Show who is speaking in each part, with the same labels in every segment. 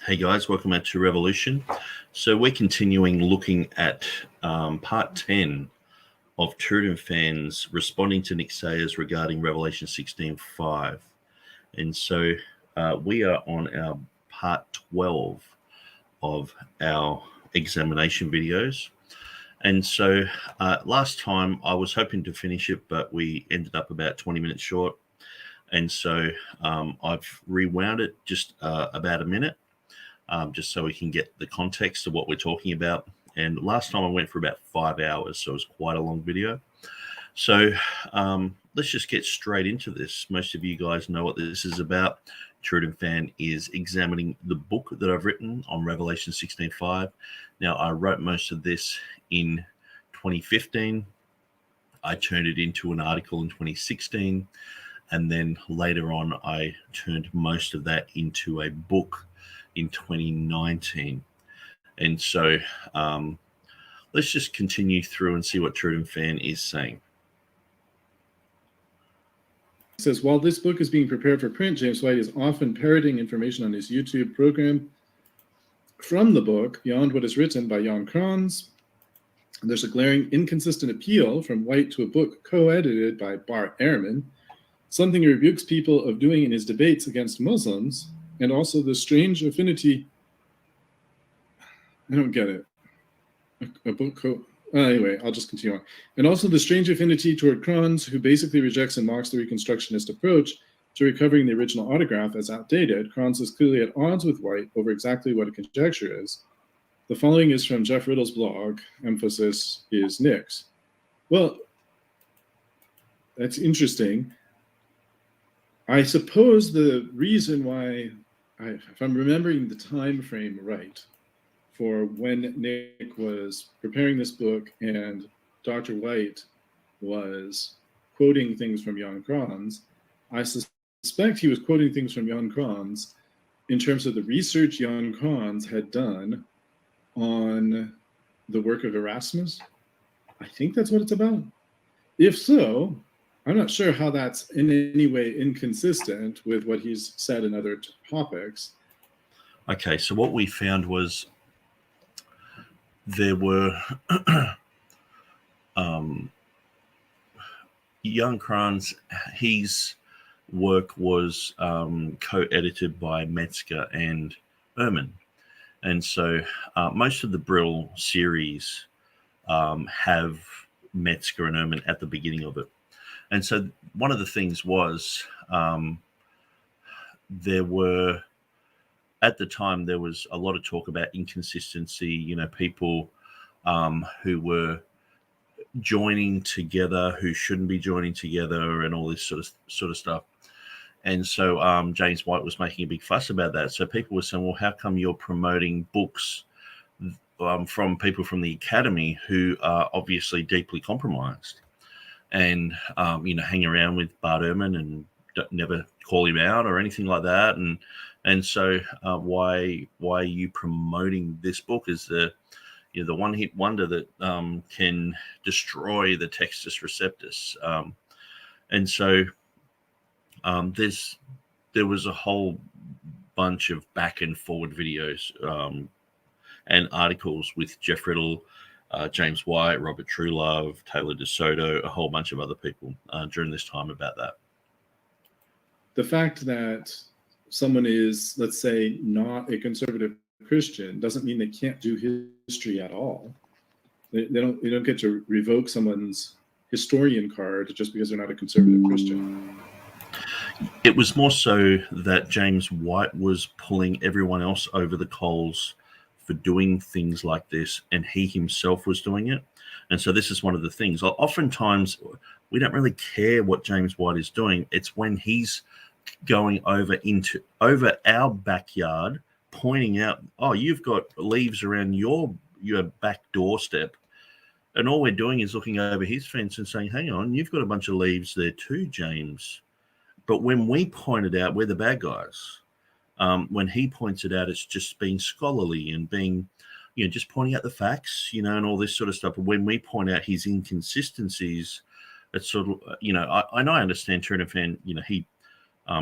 Speaker 1: Hey guys, welcome back to Revolution. So we're continuing looking at part 10 of TurretinFan's responding to Nick Sayers regarding Revelation 16:5. And so we are on our part 12 of our examination videos. And so last time I was hoping to finish it, but we ended up about 20 minutes short. And so I've rewound it just about a minute. Just so we can get the context of what we're talking about. And last time I went for about 5 hours, so it was quite a long video. So let's just get straight into this. Most of you guys know what this is about. TurretinFan is examining the book that I've written on Revelation 16:5. Now, I wrote most of this in 2015. I turned it into an article in 2016. And then later on, I turned most of that into a book in 2019. And so let's just continue through and see what TurretinFan is saying.
Speaker 2: It says, while this book is being prepared for print, James White is often parroting information on his YouTube program from the book beyond what is written by Jan Kranz. There's a glaring inconsistent appeal from White to a book co-edited by Bart Ehrman, something he rebukes people of doing in his debates against Muslims, and also the strange affinity. I don't get it. A book anyway, I'll just continue on. And also the strange affinity toward Kranz, who basically rejects and mocks the Reconstructionist approach to recovering the original autograph as outdated. Kranz is clearly at odds with White over exactly what a conjecture is. The following is from Jeff Riddle's blog. Emphasis is Nick's. Well, that's interesting. I suppose the reason why, if I'm remembering the time frame right, for when Nick was preparing this book and Dr. White was quoting things from Jan Kranz, I suspect he was quoting things from Jan Kranz in terms of the research Jan Kranz had done on the work of Erasmus. I think that's what it's about. If so, I'm not sure how that's in any way inconsistent with what he's said in other topics.
Speaker 1: Okay, so what we found was there were Jan Kranz, his work was co-edited by Metzger and Ehrman. And so most of the Brill series have Metzger and Ehrman at the beginning of it. And so one of the things was at the time, there was a lot of talk about inconsistency, people who were joining together, who shouldn't be joining together, and all this sort of stuff. And so James White was making a big fuss about that. So people were saying, well, how come you're promoting books from people from the academy who are obviously deeply compromised? And hang around with Bart Ehrman and never call him out or anything like that. And so why are you promoting this book as the one-hit wonder that can destroy the Textus Receptus? And so there was a whole bunch of back and forward videos and articles with Jeff Riddle, James White, Robert Truelove, Taylor DeSoto, a whole bunch of other people during this time about that.
Speaker 2: The fact that someone is, let's say, not a conservative Christian doesn't mean they can't do history at all. They don't get to revoke someone's historian card just because they're not a conservative Christian.
Speaker 1: It was more so that James White was pulling everyone else over the coals for doing things like this, and he himself was doing it. And so this is one of the things. Oftentimes, we don't really care what James White is doing. It's when he's going over our backyard, pointing out, oh, you've got leaves around your back doorstep, and all we're doing is looking over his fence and saying, hang on, you've got a bunch of leaves there too, James. But when we point it out, we're the bad guys. When he points it out, it's just being scholarly and being, just pointing out the facts, and all this sort of stuff. But when we point out his inconsistencies, it's sort of, I understand TurretinFan, he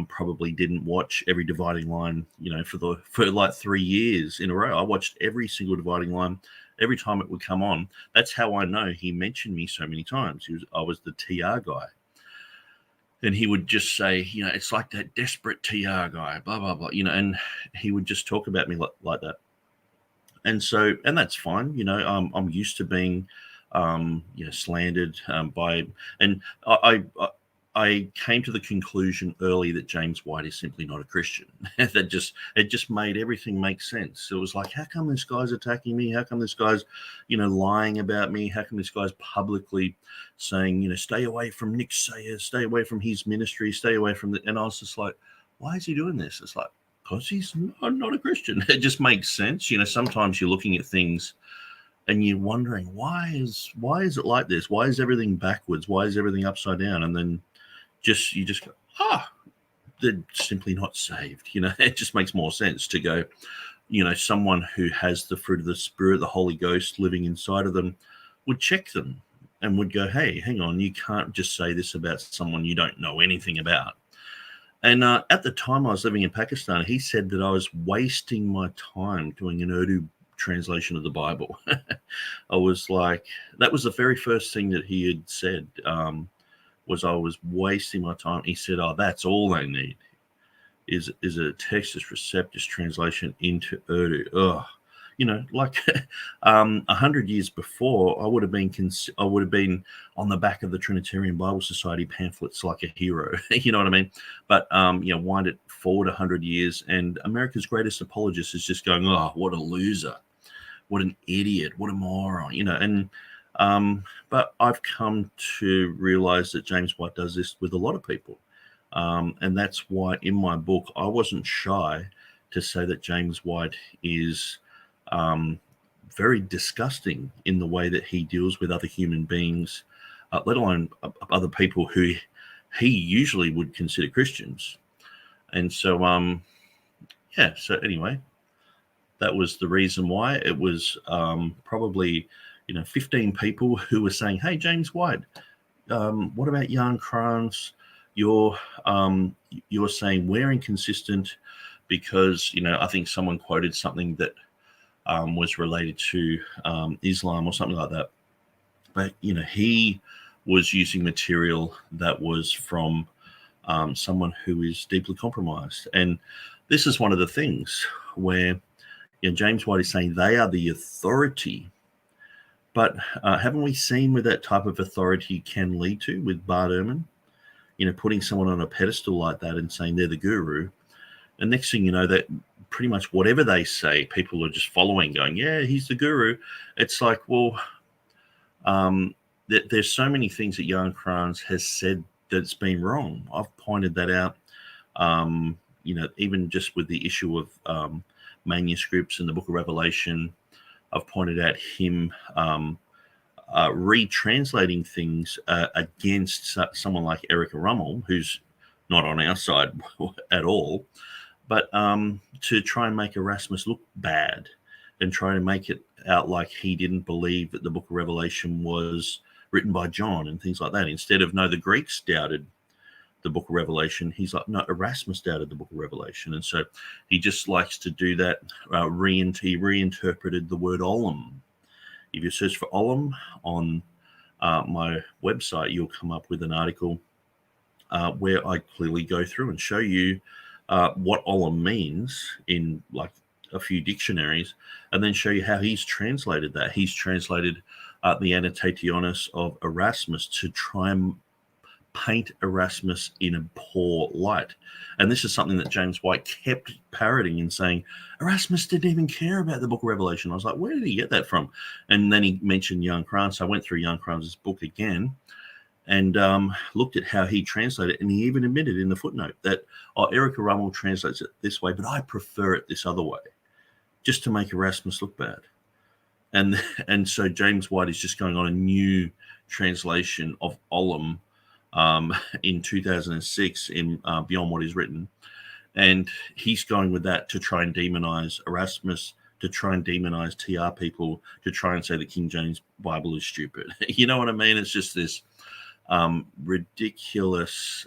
Speaker 1: probably didn't watch every dividing line, for like 3 years in a row. I watched every single dividing line every time it would come on. That's how I know he mentioned me so many times. I was the TR guy. And he would just say, it's like that desperate TR guy, blah, blah, blah, and he would just talk about me like that. And that's fine. I'm used to being, slandered by, and I came to the conclusion early that James White is simply not a Christian. It just made everything make sense. It was like, how come this guy's attacking me? How come this guy's, lying about me? How come this guy's publicly saying, stay away from Nick Sayers, stay away from his ministry, stay away from the, and I was just like, why is he doing this? It's like, because he's not a Christian. It just makes sense. Sometimes you're looking at things and you're wondering, why is it like this? Why is everything backwards? Why is everything upside down? And then you just go, they're simply not saved. It just makes more sense to go, someone who has the fruit of the Spirit, the Holy Ghost living inside of them, would check them and would go, hey, hang on, you can't just say this about someone you don't know anything about. And at the time I was living in Pakistan, he said that I was wasting my time doing an Urdu translation of the Bible. I was like, that was the very first thing that he had said, was I was wasting my time. He said, that's all they need is a Textus Receptus translation into Urdu. Ugh. 100 years before, I would have been on the back of the Trinitarian Bible Society pamphlets like a hero. You know what I mean? But wind it forward 100 years, and America's greatest apologist is just going, oh, what a loser, what an idiot, what a moron, but I've come to realize that James White does this with a lot of people, and that's why in my book I wasn't shy to say that James White is very disgusting in the way that he deals with other human beings, let alone other people who he usually would consider Christians. And so, so anyway, that was the reason why. It was probably, 15 people who were saying, hey, James White, what about Jan Kranz? You're saying we're inconsistent because, I think someone quoted something that was related to Islam or something like that. But, he was using material that was from someone who is deeply compromised. And this is one of the things where James White is saying they are the authority. But haven't we seen where that type of authority can lead to with Bart Ehrman? Putting someone on a pedestal like that and saying they're the guru. And next thing you know, that pretty much whatever they say, people are just following, going, yeah, he's the guru. It's like, well, there's so many things that Jan Kranz has said that's been wrong. I've pointed that out, even just with the issue of manuscripts in the Book of Revelation. I've pointed out him retranslating things against someone like Erika Rummel, who's not on our side at all, but to try and make Erasmus look bad and try to make it out like he didn't believe that the Book of Revelation was written by John and things like that. Instead of, no, the Greeks doubted the Book of Revelation. He's like, no, Erasmus doubted the Book of Revelation. And so he just likes to do that. He reinterpreted the word olam. If you search for olam on my website, you'll come up with an article where I clearly go through and show you what olam means in like a few dictionaries, and then show you how he's translated that. He's translated the Annotationis of Erasmus to try and paint Erasmus in a poor light. And this is something that James White kept parroting and saying, Erasmus didn't even care about the Book of Revelation. I was like, where did he get that from? And then he mentioned Jan Kranz. So I went through Jan Kranz's book again and looked at how he translated it. And he even admitted in the footnote that, Erika Rummel translates it this way, but I prefer it this other way, just to make Erasmus look bad. And so James White is just going on a new translation of olam in 2006 in Beyond What Is Written. And he's going with that to try and demonize Erasmus, to try and demonize TR people, to try and say the King James Bible is stupid. You know what I mean? It's just this ridiculous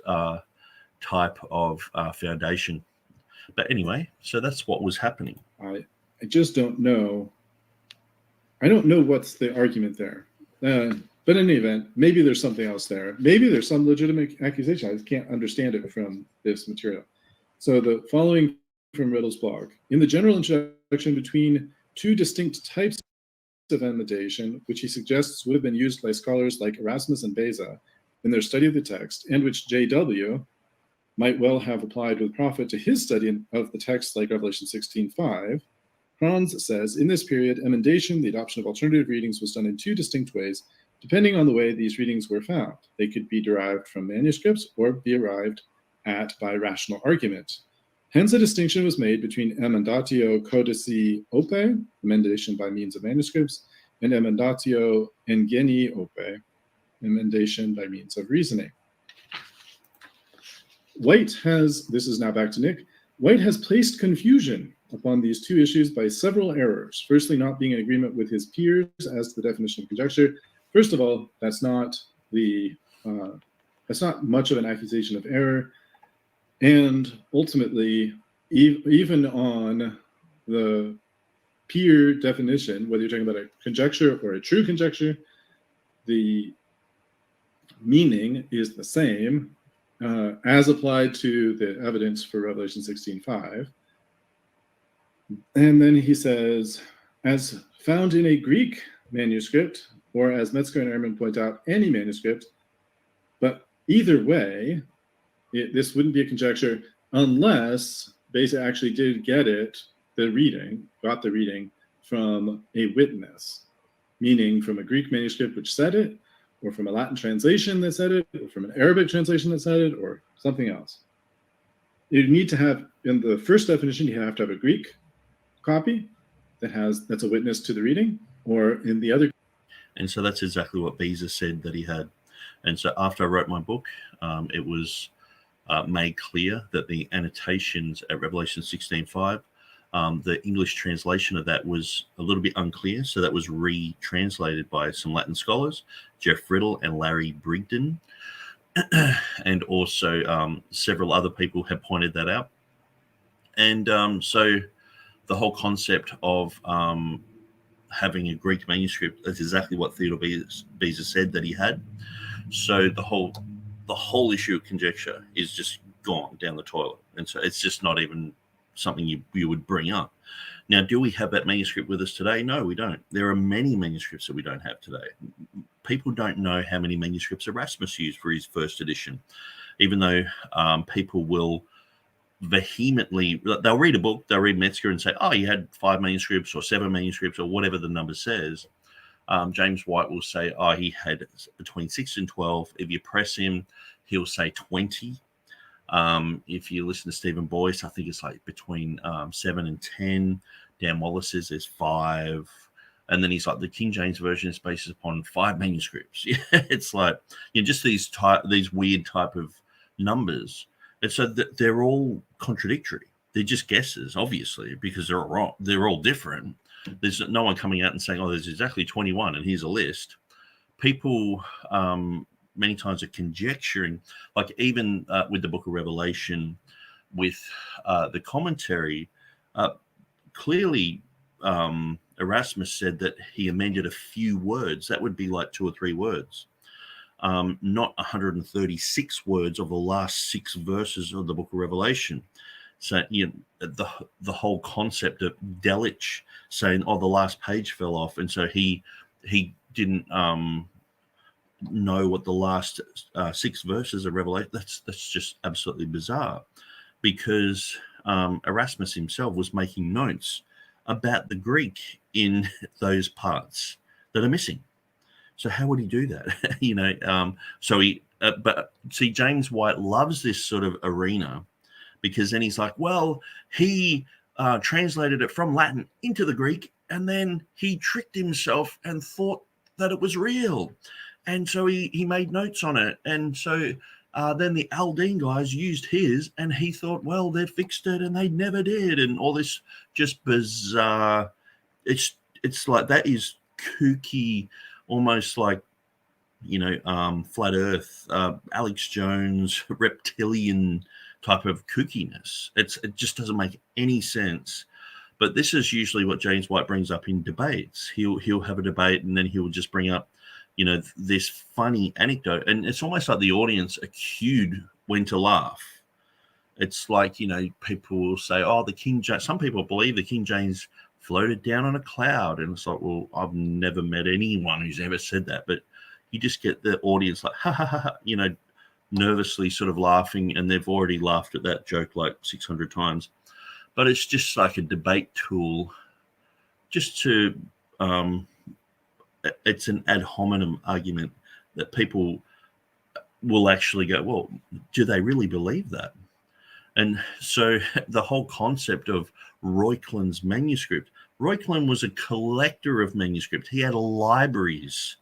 Speaker 1: type of foundation. But anyway, so that's what was happening.
Speaker 2: I just don't know. I don't know what's the argument there. But in any event, maybe there's something else there. Maybe there's some legitimate accusation. I just can't understand it from this material. So the following from Riddle's blog. In the general introduction between two distinct types of emendation, which he suggests would have been used by scholars like Erasmus and Beza in their study of the text, and which J.W. might well have applied with profit to his study of the text like Revelation 16:5, Franz says, in this period, emendation, the adoption of alternative readings, was done in two distinct ways, depending on the way these readings were found. They could be derived from manuscripts or be arrived at by rational argument. Hence, a distinction was made between emendatio codici ope, emendation by means of manuscripts, and emendatio ingeni ope, emendation by means of reasoning. White has, this is now back to Nick, White has placed confusion upon these two issues by several errors. Firstly, not being in agreement with his peers as to the definition of conjecture. First of all, that's not much of an accusation of error. And ultimately, even on the peer definition, whether you're talking about a conjecture or a true conjecture, the meaning is the same as applied to the evidence for Revelation 16:5. And then he says, as found in a Greek manuscript, or as Metzger and Ehrman point out, any manuscript, but either way, this wouldn't be a conjecture unless Beza actually did got the reading from a witness, meaning from a Greek manuscript which said it, or from a Latin translation that said it, or from an Arabic translation that said it, or something else. You need to have, in the first definition, you have to have a Greek copy that's a witness to the reading, or in the other.
Speaker 1: And so that's exactly what Beza said that he had. And so after I wrote my book, it was made clear that the annotations at Revelation 16:5, the English translation of that was a little bit unclear. So that was retranslated by some Latin scholars, Jeff Riddle and Larry Brigden. And also several other people have pointed that out. And so the whole concept of having a Greek manuscript, that's exactly what Theodore Beza said that he had. So the whole issue of conjecture is just gone down the toilet. And so it's just not even something you would bring up. Now, do we have that manuscript with us today? No, we don't. There are many manuscripts that we don't have today. People don't know how many manuscripts Erasmus used for his first edition, even though people will vehemently, they'll read a book, they'll read Metzger and say, oh, you had 5 manuscripts or 7 manuscripts or whatever the number says. James White will say, oh, he had between 6 and 12. If you press him, he'll say 20. If you listen to Stephen Boyce, I think it's like between 7 and 10. Dan Wallace says there's 5. And then he's like, the King James Version is based upon 5 manuscripts. It's like, just these weird type of numbers. And so they're all contradictory. They're just guesses, obviously, because they're all wrong. They're all different. There's no one coming out and saying, oh, there's exactly 21 and here's a list. People many times are conjecturing, like even with the book of Revelation, with the commentary, clearly Erasmus said that he amended a few words. That would be like 2 or 3 words. Not 136 words of the last 6 verses of the book of Revelation. So the whole concept of Delitzsch saying, oh, the last page fell off. And so he didn't know what the last 6 verses of Revelation, that's just absolutely bizarre, because Erasmus himself was making notes about the Greek in those parts that are missing. So how would he do that? But see, James White loves this sort of arena, because then he's like, well, he translated it from Latin into the Greek, and then he tricked himself and thought that it was real. And so he made notes on it. And so then the Aldine guys used his, and he thought, well, they'd fixed it, and they never did. And all this just bizarre. It's like, that is kooky, almost like flat Earth, Alex Jones, reptilian type of kookiness. It just doesn't make any sense. But this is usually what James White brings up in debates. He'll have a debate and then he'll just bring up, this funny anecdote, and it's almost like the audience are cued when to laugh. It's like, people will say, oh, the King James, some people believe the King James floated down on a cloud. And it's like, well, I've never met anyone who's ever said that. But you just get the audience like, ha, ha, ha, ha, nervously sort of laughing. And they've already laughed at that joke like 600 times. But it's just like a debate tool just to, it's an ad hominem argument that people will actually go, well, do they really believe that? And so the whole concept of Reuchlin's manuscript, Reuchlin was a collector of manuscripts. He had libraries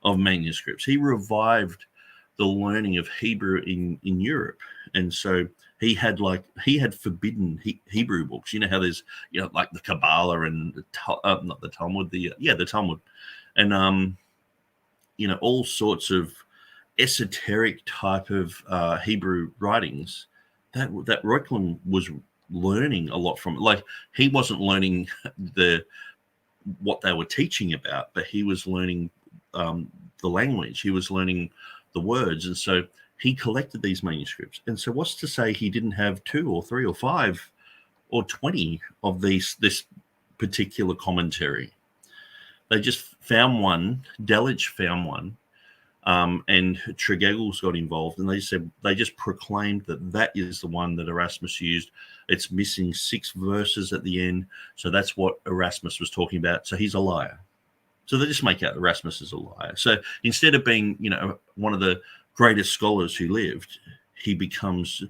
Speaker 1: of manuscripts. He revived the learning of Hebrew in Europe. And so he had forbidden Hebrew books. You know how there's, like the Kabbalah and not the Talmud, the Talmud. And, all sorts of esoteric type of Hebrew writings that Reuchlin was learning a lot from. Like, he wasn't learning what they were teaching about, but he was learning the language. He was learning the words. And so he collected these manuscripts. And so what's to say he didn't have 2 or 3 or 5 or 20 of this particular commentary? They just found one, Delitzsch found one, and Tregegels got involved, and they just proclaimed that is the one that Erasmus used. It's missing 6 verses at the end, so that's what Erasmus was talking about. So he's a liar. So they just make out Erasmus is a liar. So instead of being, one of the greatest scholars who lived, he becomes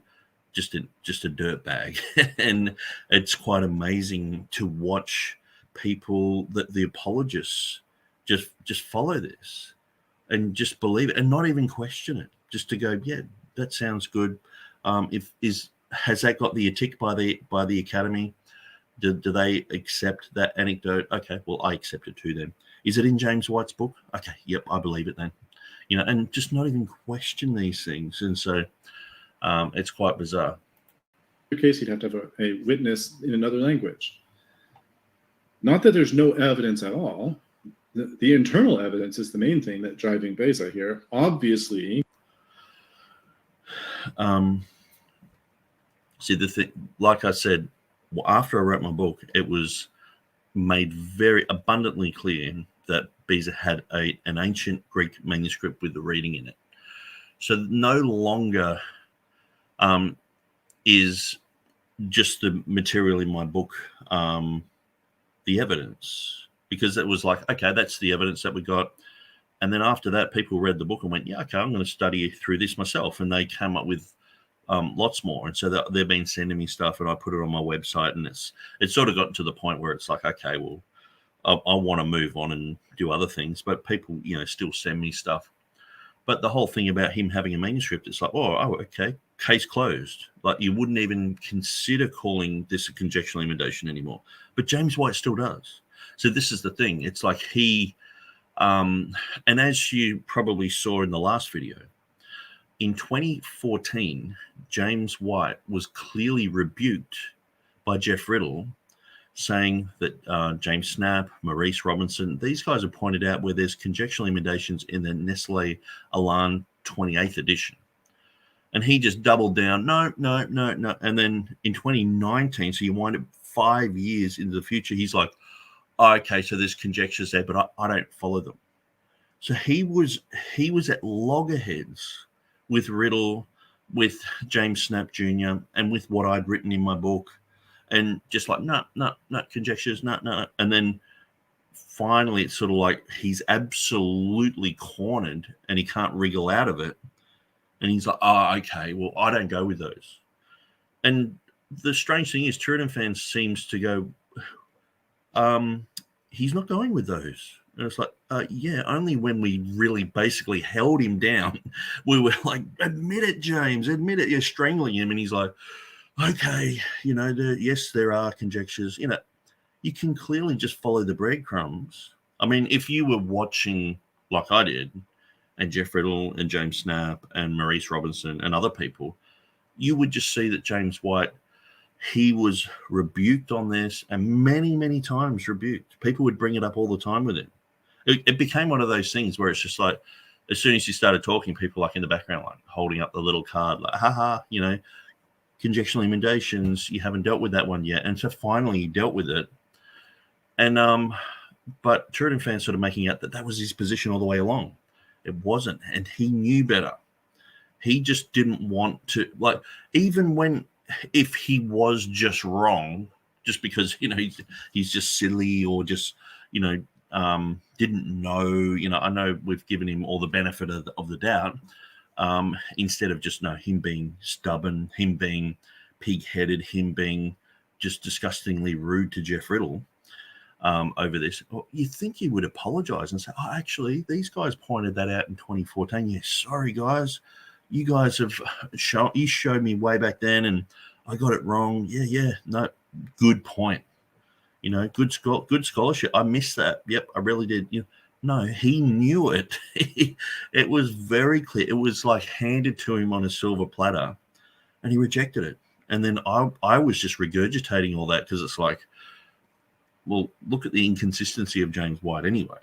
Speaker 1: just a dirtbag, and it's quite amazing to watch people that the apologists just follow this and just believe it and not even question it, just to go, yeah, that sounds good. Has that got the tick by the Academy? Do they accept that anecdote? Okay, well, I accept it too then. Is it in James White's book? Okay, yep, I believe it then. And just not even question these things. And so it's quite bizarre.
Speaker 2: In your case, you'd have to have a witness in another language. Not that there's no evidence at all. The internal evidence is the main thing that driving Beza here. Obviously.
Speaker 1: See, the thing, like I said, after I wrote my book, it was made very abundantly clear that Beza had an ancient Greek manuscript with the reading in it. So no longer is just the material in my book the evidence, because it was like, okay, that's the evidence that we got. And then after that, people read the book and went, yeah, okay, I'm going to study through this myself. And they came up with lots more. And so they've been sending me stuff, and I put it on my website, and it's sort of gotten to the point where it's like, okay, well, I want to move on and do other things, but people, still send me stuff. But the whole thing about him having a manuscript, it's like, oh, okay, case closed. Like, you wouldn't even consider calling this a conjectural emendation anymore. But James White still does. So this is the thing. It's like he, and as you probably saw in the last video, in 2014, James White was clearly rebuked by Jeff Riddle, saying that James Snap, Maurice Robinson, these guys have pointed out where there's conjectural emendations in the Nestle Aland 28th edition. And he just doubled down, no. And then in 2019, so you wind up 5 years into the future, he's like, oh, okay, so there's conjectures there, but I don't follow them. So he was at loggerheads with Riddle, with James Snap Jr., and with what I'd written in my book. And just like, no, conjectures, no. And then finally, it's sort of like he's absolutely cornered and he can't wriggle out of it. And he's like, oh, okay, well, I don't go with those. And the strange thing is, TurretinFan's seems to go, he's not going with those. And it's like, yeah, only when we really basically held him down, we were like, admit it, James, admit it. You're strangling him. And he's like, okay, yes, there are conjectures. You can clearly just follow the breadcrumbs. I mean, if you were watching like I did, and Jeff Riddle and James Snap and Maurice Robinson and other people, you would just see that James White, he was rebuked on this, and many, many times rebuked. People would bring it up all the time with him. It became one of those things where it's just like, as soon as he started talking, people like in the background, like holding up the little card, like, haha, conjectural emendations, you haven't dealt with that one yet. And so finally he dealt with it. And, but TurretinFan's sort of making out that was his position all the way along. It wasn't. And he knew better. He just didn't want to, like, even if he was just wrong, just because, he's just silly or just, didn't know, I know we've given him all the benefit of the doubt, instead of just, him being stubborn, him being pig-headed, him being just disgustingly rude to Jeff Riddle over this. Well, you think he would apologize and say, oh, actually, these guys pointed that out in 2014. Yeah, sorry, guys. You guys have you showed me way back then and I got it wrong. Yeah, no, good point. Good scholarship. I missed that. Yep, I really did. No, he knew it. It was very clear. It was like handed to him on a silver platter, and he rejected it. And then I was just regurgitating all that because it's like, well, look at the inconsistency of James White anyway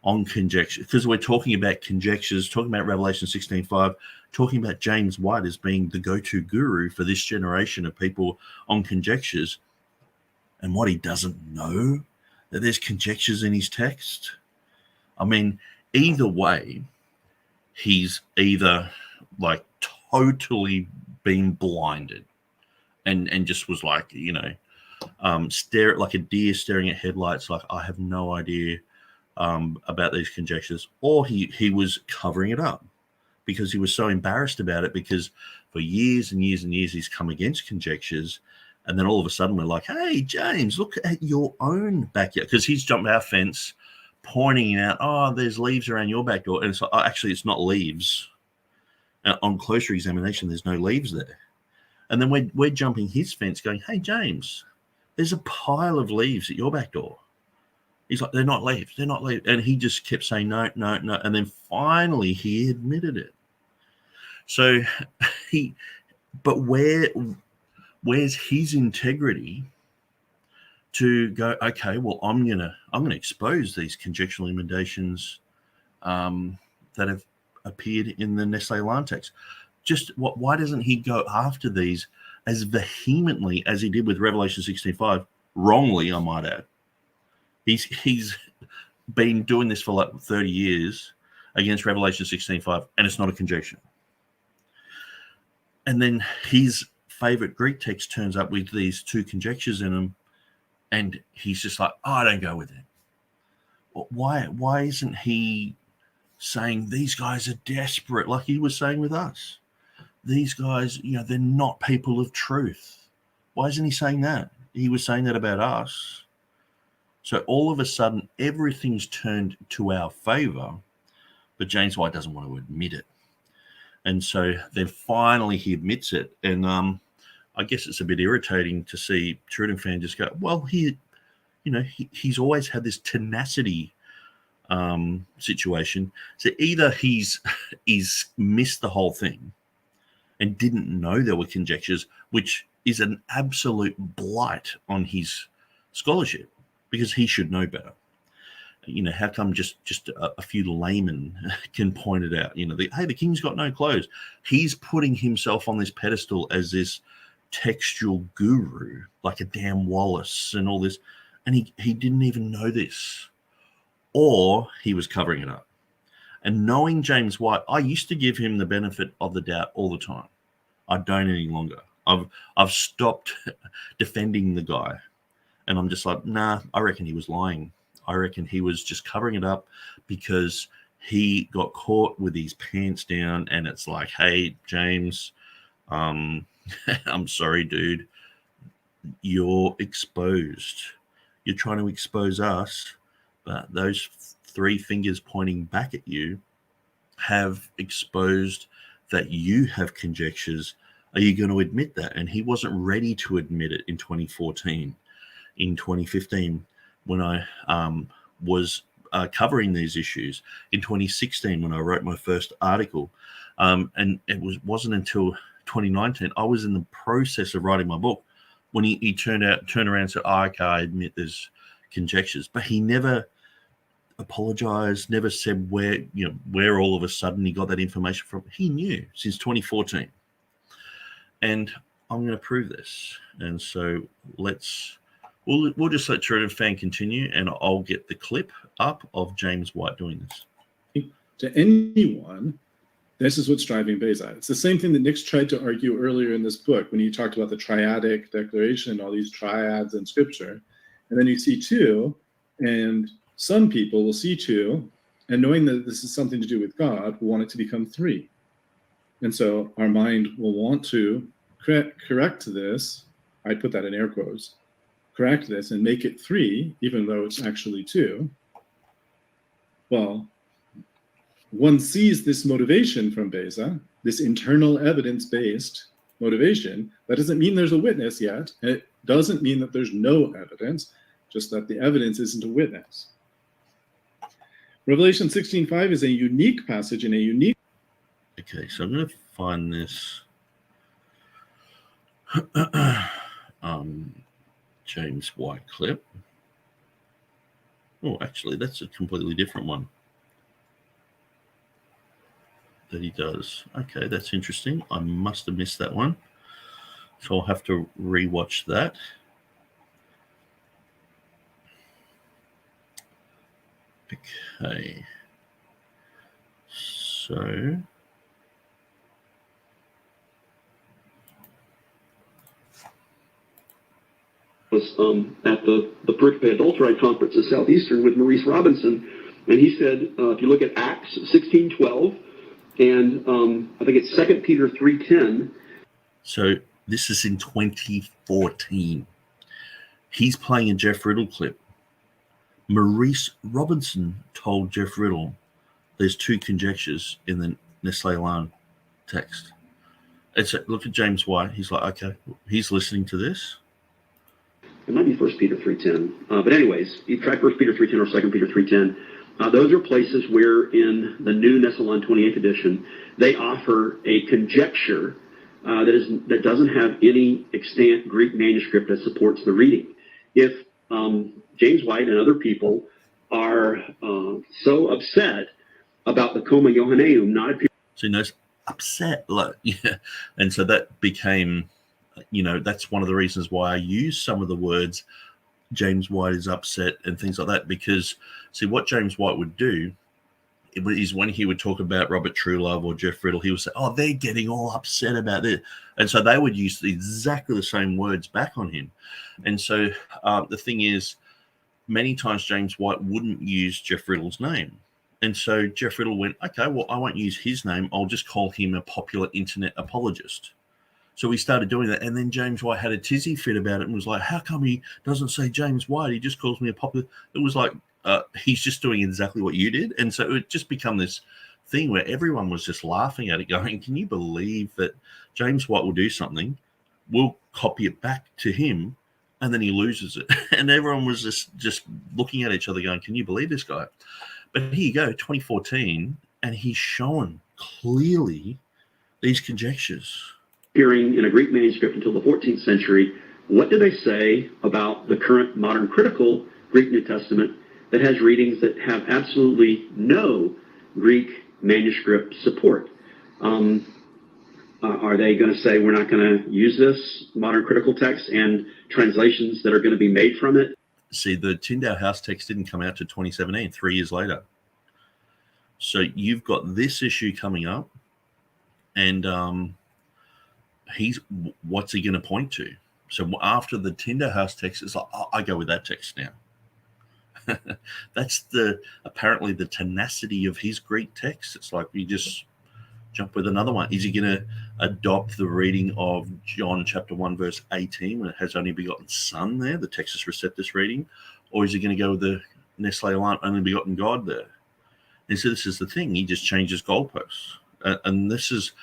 Speaker 1: on conjecture, because we're talking about conjectures, talking about Revelation 16:5, talking about James White as being the go-to guru for this generation of people on conjectures. And what he doesn't know, that there's conjectures in his text. I mean, either way, he's either like totally been blinded and just was like, stare like a deer staring at headlights, like I have no idea about these conjectures, or he was covering it up because he was so embarrassed about it, because for years and years and years he's come against conjectures. And then all of a sudden we're like, hey, James, look at your own backyard. Because he's jumped our fence, pointing out, oh, there's leaves around your back door. And it's like, oh, actually, it's not leaves. On closer examination, there's no leaves there. And then we're jumping his fence going, hey, James, there's a pile of leaves at your back door. He's like, they're not leaves. They're not leaves. And he just kept saying, no. And then finally he admitted it. So but where's his integrity to go, okay, well, I'm gonna expose these conjectural emendations that have appeared in the Nestle Alarm text. Why doesn't he go after these as vehemently as he did with Revelation 16:5? Wrongly, I might add. He's been doing this for like 30 years against Revelation 16:5, and it's not a conjecture. And then his favorite Greek text turns up with these two conjectures in them, and he's just like, oh, I don't go with it. Well, why isn't he saying these guys are desperate, like he was saying with us? These guys, they're not people of truth. Why isn't he saying that? He was saying that about us. So all of a sudden, everything's turned to our favor, but James White doesn't want to admit it. And so then finally he admits it. And I guess it's a bit irritating to see TurretinFan just go, well, he's always had this tenacity situation. So either he's missed the whole thing and didn't know there were conjectures, which is an absolute blight on his scholarship, because he should know better. How come just a few laymen can point it out? Hey, the king's got no clothes. He's putting himself on this pedestal as this textual guru, like a damn Wallace and all this, and he didn't even know this, or he was covering it up. And knowing James White, I used to give him the benefit of the doubt all the time. I don't any longer. I've stopped defending the guy, and I'm just like, nah, I reckon he was lying. I reckon he was just covering it up because he got caught with his pants down, and it's like, hey, James, I'm sorry, dude. You're exposed. You're trying to expose us, but those three fingers pointing back at you have exposed that you have conjectures. Are you going to admit that? And he wasn't ready to admit it in 2014. In 2015, when I was covering these issues in 2016 when I wrote my first article. And it wasn't until 2019 I was in the process of writing my book when he turned around and said, okay, I admit there's conjectures, but he never apologized, never said where all of a sudden he got that information from. He knew since 2014. And I'm going to prove this. And so we'll just let TurretinFan continue, and I'll get the clip up of James White doing this.
Speaker 2: To anyone, this is what's driving Beza. It's the same thing that Nick's tried to argue earlier in this book when he talked about the triadic declaration, all these triads in scripture. And then you see two, and some people will see two, and knowing that this is something to do with God, will want it to become three. And so our mind will want to correct this. I put that in air quotes. Correct this and make it three, even though it's actually two. Well, one sees this motivation from Beza, this internal evidence-based motivation. That doesn't mean there's a witness yet. And it doesn't mean that there's no evidence, just that the evidence isn't a witness. Revelation 16:5 is a unique passage in a unique...
Speaker 1: Okay, so I'm going to find this James White clip. Oh, actually, that's a completely different one that he does. Okay, that's interesting. I must have missed that one. So I'll have to rewatch that. Okay. So...
Speaker 3: was at the Perk Adulterite Conference at Southeastern with Maurice Robinson, and he said, if you look at Acts 16:12, and I think it's 2 Peter 3:10.
Speaker 1: So this is in 2014. He's playing a Jeff Riddle clip. Maurice Robinson told Jeff Riddle there's two conjectures in the Nestle Alarm text. Look at James White. He's like, okay, he's listening to this.
Speaker 3: It might be 1 Peter 3:10. But anyways, you try 1 Peter 3:10 or 2 Peter 3:10. Those are places where in the new Nestle 28th edition, they offer a conjecture that doesn't have any extant Greek manuscript that supports the reading. If James White and other people are so upset about the Coma Johanneum not appearing...
Speaker 1: So he knows upset. Like, yeah. And so that became... that's one of the reasons why I use some of the words James White is upset and things like that, because see what James White would do is when he would talk about Robert Truelove or Jeff Riddle, he would say, oh, they're getting all upset about it. And so they would use exactly the same words back on him. And so the thing is, many times James White wouldn't use Jeff Riddle's name. And so Jeff Riddle went, okay, well, I won't use his name. I'll just call him a popular internet apologist. So we started doing that, and then James White had a tizzy fit about it and was like, how come he doesn't say James White? He just calls me a popular... It was like, he's just doing exactly what you did. And so it just become this thing where everyone was just laughing at it, going, can you believe that James White will do something, we'll copy it back to him, and then he loses it? And everyone was just looking at each other going, can you believe this guy? But here you go, 2014, and he's shown clearly these conjectures.
Speaker 3: Appearing in a Greek manuscript until the 14th century, what do they say about the current modern critical Greek New Testament that has readings that have absolutely no Greek manuscript support? Are they going to say we're not going to use this modern critical text and translations that are going to be made from it?
Speaker 1: See, the Tyndale House text didn't come out to 2017, 3 years later. So you've got this issue coming up, and what's he going to point to? So after the Tyndale House text, it's like, I go with that text now. That's apparently the tenacity of his Greek text. It's like you just jump with another one. Is he going to adopt the reading of John chapter 1 verse 18 when it has only begotten son there, the Textus Receptus reading, or is he going to go with the Nestle Alarm only begotten God there? And so this is the thing. He just changes goalposts. And this is,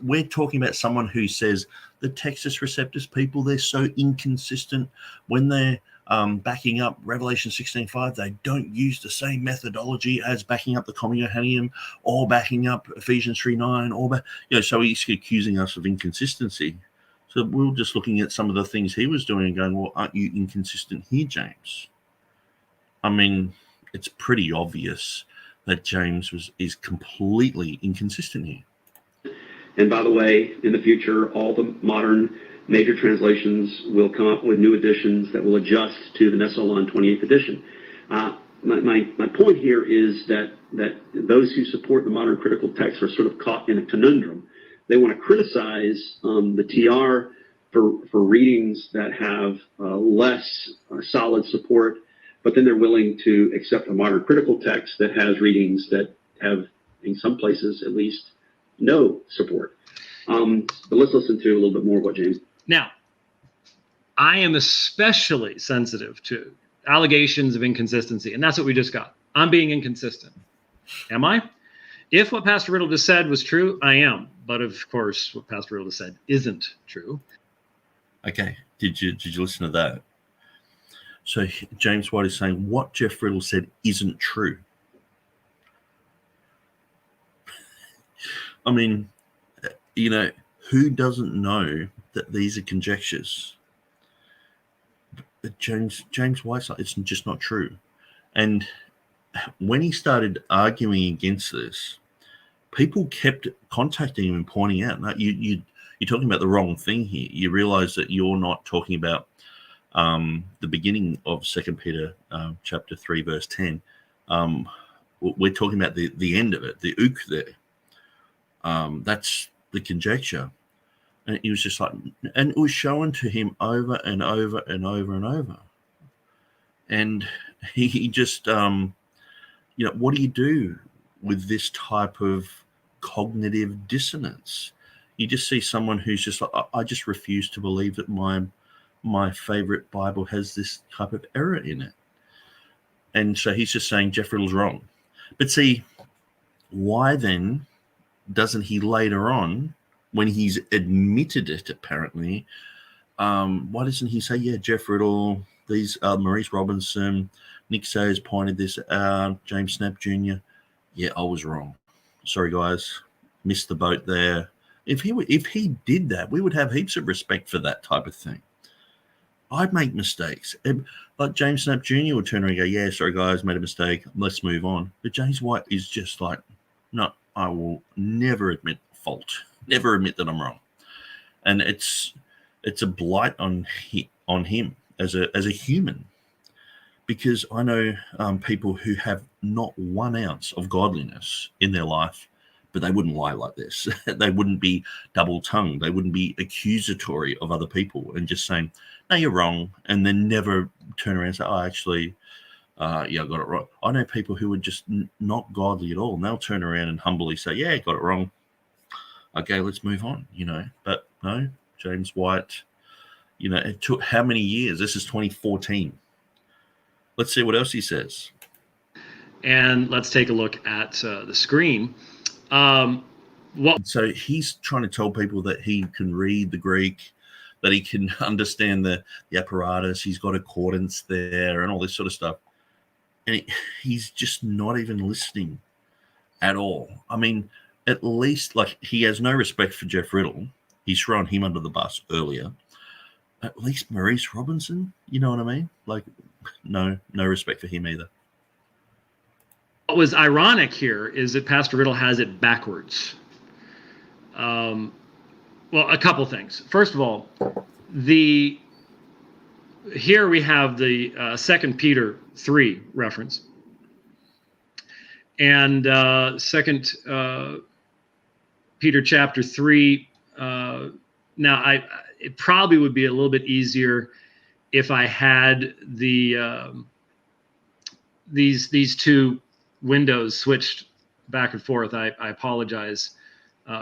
Speaker 1: we're talking about someone who says the Textus Receptus people, they're so inconsistent when they're backing up Revelation 16:5, they don't use the same methodology as backing up the Common Johanneum or backing up Ephesians 3:9, or so he's accusing us of inconsistency. So we were just looking at some of the things he was doing and going, well, aren't you inconsistent here, James? I mean, it's pretty obvious that James is completely inconsistent here.
Speaker 3: And by the way, in the future, all the modern major translations will come up with new editions that will adjust to the Nestle-Aland 28th edition. My point here is that those who support the modern critical text are sort of caught in a conundrum. They want to criticize the TR for readings that have less solid support, but then they're willing to accept a modern critical text that has readings that have, in some places at least, no support. But let's listen to a little bit more of what James.
Speaker 4: Now, I am especially sensitive to allegations of inconsistency, and that's what we just got. I'm being inconsistent. Am I? If what Pastor Riddle just said was true, I am. But of course, what Pastor Riddle just said isn't true.
Speaker 1: Okay, did you listen to that? So James White is saying what Jeff Riddle said isn't true. I mean, who doesn't know that these are conjectures? But James White's like, it's just not true. And when he started arguing against this, people kept contacting him and pointing out, no, you're talking about the wrong thing here. You realize that you're not talking about the beginning of 2 Peter chapter 3, verse 10. We're talking about the end of it, the ook there. That's the conjecture. And he was just like, and it was shown to him over and over and over and over. And he just, what do you do with this type of cognitive dissonance? You just see someone who's just like, I just refuse to believe that my favorite Bible has this type of error in it. And so he's just saying Jeff Riddle's wrong. But see, why then doesn't he later on, when he's admitted it apparently, why doesn't he say, yeah, Jeff Riddle, these Maurice Robinson, Nick Sayers pointed this out, James Snap Jr., yeah, I was wrong. Sorry, guys, missed the boat there. If he did that, we would have heaps of respect for that type of thing. I'd make mistakes. Like James Snap Jr. would turn around and go, yeah, sorry, guys, made a mistake. Let's move on. But James White is just like, no, I will never admit fault. Never admit that I'm wrong. And it's a blight on him as a human. Because I know people who have not 1 ounce of godliness in their life, but they wouldn't lie like this. They wouldn't be double-tongued. They wouldn't be accusatory of other people and just saying, no, you're wrong, and then never turn around and say, oh, actually, yeah, I got it right. I know people who are just not godly at all, and they'll turn around and humbly say, yeah, got it wrong. Okay, let's move on, But no, James White, it took how many years? This is 2014. Let's see what else he says.
Speaker 4: And let's take a look at the screen.
Speaker 1: So he's trying to tell people that he can read the Greek, that he can understand the apparatus, he's got accordance there and all this sort of stuff. And he's just not even listening at all. I mean, at least, he has no respect for Jeff Riddle. He's thrown him under the bus earlier. At least Maurice Robinson, you know what I mean? No respect for him either.
Speaker 4: What was ironic here is that Pastor Riddle has it backwards. Well, a couple things. First of all, here we have the 2 Peter 3 reference. And 2 Peter chapter 3, now it probably would be a little bit easier if I had these two windows switched back and forth. I apologize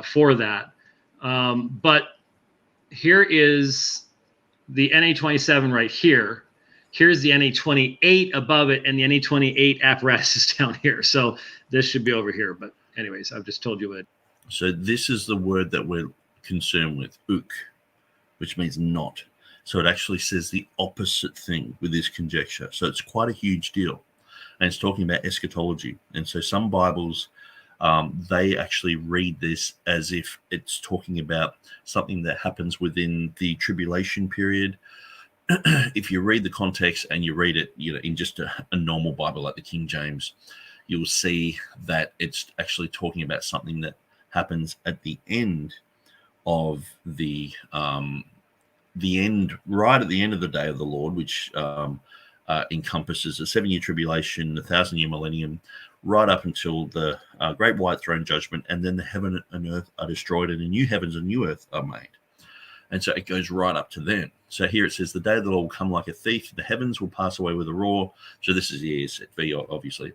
Speaker 4: for that. But here is the NA27 right here. Here's the NA28 above it, and the NA28 apparatus is down here. So this should be over here. But anyways, I've just told you what. So
Speaker 1: this is the word that we're concerned with, ook, which means not. So it actually says the opposite thing with this conjecture. So it's quite a huge deal. And it's talking about eschatology. And so some Bibles, they actually read this as if it's talking about something that happens within the tribulation period. If you read the context and you read it, in just a normal Bible like the King James, you'll see that it's actually talking about something that happens at the end of the end, right at the end of the day of the Lord, which encompasses a 7-year tribulation, the 1,000-year millennium, right up until the great white throne judgment, and then the heaven and earth are destroyed, and the new heavens and new earth are made. And so it goes right up to then. So here it says, the day of the Lord will come like a thief. The heavens will pass away with a roar. So this is the ESV, obviously.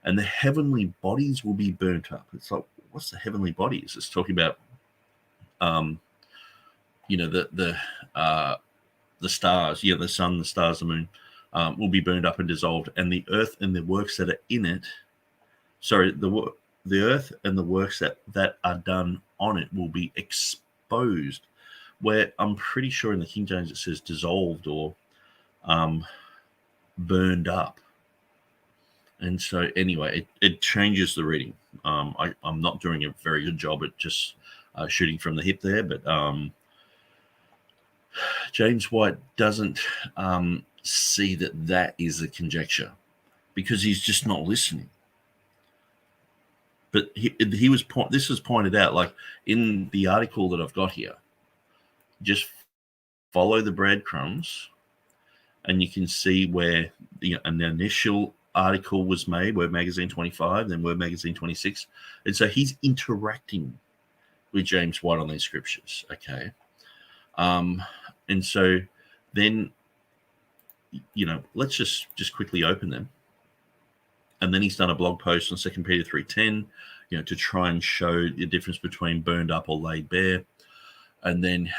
Speaker 1: And the heavenly bodies will be burnt up. It's like, what's the heavenly bodies? It's talking about, the stars, the sun, the stars, the moon, will be burned up and dissolved. And the earth and the works that are in it, the earth and the works that are done on it will be exposed. Where I'm pretty sure in the King James it says dissolved or burned up. And so anyway, it changes the reading. I'm not doing a very good job at just shooting from the hip there, but James White doesn't see that is a conjecture because he's just not listening. But this was pointed out, like in the article that I've got here. Just follow the breadcrumbs, and you can see where an initial article was made, Word Magazine 25, then Word Magazine 26. And so he's interacting with James White on these scriptures, okay? And so then, let's just quickly open them. And then he's done a blog post on 2 Peter 3:10, to try and show the difference between burned up or laid bare. And then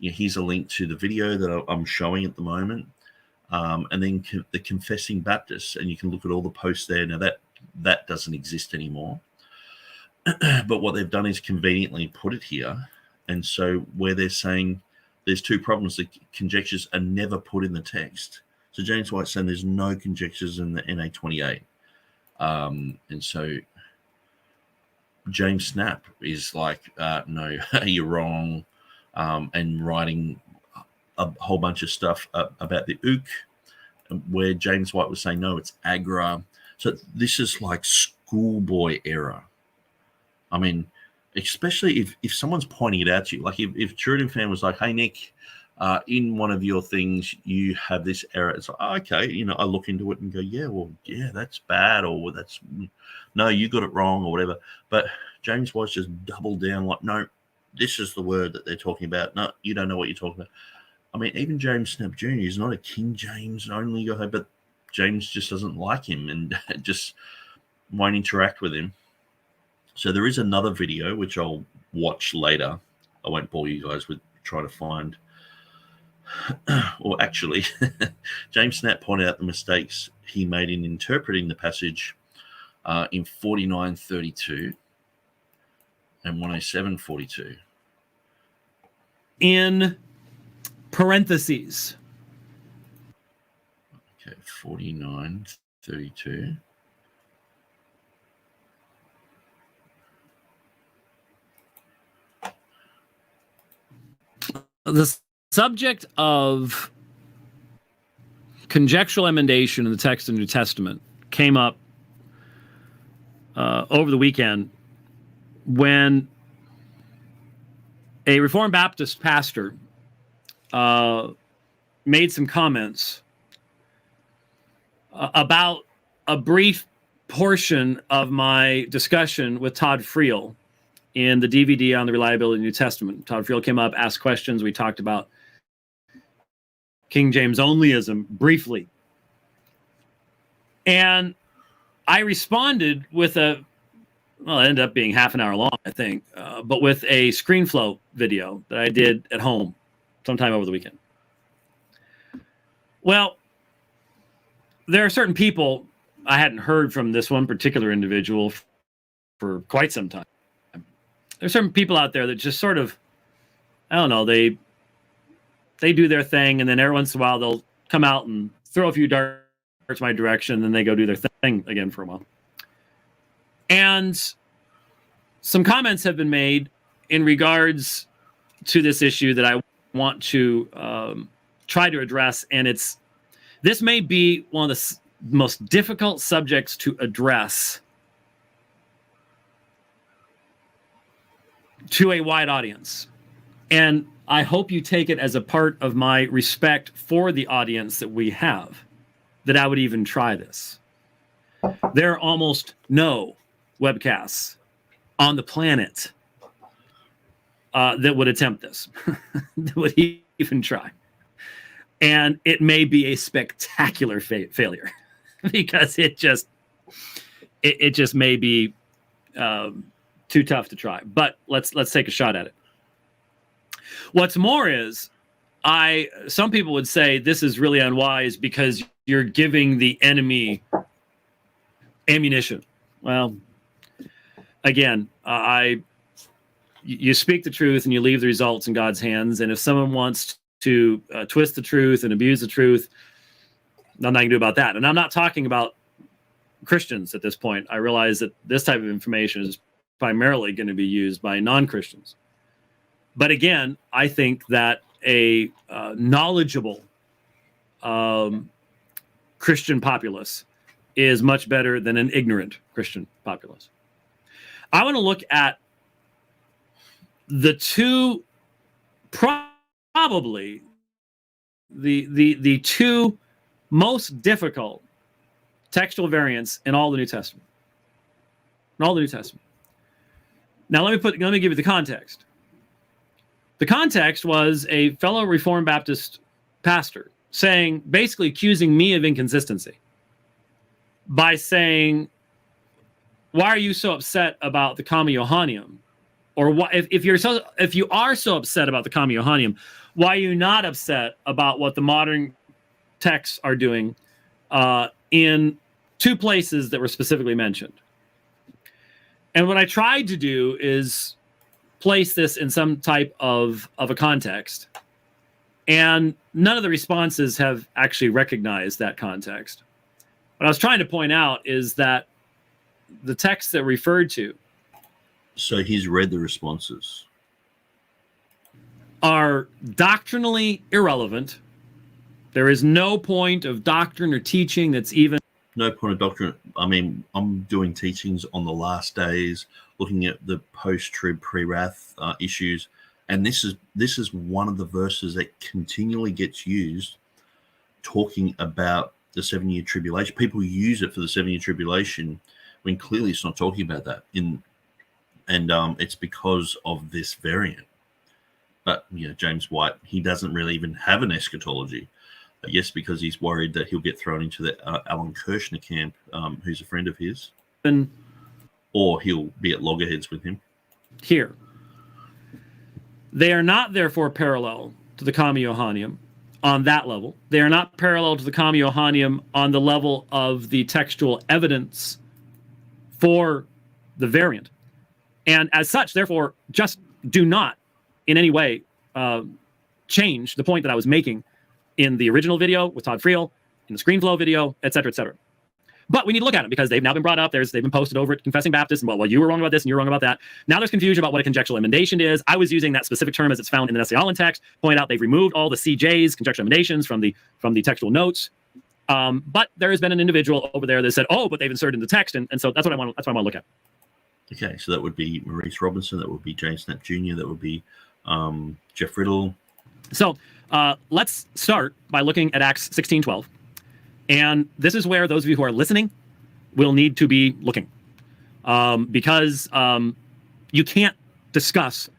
Speaker 1: here's a link to the video that I'm showing at the moment. And then the Confessing Baptists, and you can look at all the posts there. Now that doesn't exist anymore. But what they've done is conveniently put it here. And so where they're saying there's two problems, the conjectures are never put in the text. So James White's saying there's no conjectures in the NA 28. And so James Snap is like, no, you're wrong, and writing a whole bunch of stuff about the ook, where James White was saying, no, it's agra. So this is like schoolboy error. I mean, especially if someone's pointing it out to you, like if TurretinFan was like, hey, Nick, in one of your things, you have this error. It's like, oh, okay, I look into it and go, yeah, that's bad, or no, you got it wrong, or whatever. But James White just doubled down, like, no, this is the word that they're talking about. No, you don't know what you're talking about. I mean, even James Snap Jr. is not a King James only guy, but James just doesn't like him and just won't interact with him. So there is another video, which I'll watch later. I won't bore you guys with trying to find. Or actually, James Snap pointed out the mistakes he made in interpreting the passage in 49:32 and 107:42.
Speaker 5: In parentheses.
Speaker 1: Okay, 49:32.
Speaker 5: The subject of conjectural emendation in the text of the New Testament came up over the weekend when a Reformed Baptist pastor made some comments about a brief portion of my discussion with Todd Friel in the DVD on the reliability of the New Testament. Todd Friel came up, asked questions. We talked about King James onlyism briefly. And I responded with it ended up being half an hour long, I think, but with a ScreenFlow video that I did at home sometime over the weekend. Well, there are certain people, I hadn't heard from this one particular individual for quite some time. There's certain people out there that just sort of, I don't know, they they do their thing, and then every once in a while they'll come out and throw a few darts my direction, and then they go do their thing again for a while. And some comments have been made in regards to this issue that I want to try to address, and this may be one of the most difficult subjects to address to a wide audience. And I hope you take it as a part of my respect for the audience that we have, that I would even try this. There are almost no webcasts on the planet that would attempt this, that would even try. And it may be a spectacular failure because it just may be too tough to try. But let's take a shot at it. What's more is, some people would say this is really unwise because you're giving the enemy ammunition. Well, again, you speak the truth and you leave the results in God's hands. And if someone wants to twist the truth and abuse the truth, nothing I can do about that. And I'm not talking about Christians at this point. I realize that this type of information is primarily going to be used by non-Christians. But again, I think that a knowledgeable Christian populace is much better than an ignorant Christian populace. I want to look at the two, probably the two most difficult textual variants in all the New Testament. In all the New Testament. Now let me give you the context. The context was a fellow Reformed Baptist pastor basically accusing me of inconsistency by saying, why are you so upset about the Comma Johanneum? Or if you are so upset about the Comma Johanneum, why are you not upset about what the modern texts are doing in two places that were specifically mentioned? And what I tried to do is place this in some type of a context. And none of the responses have actually recognized that context. What I was trying to point out is that the texts that referred to,
Speaker 1: so he's read the responses,
Speaker 5: are doctrinally irrelevant. There is no point of doctrine or teaching that's even...
Speaker 1: No point of doctrine. I mean, I'm doing teachings on the last days, looking at the post-trib, pre-wrath issues, and this is one of the verses that continually gets used, talking about the 7-year tribulation. People use it for the 7-year tribulation when clearly it's not talking about that. It's because of this variant. But James White, he doesn't really even have an eschatology. Yes, because he's worried that he'll get thrown into the Alan Kirshner camp, who's a friend of his. Or he'll be at loggerheads with him.
Speaker 5: Here. They are not, therefore, parallel to the Comma Johanneum on that level. They are not parallel to the Comma Johanneum on the level of the textual evidence for the variant. And as such, therefore, just do not in any way change the point that I was making in the original video with Todd Friel, in the ScreenFlow video, et cetera, et cetera. But we need to look at them because they've now been brought up. They've been posted over at Confessing Baptists. And well, you were wrong about this and you're wrong about that. Now there's confusion about what a conjectural emendation is. I was using that specific term as it's found in the Nestle-Aland text. Point out they've removed all the CJs, conjectural emendations, from the textual notes. But there has been an individual over there that said, "Oh, but they've inserted in the text," and so that's what I want to look at.
Speaker 1: Okay, so that would be Maurice Robinson. That would be James Knapp Jr. That would be Jeff Riddle. So let's start by looking at Acts 16:12. And this is where those of you who are listening will need to be looking. Because you can't discuss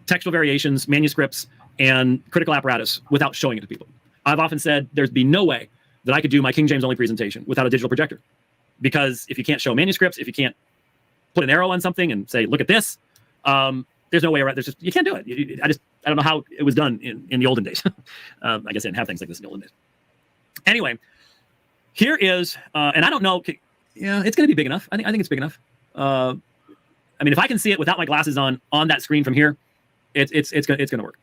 Speaker 1: textual variations, manuscripts, and critical apparatus without showing it to people. I've often said there'd be no way that I could do my King James only presentation without a digital projector. Because if you can't show manuscripts, if you can't put an arrow on something and say, look at this, there's no way around. You can't do it. I don't know how it was done in the olden days. I guess I didn't have things like this in the olden days. Anyway, here is, and I don't know, it's going to be big enough. I think it's big enough. I mean, if I can see it without my glasses on that screen from here, it's going to work.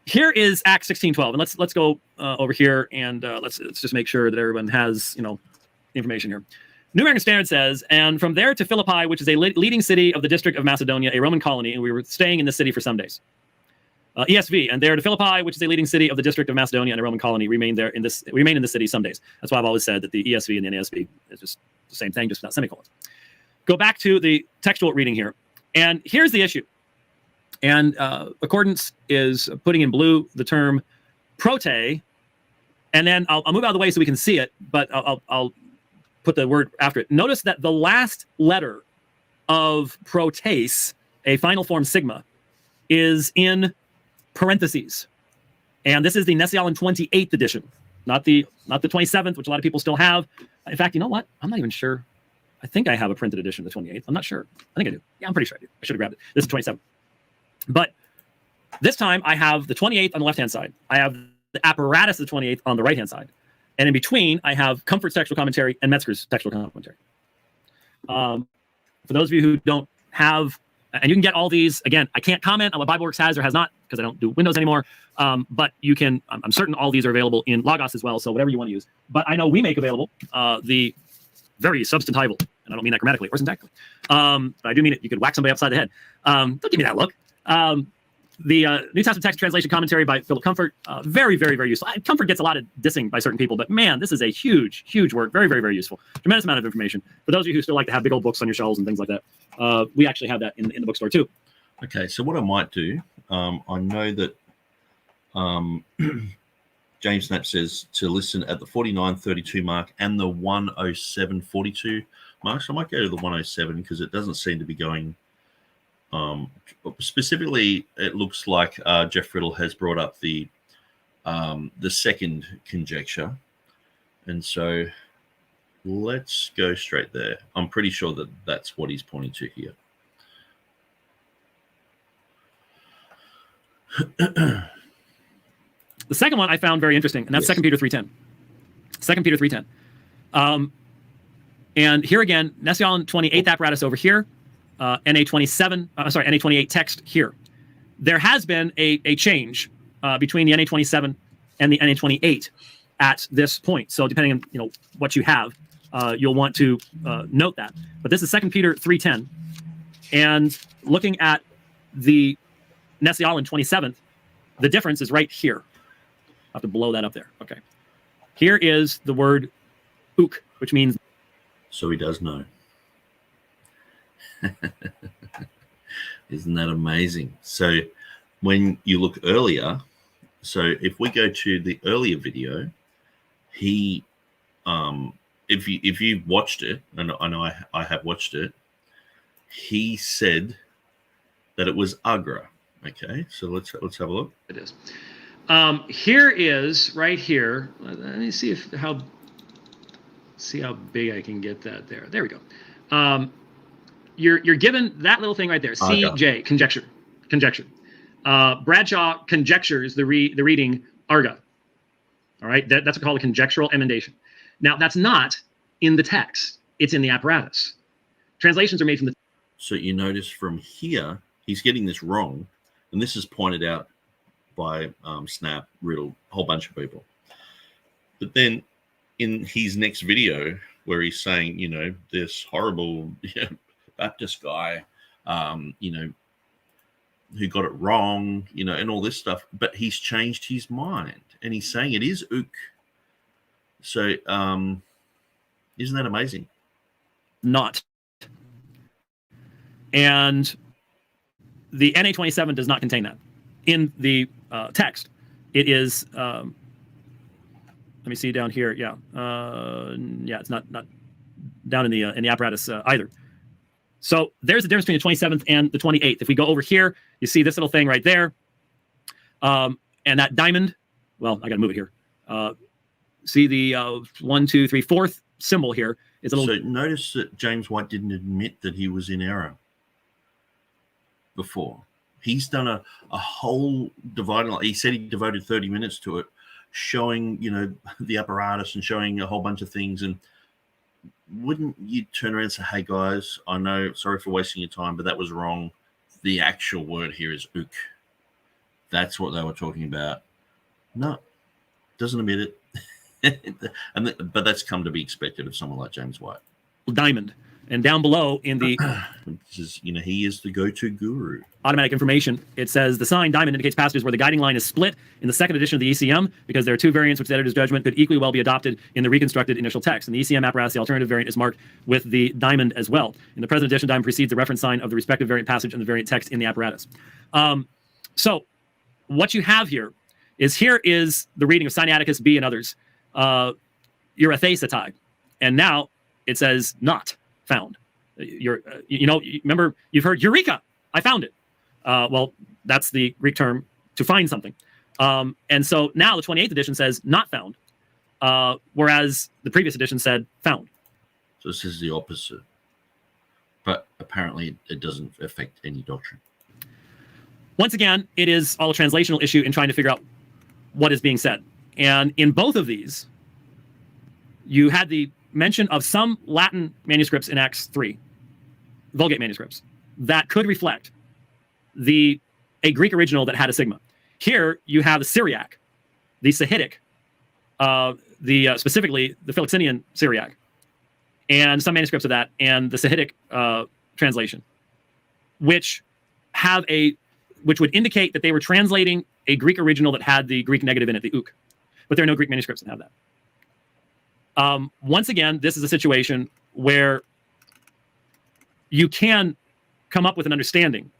Speaker 5: here is Acts 16:12, and let's go over here and let's just make sure that everyone has information here. New American Standard says, and from there to Philippi, which is a leading city of the district of Macedonia, a Roman colony, and we were staying in the city for some days. ESV, and there to Philippi, which is a leading city of the district of Macedonia and a Roman colony, remained in the city some days. That's why I've always said that the ESV and the NASB is just the same thing, just without semicolons. Go back to the textual reading here, and here's the issue. And accordance is putting in blue the term prote, and then I'll move out of the way so we can see it, but I'll put the word after it. Notice that the last letter of protes, a final form sigma, is in parentheses. And this is the Nession 28th edition, not the 27th, which a lot of people still have. In fact, you know what? I'm not even sure. I think I have a printed edition of the 28th. I'm not sure. I think I do. Yeah, I'm pretty sure I do. I should have grabbed it. This is 27th. But this time I have the 28th on the left-hand side. I have the apparatus of the 28th on the right-hand side. And in between, I have Comfort's textual commentary and Metzger's textual commentary. For those of you who don't have, and you can get all these, again, I can't comment on what BibleWorks has or has not because I don't do Windows anymore. But you can, I'm certain all these are available in Logos as well. So whatever you want to use. But I know we make available the very substantival, and I don't mean that grammatically or syntactically. But I do mean it. You could whack somebody upside the head. Don't give me that look. The New Testament Text Translation Commentary by Philip Comfort, very, very, very useful. Comfort gets a lot of dissing by certain people, but man, this is a huge, huge work. Very, very, very useful. Tremendous amount of information. For those of you who still like to have big old books on your shelves and things like that, we actually have that in the bookstore too.
Speaker 1: Okay, so what I might do, I know that James Snap says to listen at the 49:32 mark and the 1:07:42 mark. So I might go to the 1:07 because it doesn't seem to be going. Specifically, it looks like Jeff Riddle has brought up the second conjecture, and so let's go straight there. I'm pretty sure that that's what he's pointing to here.
Speaker 5: The second one I found very interesting, and that's 2 Peter 3:10. 2 Peter 3:10. And here again, Nession 28th apparatus over here. NA 28 text here. There has been a change between the NA 27 and the NA 28 at this point. So depending on what you have, you'll want to note that. But this is 2 Peter 3:10, and looking at the Nession 27th, the difference is right here. I'll have to blow that up there. Okay. Here is the word ook, which means.
Speaker 1: So he does know. Isn't that amazing? So when you look earlier, so if we go to the earlier video, he if you've watched it, and I know I have watched it, he said that it was agra. Okay, so let's have a look.
Speaker 4: It is. Here is right here. Let me see how big I can get that there. There we go. You're given that little thing right there. CJ, conjecture. Bradshaw conjectures the reading arga. All right, that's called a conjectural emendation. Now that's not in the text; it's in the apparatus. Translations are made from the.
Speaker 1: So you notice from here he's getting this wrong, and this is pointed out by Snap, Riddle, a whole bunch of people. But then in his next video, where he's saying, this horrible Baptist guy, who got it wrong, and all this stuff, but he's changed his mind and he's saying it is ook. So, isn't that amazing?
Speaker 5: Not. And the NA27 does not contain that in the text. It is. Let me see down here. Yeah, it's not down in the apparatus either. So there's the difference between the 27th and the 28th. If we go over here, you see this little thing right there, and that diamond. Well, I got to move it here. See the 1, 2, 3, 4th symbol here is a little.
Speaker 1: So notice that James White didn't admit that he was in error before. He's done a whole dividing. He said he devoted 30 minutes to it, showing the apparatus and showing a whole bunch of things. And wouldn't you turn around and say, "Hey guys, I know, sorry for wasting your time, but that was wrong. The actual word here is ook." that's what they were talking about. No, doesn't admit it. But that's come to be expected of someone like James White.
Speaker 5: Diamond. And down below in the
Speaker 1: Which is, he is the go-to guru.
Speaker 5: automatic information, it says the sign diamond indicates passages where the guiding line is split in the second edition of the ECM because there are two variants which the editor's judgment could equally well be adopted in the reconstructed initial text. In the ECM apparatus, the alternative variant is marked with the diamond as well. In the present edition, diamond precedes the reference sign of the respective variant passage and the variant text in the apparatus. So what you have here is the reading of Sinaiticus B and others, your Atheistai, and now it says not found. Remember, you've heard Eureka, I found it. Well, that's the Greek term to find something. And so now the 28th edition says not found, whereas the previous edition said found.
Speaker 1: So this is the opposite. But apparently it doesn't affect any doctrine.
Speaker 5: Once again, it is all a translational issue in trying to figure out what is being said. And in both of these, you had the mention of some Latin manuscripts in Acts 3, Vulgate manuscripts, that could reflect a Greek original that had a sigma. Here you have the Syriac, the Sahidic, specifically the Philoxenian Syriac, and some manuscripts of that, and the Sahidic translation, which would indicate that they were translating a Greek original that had the Greek negative in it, the uk. But there are no Greek manuscripts that have that. Once again, this is a situation where you can come up with an understanding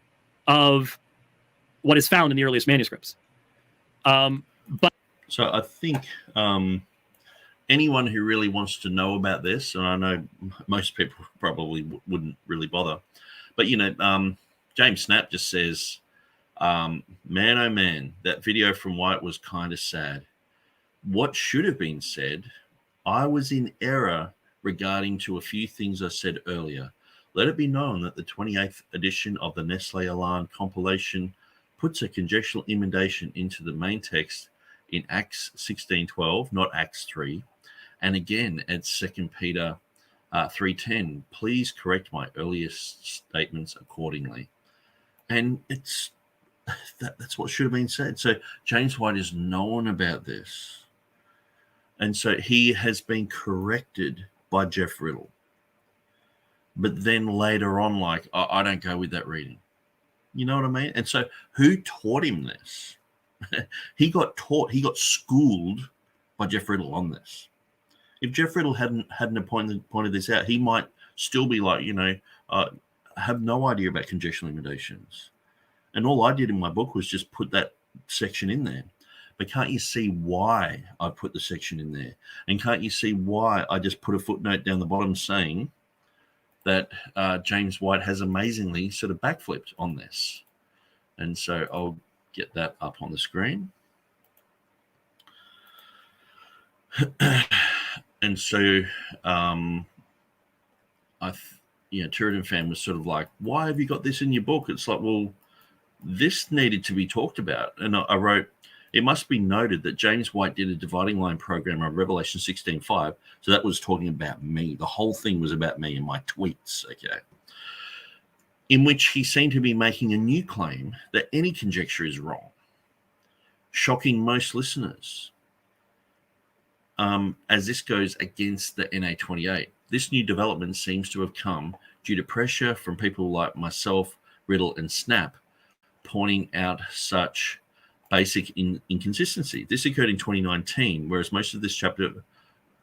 Speaker 5: of what is found in the earliest manuscripts.
Speaker 1: So I think anyone who really wants to know about this, and I know most people probably wouldn't really bother, but James Snap just says, man, oh man, that video from White was kind of sad. What should have been said, I was in error regarding to a few things I said earlier. Let it be known that the 28th edition of the Nestle-Aland compilation puts a conjectural emendation into the main text in Acts 16:12, not Acts 3, and again at 2 Peter 3:10. Please correct my earliest statements accordingly. And that's what should have been said. So James White is known about this. And so he has been corrected by Jeff Riddle. But then later on, I don't go with that reading. You know what I mean? And so who taught him this? He got schooled by Jeff Riddle on this. If Jeff Riddle hadn't pointed this out, he might still be have no idea about conjectural emanations. And all I did in my book was just put that section in there. But can't you see why I put the section in there? And can't you see why I just put a footnote down the bottom saying that James White has amazingly sort of backflipped on this? And so I'll get that up on the screen. And so TurretinFan was sort of like, why have you got this in your book? It's like, well, this needed to be talked about. And I wrote, it must be noted that James White did a dividing line program on Revelation 16:5. So that was talking about me. The whole thing was about me and my tweets, okay? In which he seemed to be making a new claim that any conjecture is wrong, shocking most listeners, as this goes against the NA28. This new development seems to have come due to pressure from people like myself, Riddle, and Snap, pointing out such basic inconsistency. This occurred in 2019, whereas most of this chapter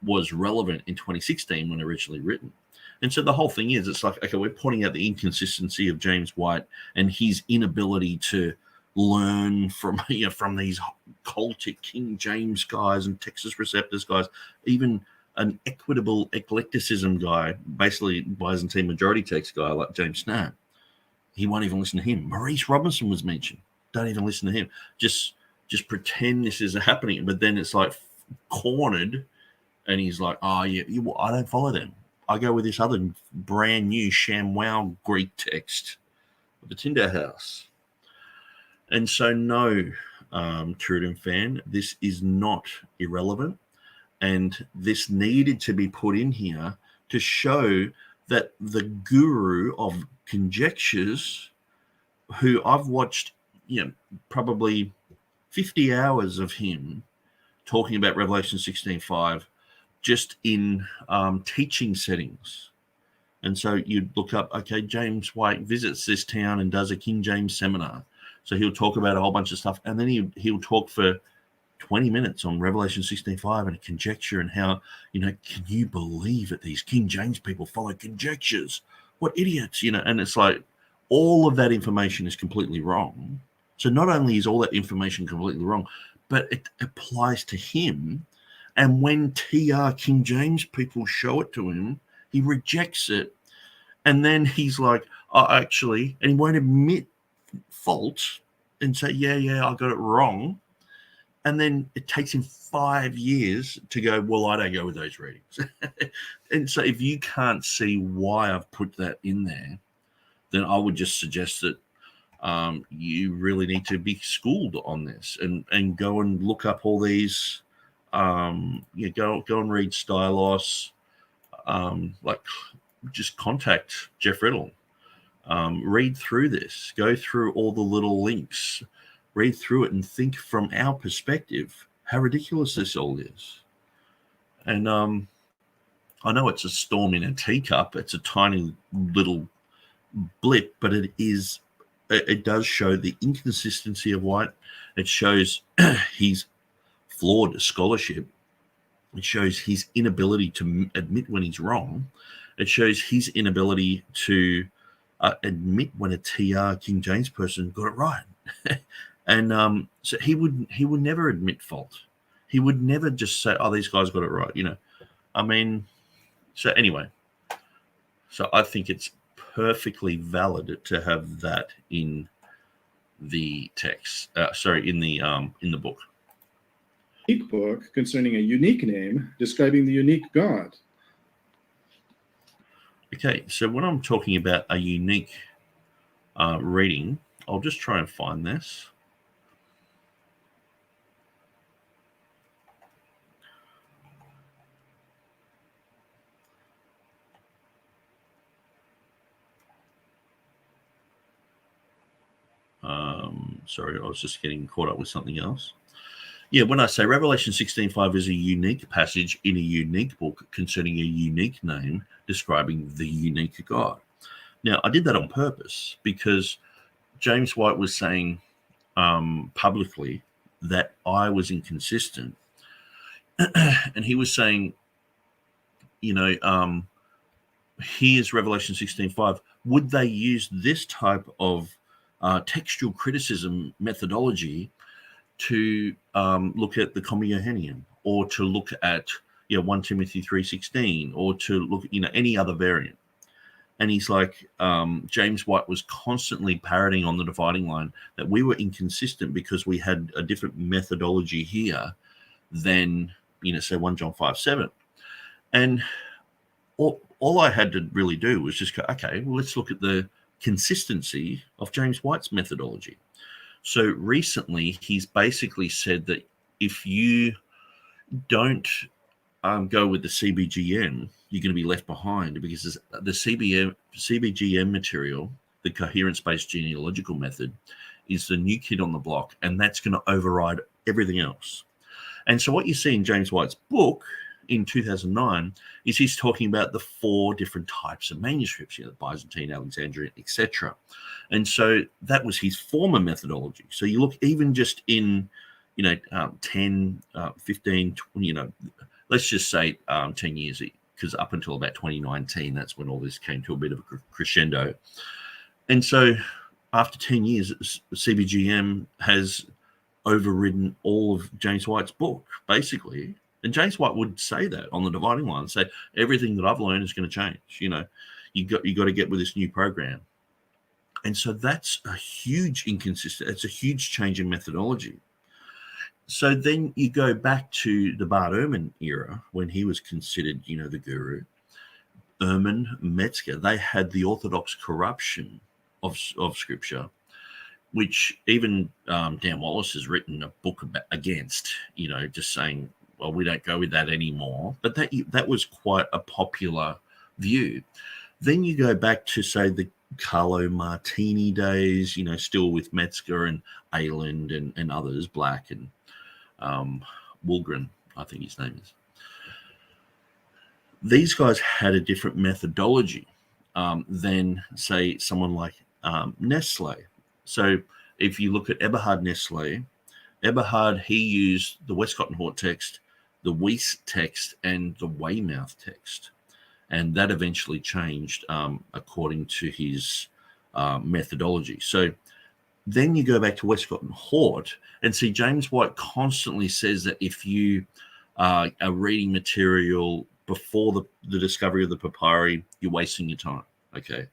Speaker 1: was relevant in 2016 when originally written. And so the whole thing is, it's like, okay, we're pointing out the inconsistency of James White and his inability to learn from these cultic King James guys and Textus Receptus guys, even an equitable eclecticism guy, basically Byzantine majority text guy like James Snap. He won't even listen to him. Maurice Robinson was mentioned. Don't even listen to him. Just pretend this is happening. But then it's like cornered, and he's like, oh, yeah, I don't follow them. I go with this other brand new ShamWow Greek text of the Tyndale House. And so, no, TurretinFan, this is not irrelevant. And this needed to be put in here to show that the guru of conjectures, who I've watched probably 50 hours of him talking about Revelation 16:5 just in teaching settings. And so you'd look up, okay, James White visits this town and does a King James seminar. So he'll talk about a whole bunch of stuff, and then he'll talk for 20 minutes on Revelation 16:5 and a conjecture and how, can you believe that these King James people follow conjectures? What idiots, and it's like all of that information is completely wrong. So not only is all that information completely wrong, but it applies to him. And when King James people show it to him, he rejects it. And then he's like, oh, actually, and he won't admit fault and say, yeah, I got it wrong. And then it takes him 5 years to go, well, I don't go with those readings. And so if you can't see why I've put that in there, then I would just suggest that you really need to be schooled on this and go and look up all these. Go and read Stylos. Just contact Jeff Riddle. Read through this. Go through all the little links. Read through it and think from our perspective how ridiculous this all is. And I know it's a storm in a teacup. It's a tiny little blip, but it does show the inconsistency of White. It shows his flawed scholarship. It shows his inability to admit when he's wrong. It shows his inability to admit when a TR King James person got it right. And so he would never admit fault. He would never just say, oh, these guys got it right. So anyway, so I think it's perfectly valid to have that in the text. In the book.
Speaker 2: Unique book concerning a unique name describing the unique God.
Speaker 1: Okay, so when I'm talking about a unique reading, I'll just try and find this. Sorry, I was just getting caught up with something else. Yeah, when I say Revelation 16:5 is a unique passage in a unique book concerning a unique name describing the unique God. Now, I did that on purpose because James White was saying publicly that I was inconsistent. And he was saying, here's Revelation 16:5. Would they use this type of textual criticism methodology to look at the Comma Johanneum, or to look at 1 Timothy 3:16, or to look at any other variant? And he's like, James White was constantly parroting on the dividing line that we were inconsistent because we had a different methodology here than say 1 John 5:7. And all I had to really do was just go, okay, well, let's look at the consistency of James White's methodology. So recently, he's basically said that if you don't go with the CBGM, you're going to be left behind, because the CBGM material, the coherence-based genealogical method, is the new kid on the block, and that's going to override everything else. And so what you see in James White's book in 2009 is he's talking about the 4 different types of manuscripts, the Byzantine, Alexandrian, etc. And so that was his former methodology. So you look even just in 10, 15, 20, let's just say 10 years, because up until about 2019, that's when all this came to a bit of a crescendo. And so after 10 years, CBGM has overridden all of James White's book, basically. And James White would say that on the dividing line, say everything that I've learned is going to change. You got to get with this new program. And so that's a huge inconsistency. It's a huge change in methodology. So then you go back to the Bart Ehrman era when he was considered, the guru. Ehrman, Metzger, they had the orthodox corruption of Scripture, which even Dan Wallace has written a book against, just saying, well, we don't go with that anymore. But that was quite a popular view. Then you go back to, say, the Carlo Martini days, still with Metzger and Ayland and others, Black and Woolgren, I think his name is. These guys had a different methodology than, say, someone like Nestle. So if you look at Everhard Nestle, Everhard, he used the Westcott and Hort text, the Weiss text, and the Weymouth text. And that eventually changed according to his methodology. So then you go back to Westcott and Hort and see James White constantly says that if you are reading material before the discovery of the papyri, you're wasting your time. Okay.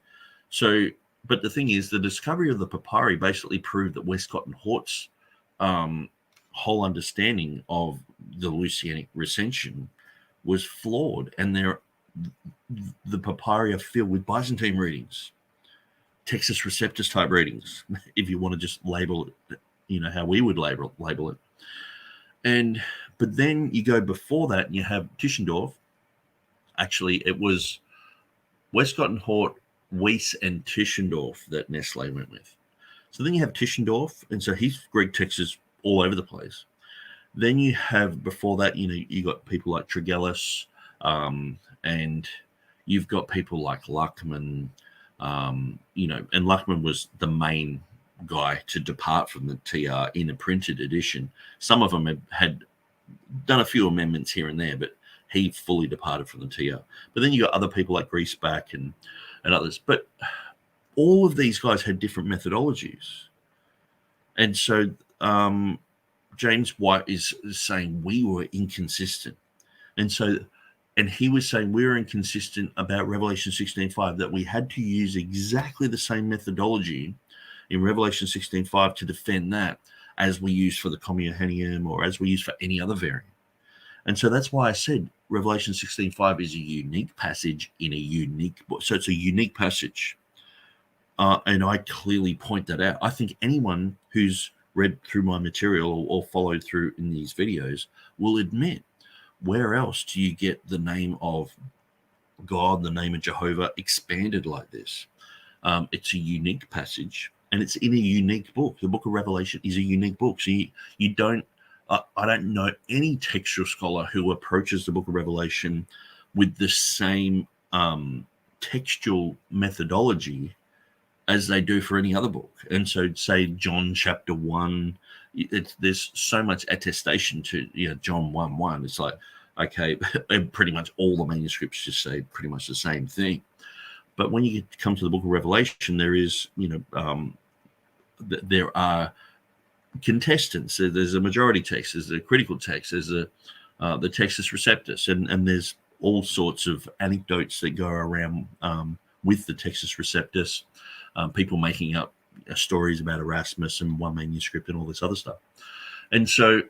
Speaker 1: So, but the thing is, the discovery of the papyri basically proved that Westcott and Hort's whole understanding of the Lucianic recension was flawed, and the papyri are filled with Byzantine readings, Textus Receptus type readings, if you want to just label it, how we would label it. But then you go before that and you have Tischendorf. Actually, it was Westcott and Hort, Weiss, and Tischendorf that Nestle went with. So then you have Tischendorf, and so his Greek text is all over the place. Then you have, before that, you got people like Tregelles, and you've got people like Ruckman, and Ruckman was the main guy to depart from the TR in a printed edition. Some of them had done a few amendments here and there, but he fully departed from the TR. But then you got other people like Griesbach and others. But all of these guys had different methodologies. And so James White is saying we were inconsistent. And he was saying we were inconsistent about Revelation 16:5, that we had to use exactly the same methodology in Revelation 16:5 to defend that as we use for the Commuhanium or as we use for any other variant. And so that's why I said Revelation 16:5 is a unique passage in a unique book. So it's a unique passage. And I clearly point that out. I think anyone who's read through my material or followed through in these videos will admit, where else do you get the name of God, the name of Jehovah expanded like this? It's a unique passage, and it's in a unique book. The book of Revelation is a unique book. So you don't, I don't know any textual scholar who approaches the book of Revelation with the same textual methodology as they do for any other book. And so, say John chapter 1, there's so much attestation to John 1:1. It's like, okay, and pretty much all the manuscripts just say pretty much the same thing. But when you come to the book of Revelation, there is, there are contestants. There's a majority text, there's a critical text, there's the Textus Receptus, and there's all sorts of anecdotes that go around with the Textus Receptus, people making up stories about Erasmus and one manuscript and all this other stuff. And so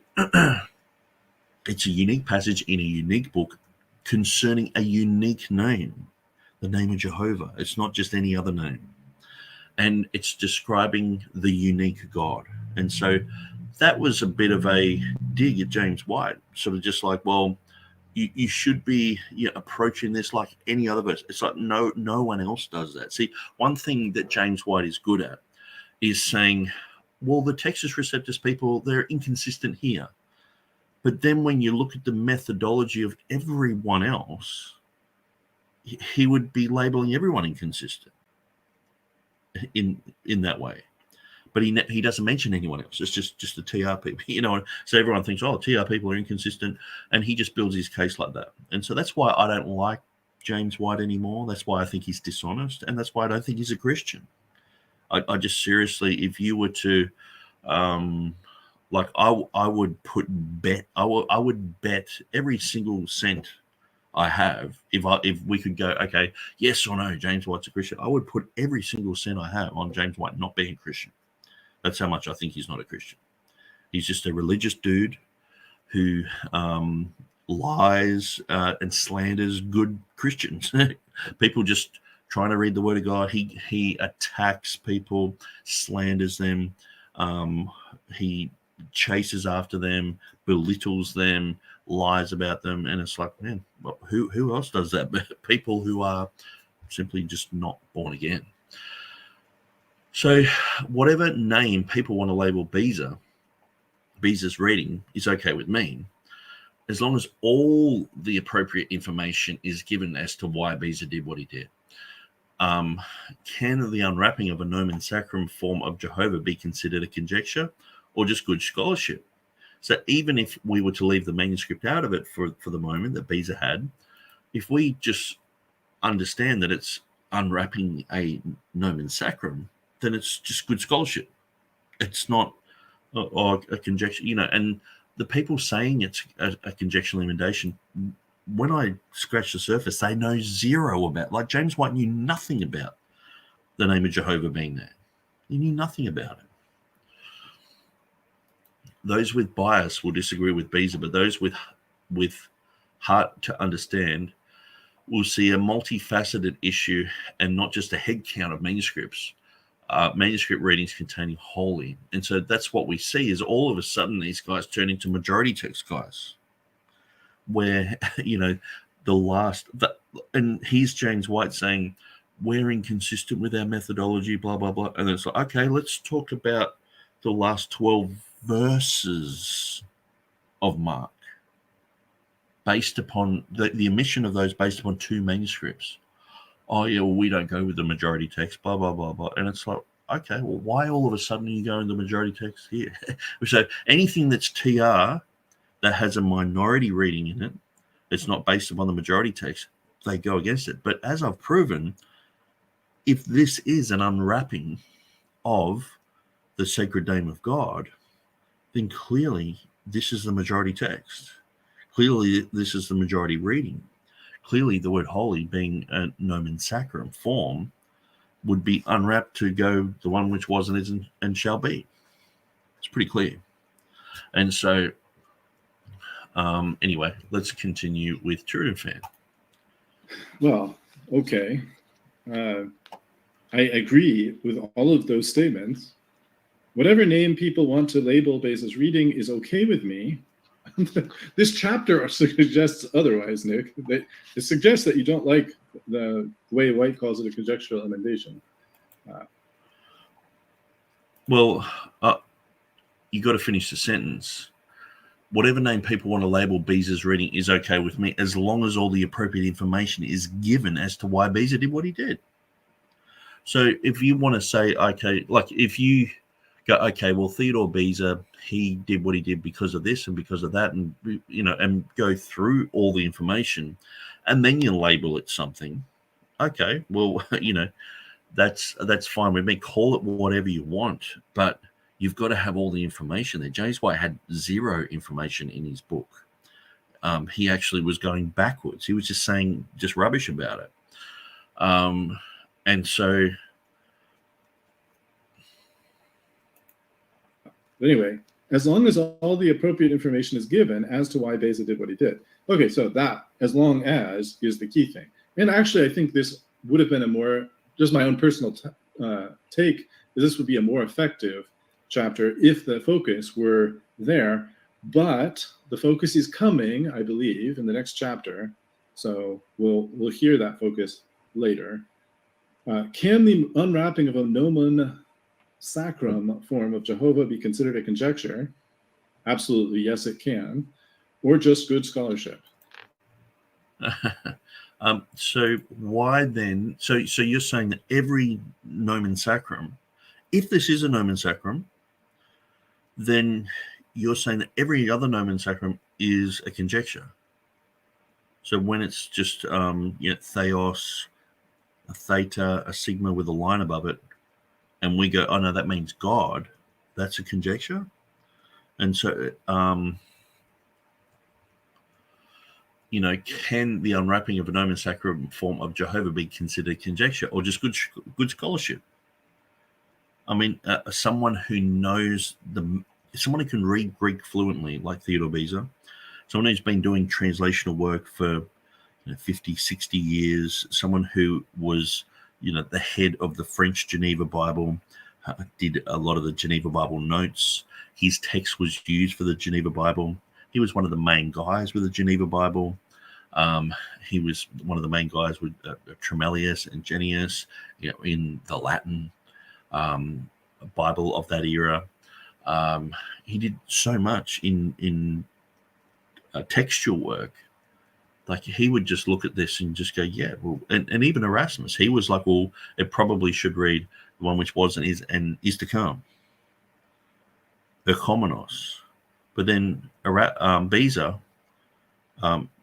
Speaker 1: it's a unique passage in a unique book concerning a unique name, the name of Jehovah. It's not just any other name. And it's describing the unique God. And so that was a bit of a dig at James White, sort of just like, well, you should be approaching this like any other verse. It's like no one else does that. See, one thing that James White is good at is saying, well, the Textus Receptus people, they're inconsistent here. But then when you look at the methodology of everyone else, he would be labeling everyone inconsistent in that way. But he doesn't mention anyone else. It's just the TR people, So everyone thinks, oh, TR people are inconsistent, and he just builds his case like that. And so that's why I don't like James White anymore. That's why I think he's dishonest, and that's why I don't think he's a Christian. I just seriously, if you were to, I would bet every single cent I have, if we could go, okay, yes or no, James White's a Christian, I would put every single cent I have on James White not being a Christian. That's how much I think he's not a Christian. He's just a religious dude who lies and slanders good Christians. People just trying to read the Word of God. He attacks people, slanders them. He chases after them, belittles them, lies about them, and it's like, man, who else does that? People who are simply just not born again. So whatever name people want to label Beza's reading is okay with me, as long as all the appropriate information is given as to why Beza did what he did. Can the unwrapping of a nomen sacrum form of Jehovah be considered a conjecture or just good scholarship? So even if we were to leave the manuscript out of it for the moment that Beza had, if we just understand that it's unwrapping a nomen sacrum, then it's just good scholarship. It's not a conjecture, and the people saying it's a conjectural emendation, when I scratch the surface, they know zero about, like James White knew nothing about the name of Jehovah being there. He knew nothing about it. Those with bias will disagree with Beza, but those with heart to understand will see a multifaceted issue and not just a head count of manuscripts. Manuscript readings containing holy. And so that's what we see is all of a sudden these guys turn into majority text guys where, and here's James White saying, we're inconsistent with our methodology, blah, blah, blah. And it's like, okay, let's talk about the last 12 verses of Mark based upon the omission of those based upon two manuscripts. Oh, yeah, well, we don't go with the majority text, blah, blah, blah, blah. And it's like, okay, well, why all of a sudden are you going the majority text here? So anything that's TR that has a minority reading in it, it's not based upon the majority text, they go against it. But as I've proven, if this is an unwrapping of the sacred name of God, then clearly this is the majority text. Clearly this is the majority reading. Clearly the word holy, being a nomen sacrum form, would be unwrapped to go the one which was and is and shall be. It's pretty clear. And so, anyway, let's continue with TurretinFan.
Speaker 2: Well, okay. I agree with all of those statements. Whatever name people want to label Beza's reading is okay with me. This chapter suggests otherwise, Nick. It suggests that you don't like the way White calls it a conjectural emendation.
Speaker 1: You got to finish the sentence. Whatever name people want to label Beza's reading is okay with me, as long as all the appropriate information is given as to why Beza did what he did. So if you want to say, okay, like if you go, okay, well, Theodore Beza, he did what he did because of this and because of that, and and go through all the information, and then you label it something. Okay, well, that's fine with me. Call it whatever you want, but you've got to have all the information there. James White had zero information in his book. He actually was going backwards. He was just saying just rubbish about it. And so,
Speaker 2: anyway, as long as all the appropriate information is given as to why Beza did what he did. Okay, so that, as long as, is the key thing. And actually, I think this would have been a more, just my own personal take, is this would be a more effective chapter if the focus were there. But the focus is coming, I believe, in the next chapter. So we'll hear that focus later. Can the unwrapping of a nomen sacrum form of Jehovah be considered a conjecture? Absolutely, yes, it can. Or just good scholarship.
Speaker 1: So why then? So you're saying that every nomen sacrum, if this is a nomen sacrum, then you're saying that every other nomen sacrum is a conjecture. So when it's just theos, a theta, a sigma with a line above it, and we go, oh no, that means God, that's a conjecture. And so, can the unwrapping of a nomen sacrum form of Jehovah be considered conjecture or just good scholarship? I mean, someone who knows someone who can read Greek fluently, like Theodore Beza, someone who's been doing translational work for 50, 60 years, someone who was, the head of the French Geneva Bible, did a lot of the Geneva Bible notes. His text was used for the Geneva Bible. He was one of the main guys with the Geneva Bible. He was one of the main guys with Tremellius and Jenius, in the Latin Bible of that era. He did so much in textual work. Like, he would just look at this and just go, yeah, well, and even Erasmus, he was like, well, it probably should read the one which was and is to come. Erchomenos. But then Beza,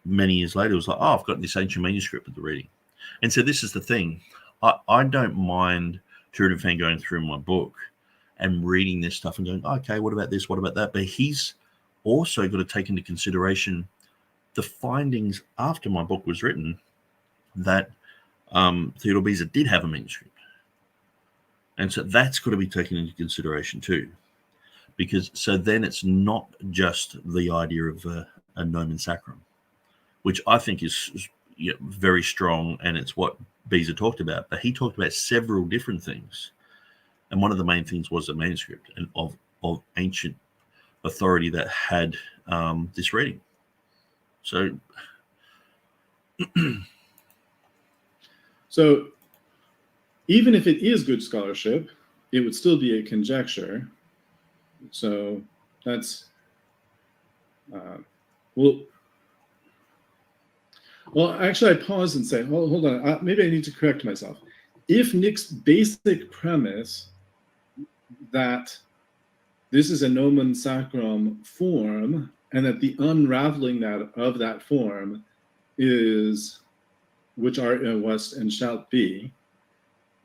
Speaker 1: many years later, was like, oh, I've got this ancient manuscript of the reading. And so this is the thing. I don't mind TurretinFan going through my book and reading this stuff and going, okay, what about this? What about that? But he's also got to take into consideration the findings after my book was written that Theodore Beza did have a manuscript. And so that's got to be taken into consideration too. Because so then it's not just the idea of a nomen sacrum, which I think is very strong, and it's what Beza talked about. But he talked about several different things. And one of the main things was a manuscript and of ancient authority that had this reading. So,
Speaker 2: so even if it is good scholarship, it would still be a conjecture. So that's well, actually, I pause and say, hold on, maybe I need to correct myself. If Nick's basic premise that this is a nomen sacrum form, and that the unraveling of that form is which art and was and shall be,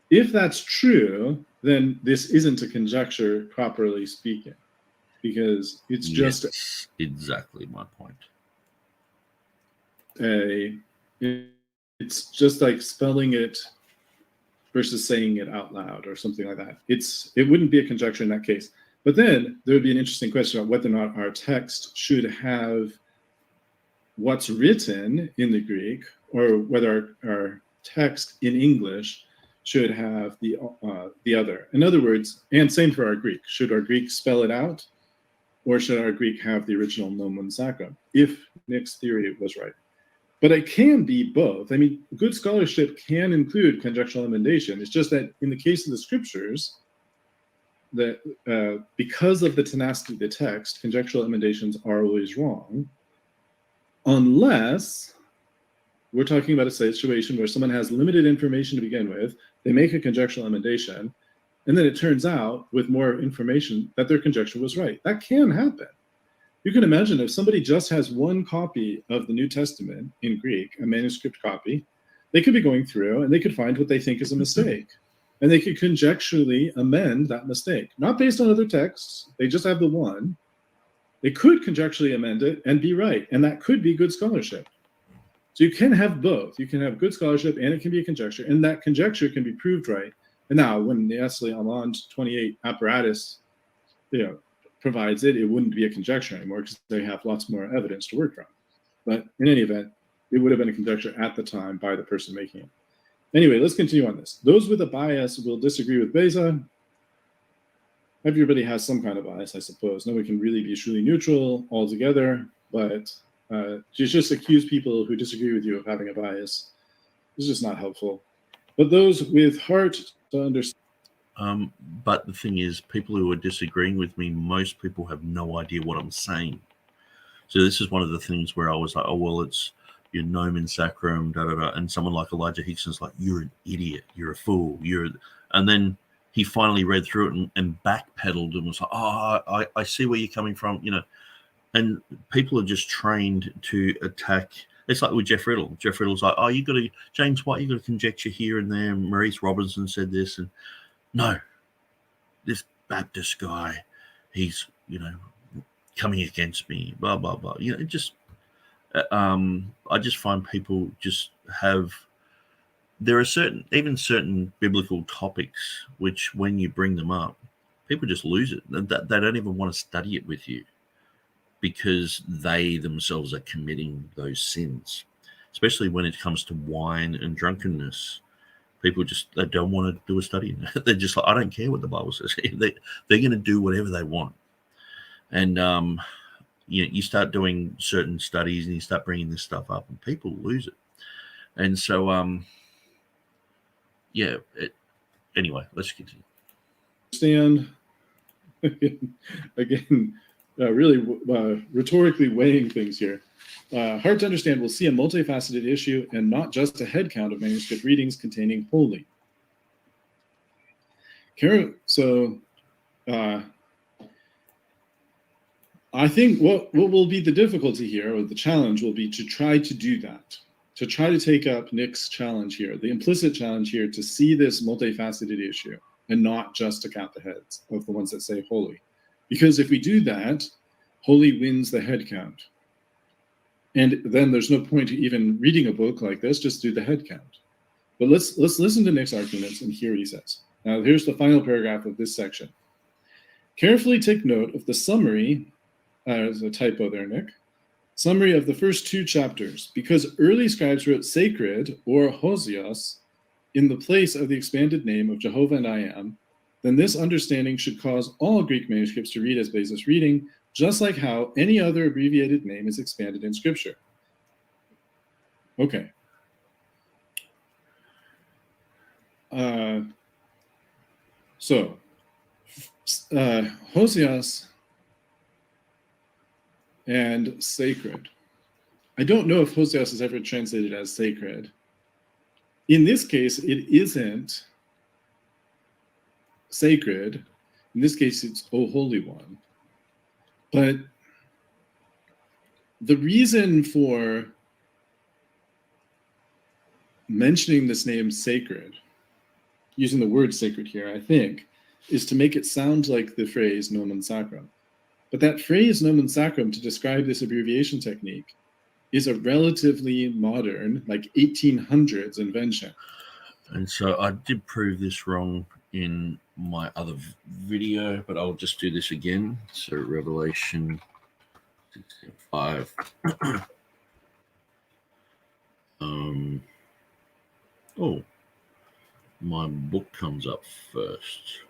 Speaker 2: if that's true, then this isn't a conjecture, properly speaking, because it's just
Speaker 1: exactly my point.
Speaker 2: It's just like spelling it versus saying it out loud or something like that. It wouldn't be a conjecture in that case. But then there would be an interesting question about whether or not our text should have what's written in the Greek, or whether our text in English should have the other. In other words, and same for our Greek. Should our Greek spell it out, or should our Greek have the original nomen sacrum, if Nick's theory was right? But it can be both. I mean, good scholarship can include conjectural emendation. It's just that in the case of the scriptures, that because of the tenacity of the text, conjectural emendations are always wrong, unless we're talking about a situation where someone has limited information to begin with, they make a conjectural emendation, and then it turns out with more information that their conjecture was right. That can happen. You can imagine if somebody just has one copy of the New Testament in Greek, a manuscript copy, they could be going through and they could find what they think is a mistake. And they could conjecturally amend that mistake, not based on other texts. They just have the one. They could conjecturally amend it and be right. And that could be good scholarship. So you can have both. You can have good scholarship and it can be a conjecture. And that conjecture can be proved right. And now when the Nestle Almond 28 apparatus provides it, it wouldn't be a conjecture anymore because they have lots more evidence to work from. But in any event, it would have been a conjecture at the time by the person making it. Anyway, let's continue on this. Those with a bias will disagree with Beza. Everybody has some kind of bias, I suppose. No one can really be truly neutral altogether, but just accuse people who disagree with you of having a bias is just not helpful. But those with heart to understand.
Speaker 1: But the thing is, people who are disagreeing with me, most people have no idea what I'm saying. So this is one of the things where I was like, oh, well, it's your nomen sacrum, and someone like Elijah Hixson's like, you're an idiot, you're a fool, and then he finally read through it and backpedaled and was like, oh, I see where you're coming from, and people are just trained to attack. It's like with Jeff Riddle. Jeff Riddle's like, oh, James White, you got to conjecture here and there. Maurice Robinson said this, and no, this Baptist guy, he's, coming against me, blah, blah, blah. I just find people just there are certain biblical topics which when you bring them up, people just lose it. They don't even want to study it with you because they themselves are committing those sins, especially when it comes to wine and drunkenness. People they don't want to do a study. They're just like, I don't care what the Bible says. They're going to do whatever they want. And you start doing certain studies and you start bringing this stuff up, and people lose it. And so, anyway, let's continue.
Speaker 2: Understand again, really rhetorically weighing things here. Hard to understand. We'll see a multifaceted issue and not just a head count of manuscript readings containing holy. So I think what will be the difficulty here, or the challenge, will be to try to do that, to try to take up Nick's challenge here, the implicit challenge here, to see this multifaceted issue and not just to count the heads of the ones that say holy. Because if we do that, holy wins the head count. And then there's no point to even reading a book like this, just do the head count. But let's listen to Nick's arguments and hear what he says. Now, here's the final paragraph of this section. Carefully take note of the summary, there's a typo there, Nick, summary of the first 2 chapters, because early scribes wrote sacred, or hosios, in the place of the expanded name of Jehovah and I am, then this understanding should cause all Greek manuscripts to read as basis reading, just like how any other abbreviated name is expanded in Scripture. Okay. Hosios and sacred. I don't know if hosios is ever translated as sacred. In this case, it isn't sacred. In this case, it's O Holy One. But the reason for mentioning this name sacred, using the word sacred here, I think, is to make it sound like the phrase nomen sacrum. But that phrase nomen sacrum, to describe this abbreviation technique, is a relatively modern, like 1800s invention.
Speaker 1: And so I did prove this wrong in my other video, but I'll just do this again. So Revelation 16:5. Oh, my book comes up first.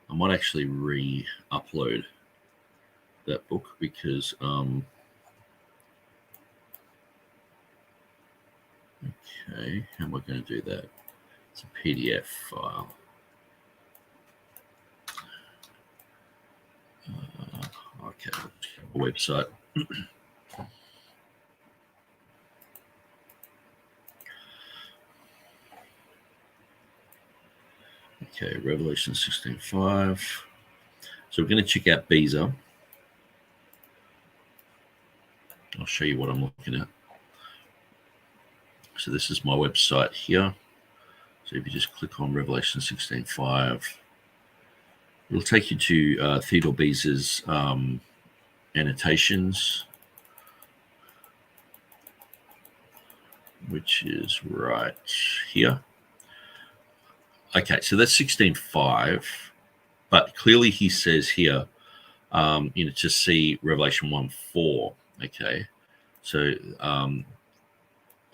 Speaker 1: I might actually re-upload that book because okay, how am I going to do that? It's a PDF file. Okay, website. Okay, Revelation 16:5. So we're going to check out Beezer. I'll show you what I'm looking at. So this is my website here. So if you just click on Revelation 16:5, it'll take you to Theodore Beezer's annotations, which is right here. Okay, so that's 16:5, but clearly he says here, to see Revelation 1:4. Okay, so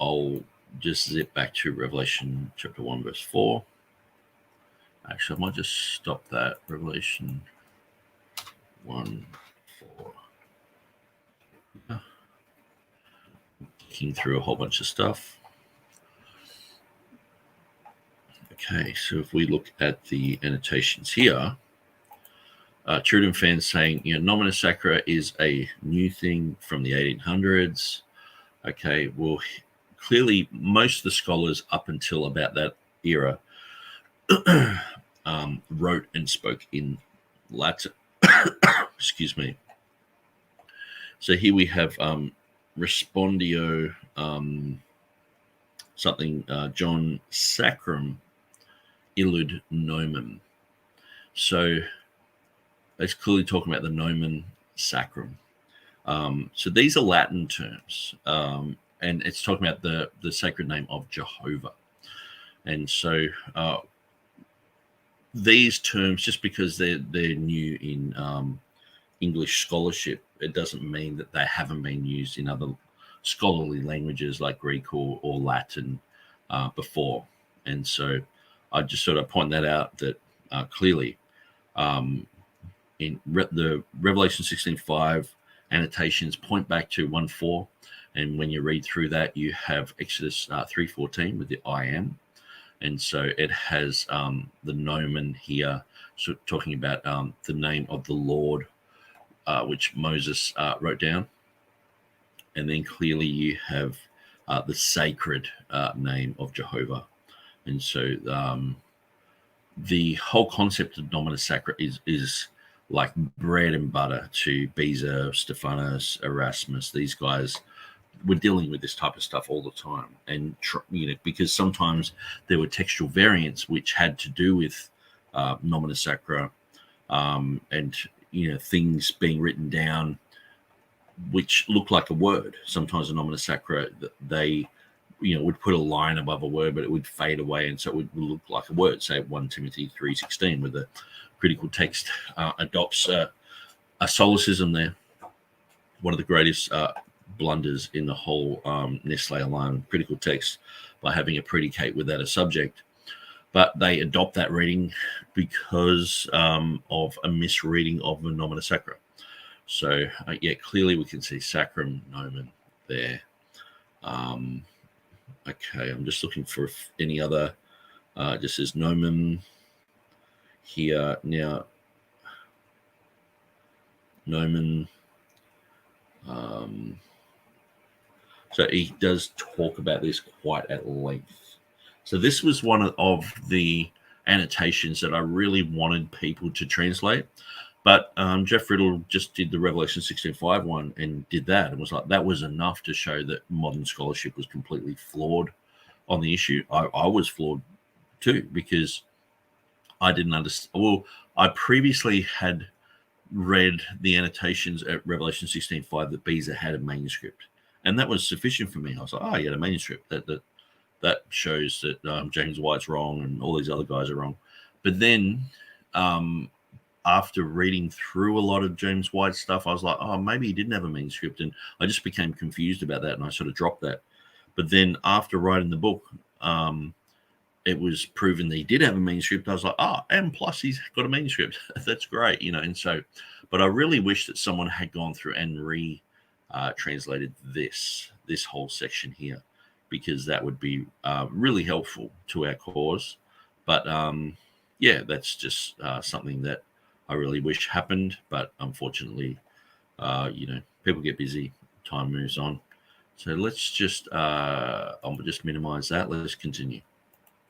Speaker 1: I'll just zip back to Revelation chapter 1, verse 4. Actually, I might just stop that. Revelation 1:4. Looking through a whole bunch of stuff. Okay, so if we look at the annotations here, TurretinFan's saying, Nomina Sacra is a new thing from the 1800s. Okay, well, clearly most of the scholars up until about that era wrote and spoke in Latin. Excuse me. So here we have Respondio John Sacrum Illud Nomen. So it's clearly talking about the nomen sacrum. So these are Latin terms, and it's talking about the sacred name of Jehovah. And so these terms, just because they're new in English scholarship, it doesn't mean that they haven't been used in other scholarly languages like Greek or Latin before. And so I just sort of point that out, that clearly in the Revelation 16:5 annotations point back to 1:4, and when you read through that, you have Exodus 3:14 with the I am, and so it has the nomen here, so talking about the name of the Lord, which Moses wrote down, and then clearly you have the sacred name of Jehovah, and so the whole concept of nomina sacra is like bread and butter to Beza, Stephanus, Erasmus. These guys were dealing with this type of stuff all the time, and because sometimes there were textual variants which had to do with nomina sacra, and things being written down which looked like a word. Sometimes a nomina sacra, they would put a line above a word, but it would fade away, and so it would look like a word. Say 1 Timothy 3:16, where the critical text adopts a solecism there. One of the greatest blunders in the whole Nestle Alarm critical text, by having a predicate without a subject. But they adopt that reading because of a misreading of the nomina sacra. So, clearly we can see sacrum, nomen there. Okay, I'm just looking for any other, just says nomen here. Now, nomen, so he does talk about this quite at length. So this was one of the annotations that I really wanted people to translate. But Jeff Riddle just did the Revelation 16:5 one and did that, and was like, that was enough to show that modern scholarship was completely flawed on the issue. I was flawed too, because I didn't understand. Well, I previously had read the annotations at Revelation 16:5 that Beza had a manuscript, and that was sufficient for me. I was like, he had a manuscript. That shows that James White's wrong and all these other guys are wrong. But then after reading through a lot of James White's stuff, I was like, maybe he didn't have a manuscript, and I just became confused about that, and I sort of dropped that. But then after writing the book, it was proven that he did have a manuscript. I was like, and plus he's got a manuscript. That's great, and so, but I really wish that someone had gone through and translated this whole section here, because that would be really helpful to our cause. But that's just something that I really wish happened, but unfortunately, people get busy, time moves on. So let's just, I'll just minimize that. Let's continue.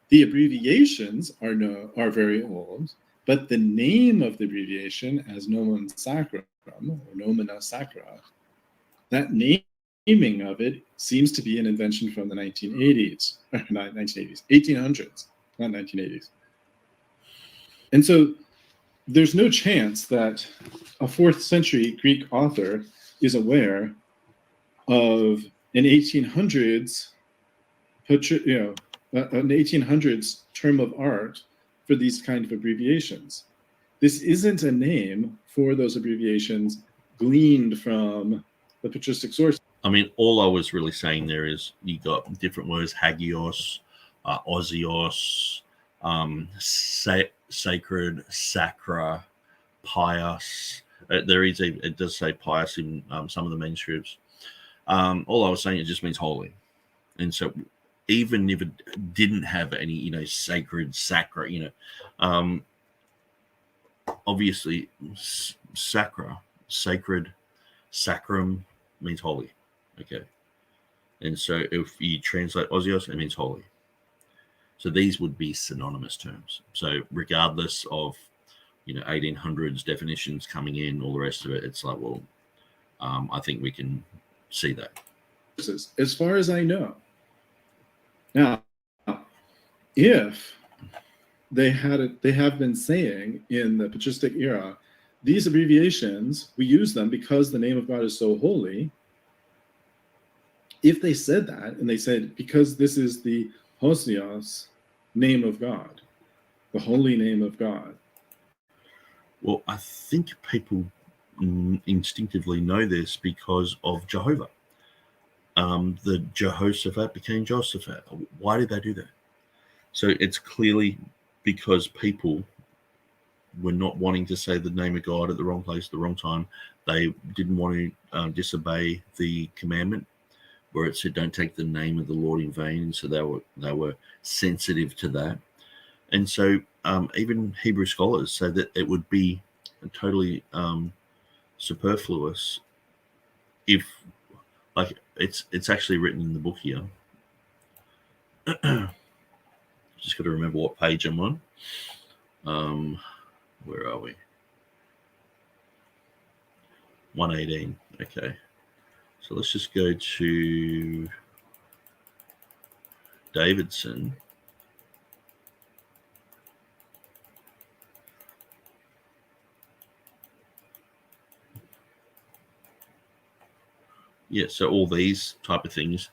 Speaker 2: The abbreviations are very old, but the name of the abbreviation as nomen sacrum or nomina sacra, that naming of it seems to be an invention from the 1980s, not 1980s, 1800s, not 1980s. And so there's no chance that a 4th century Greek author is aware of an 1800s, an 1800s term of art for these kind of abbreviations. This isn't a name for those abbreviations gleaned from the patristic source.
Speaker 1: I mean, all I was really saying there is you got different words: hagios, osios, sacred, sacra, pious. It does say pious in some of the manuscripts. All I was saying, it just means holy. And so even if it didn't have any, sacred, sacra, obviously sacra, sacred, sacrum means holy. Okay. And so if you translate osios, it means holy. So these would be synonymous terms. So regardless of, 1800s definitions coming in, all the rest of it, it's like, well, I think we can see that.
Speaker 2: As far as I know. Now, if they have been saying in the patristic era, these abbreviations, we use them because the name of God is so holy. If they said that, and they said, because this is the Hosios name of God, the holy name of God.
Speaker 1: Well, I think people instinctively know this because of Jehovah. The Jehoshaphat became Josaphat. Why did they do that? So it's clearly because people were not wanting to say the name of God at the wrong place at the wrong time. They didn't want to disobey the commandment where it said, "Don't take the name of the Lord in vain." So they were sensitive to that, and so even Hebrew scholars say that it would be totally superfluous if, like, it's actually written in the book here. Just got to remember what page I'm on. Where are we? 118. Okay. So let's just go to Davidson. Yeah, so all these type of things.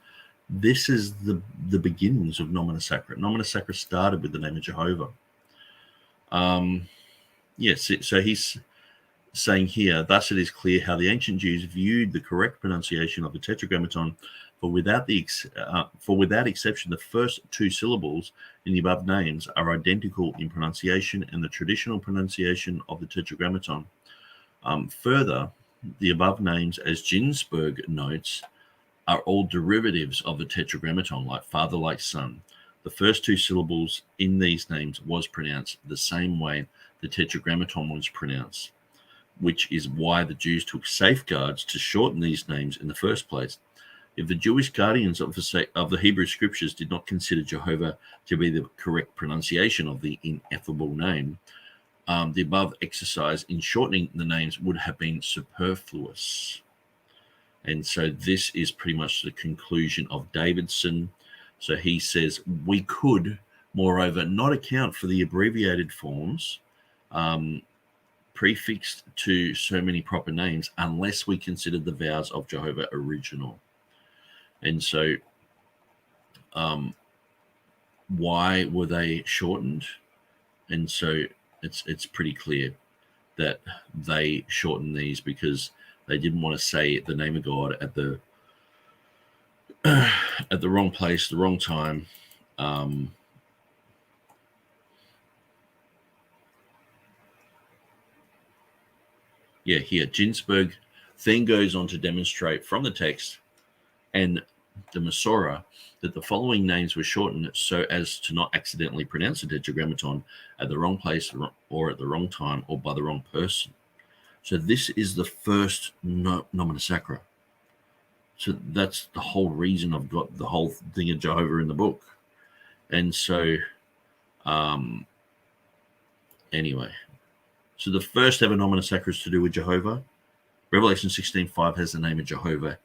Speaker 1: This is the beginnings of Nomina Sacra. Nomina Sacra started with the name of Jehovah. Yes, so he's saying here, thus it is clear how the ancient Jews viewed the correct pronunciation of the Tetragrammaton, for without exception, the first two syllables in the above names are identical in pronunciation and the traditional pronunciation of the Tetragrammaton. Further, the above names, as Ginsburg notes, are all derivatives of the Tetragrammaton, like father, like son. The first two syllables in these names was pronounced the same way the Tetragrammaton was pronounced, which is why the Jews took safeguards to shorten these names in the first place. If the Jewish guardians of the Hebrew Scriptures did not consider Jehovah to be the correct pronunciation of the ineffable name, the above exercise in shortening the names would have been superfluous. And so this is pretty much the conclusion of Davidson. So he says, we could, moreover, not account for the abbreviated forms prefixed to so many proper names unless we considered the vows of Jehovah original. And so why were they shortened? And so it's pretty clear that they shortened these because they didn't want to say the name of God at the wrong place, the wrong time. Here, Ginsburg then goes on to demonstrate from the text and the Masorah that the following names were shortened so as to not accidentally pronounce the Tetragrammaton at the wrong place or at the wrong time or by the wrong person. So this is the first Nomina Sacra. So that's the whole reason I've got the whole thing of Jehovah in the book. And so, anyway, so the first ever Nomina Sacra is to do with Jehovah. Revelation 16:5 has the name of Jehovah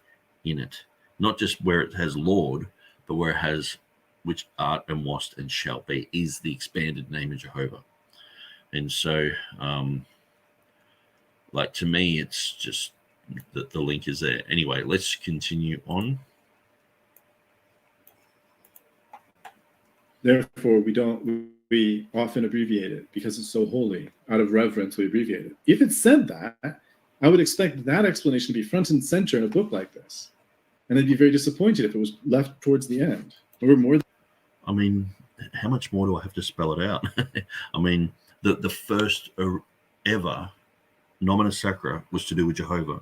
Speaker 1: in it. Not just where it has Lord, but where it has which art and wast and shall be is the expanded name of Jehovah. And so, like, to me, it's just that the link is there. Anyway, let's continue on.
Speaker 2: Therefore, we often abbreviate it because it's so holy. Out of reverence, we abbreviate it. If it said that, I would expect that explanation to be front and center in a book like this. And I'd be very disappointed if it was left towards the end. Or more.
Speaker 1: I mean, how much more do I have to spell it out? I mean, the first ever Nomina Sacra was to do with Jehovah.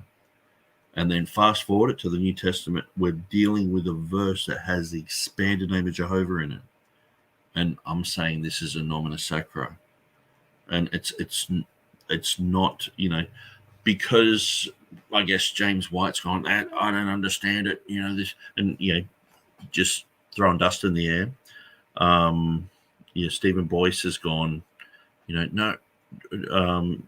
Speaker 1: And then fast forward it to the New Testament, we're dealing with a verse that has the expanded name of Jehovah in it. And I'm saying this is a Nomina Sacra. And it's not, because I guess James White's gone, I don't understand it, this, and, just throwing dust in the air. Stephen Boyce has gone, no,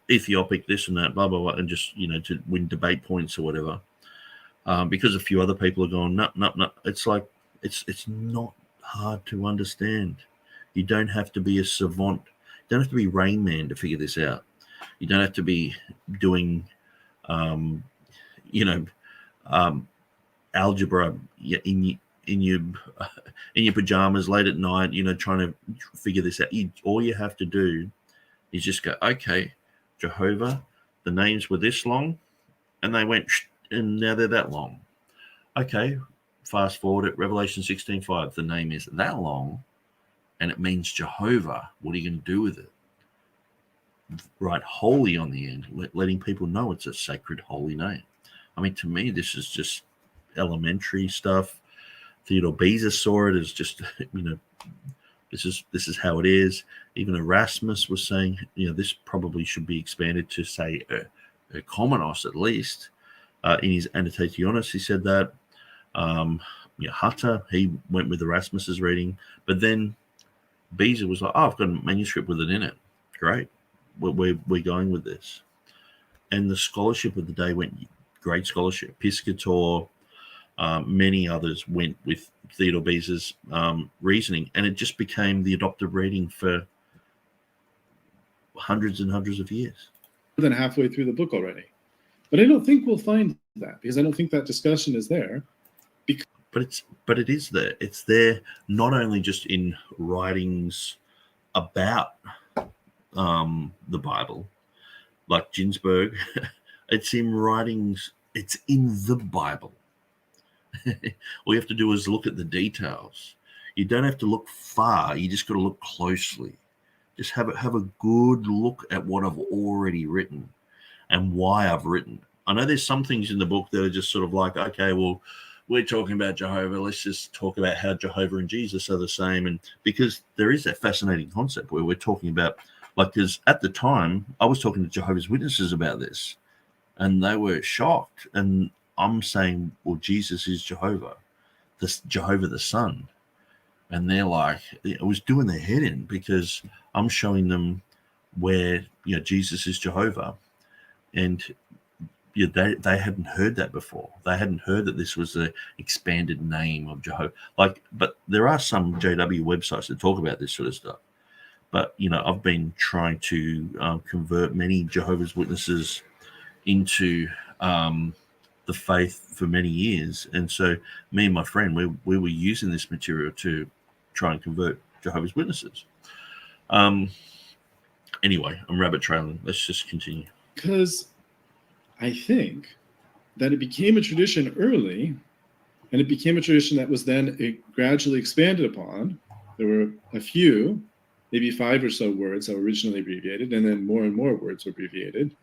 Speaker 1: Ethiopic, this and that, blah, blah, blah, and just, to win debate points or whatever. Because a few other people are going, no. It's like, it's not hard to understand. You don't have to be a savant. You don't have to be Rain Man to figure this out. You don't have to be doing, algebra in your pajamas late at night, trying to figure this out. All you have to do is just go, okay, Jehovah, the names were this long, and they went, and now they're that long. Okay, fast forward at Revelation 16:5, the name is that long, and it means Jehovah. What are you going to do with it? write holy on the end, letting people know it's a sacred holy name. I mean, to me, this is just elementary stuff. Theodore Beza saw it as just, this is how it is. Even Erasmus was saying, this probably should be expanded to say Komenos at least. In his Annotationis, he said that. Hutter, he went with Erasmus's reading, but then Beza was like, I've got a manuscript with it in it. Great. We're going with this. And the scholarship of the day went, great scholarship. Piscator, many others went with Theodore Beza's reasoning, and it just became the adopted reading for hundreds and hundreds of years.
Speaker 2: More than halfway through the book already. But I don't think we'll find that, because I don't think that discussion is there.
Speaker 1: But it is there. It's there not only just in writings about the Bible, like Ginsburg. It's in writings. It's in the Bible. All you have to do is look at the details. You don't have to look far. You just got to look closely. Just have a good look at what I've already written and why I've written. I know there's some things in the book that are just sort of like, okay, well, we're talking about Jehovah. Let's just talk about how Jehovah and Jesus are the same. And because there is that fascinating concept where we're talking about, like, because at the time I was talking to Jehovah's Witnesses about this, and they were shocked. And I'm saying, well, Jesus is Jehovah, Jehovah the Son. And they're like, it was doing their head in, because I'm showing them where, Jesus is Jehovah. And they hadn't heard that before. They hadn't heard that this was the expanded name of Jehovah. But there are some JW websites that talk about this sort of stuff. But, I've been trying to convert many Jehovah's Witnesses into the faith for many years. And so me and my friend, we were using this material to try and convert Jehovah's Witnesses. Anyway, I'm rabbit trailing. Let's just continue.
Speaker 2: Because I think that it became a tradition early, and it became a tradition that was then gradually expanded upon. There were a few, maybe 5 or so words that were originally abbreviated, and then more and more words were abbreviated.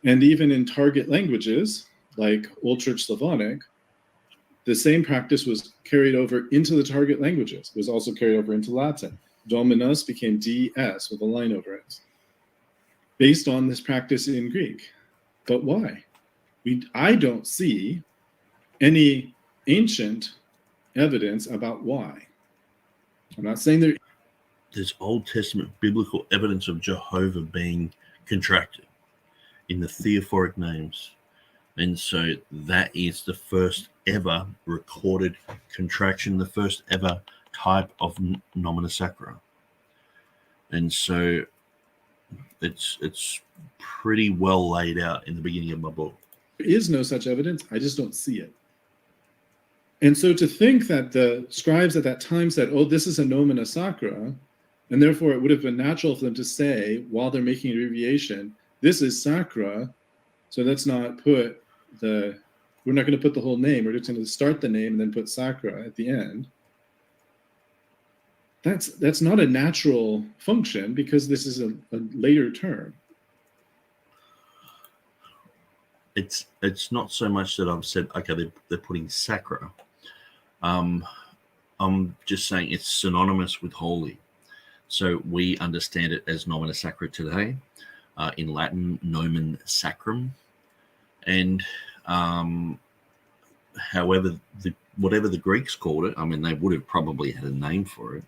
Speaker 2: And even in target languages, like Old Church Slavonic, the same practice was carried over into the target languages. It was also carried over into Latin. Dominus became DS with a line over it, based on this practice in Greek. But why? I don't see any ancient evidence about why. I'm not saying
Speaker 1: there's Old Testament biblical evidence of Jehovah being contracted in the theophoric names. And so that is the first ever recorded contraction, the first ever type of nomina sacra. And so it's pretty well laid out in the beginning of my book.
Speaker 2: There is no such evidence. I just don't see it. And so to think that the scribes at that time said, oh, this is a nomina sacra, and therefore it would have been natural for them to say, while they're making an abbreviation, this is sacra, so let's not put we're not going to put the whole name. We're just going to start the name and then put sacra at the end. That's not a natural function, because this is a later term.
Speaker 1: It's not so much that I've said, okay, they're putting sacra. I'm just saying it's synonymous with holy. So we understand it as nomina sacra today. In Latin, nomen sacrum. And however, whatever the Greeks called it, I mean, they would have probably had a name for it.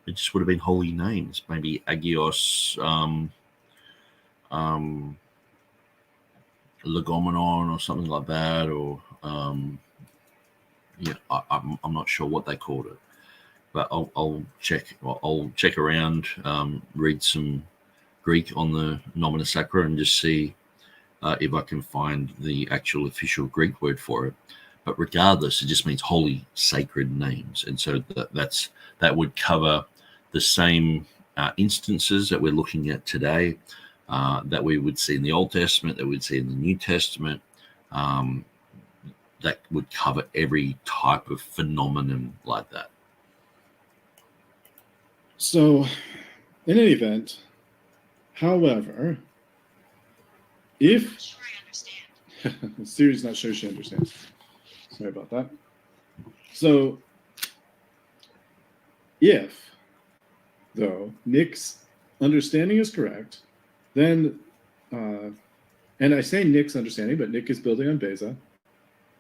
Speaker 1: It just would have been holy names, maybe Agios, Legomenon or something like that, or I'm not sure what they called it, but I'll check around, read some Greek on the nomina sacra and just see if I can find the actual official Greek word for it. But regardless, it just means holy, sacred names, and so that would cover the same instances that we're looking at today, that we would see in the Old Testament, that we'd see in the New Testament. That would cover every type of phenomenon like that.
Speaker 2: So, in any event, However, if Siri's not sure she understands. Sorry about that. So if, though, Nick's understanding is correct, then, and I say Nick's understanding, but Nick is building on Beza.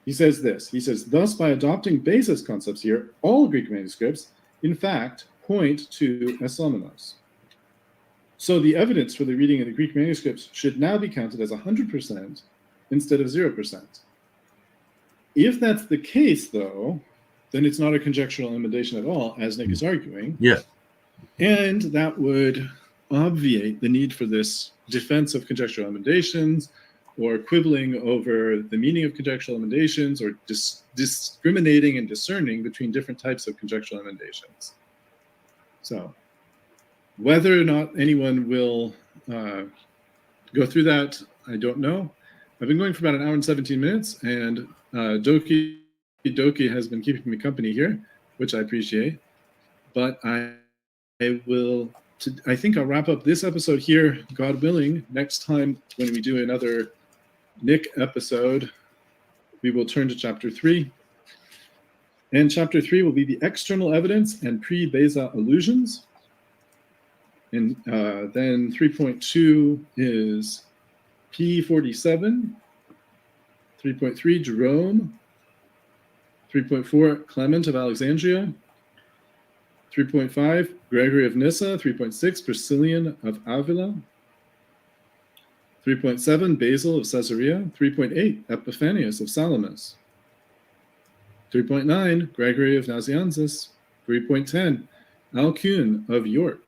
Speaker 2: He says this. He says, thus, by adopting Beza's concepts here, all Greek manuscripts, in fact, point to Esamenos. So the evidence for the reading of the Greek manuscripts should now be counted as 100% instead of 0%. If that's the case, though, then it's not a conjectural emendation at all, as Nick is arguing.
Speaker 1: Yeah.
Speaker 2: And that would obviate the need for this defense of conjectural emendations or quibbling over the meaning of conjectural emendations or discriminating and discerning between different types of conjectural emendations. So whether or not anyone will go through that, I don't know. I've been going for about 1 hour and 17 minutes, and Doki has been keeping me company here, which I appreciate. But I think I'll wrap up this episode here, God willing. Next time when we do another Nick episode, we will turn to chapter 3. And chapter 3 will be the external evidence and pre-Beza allusions. And then 3.2 is P47, 3.3 Jerome, 3.4 Clement of Alexandria, 3.5 Gregory of Nyssa, 3.6 Priscillian of Avila, 3.7 Basil of Caesarea, 3.8 Epiphanius of Salamis, 3.9 Gregory of Nazianzus, 3.10 Alcuin of York.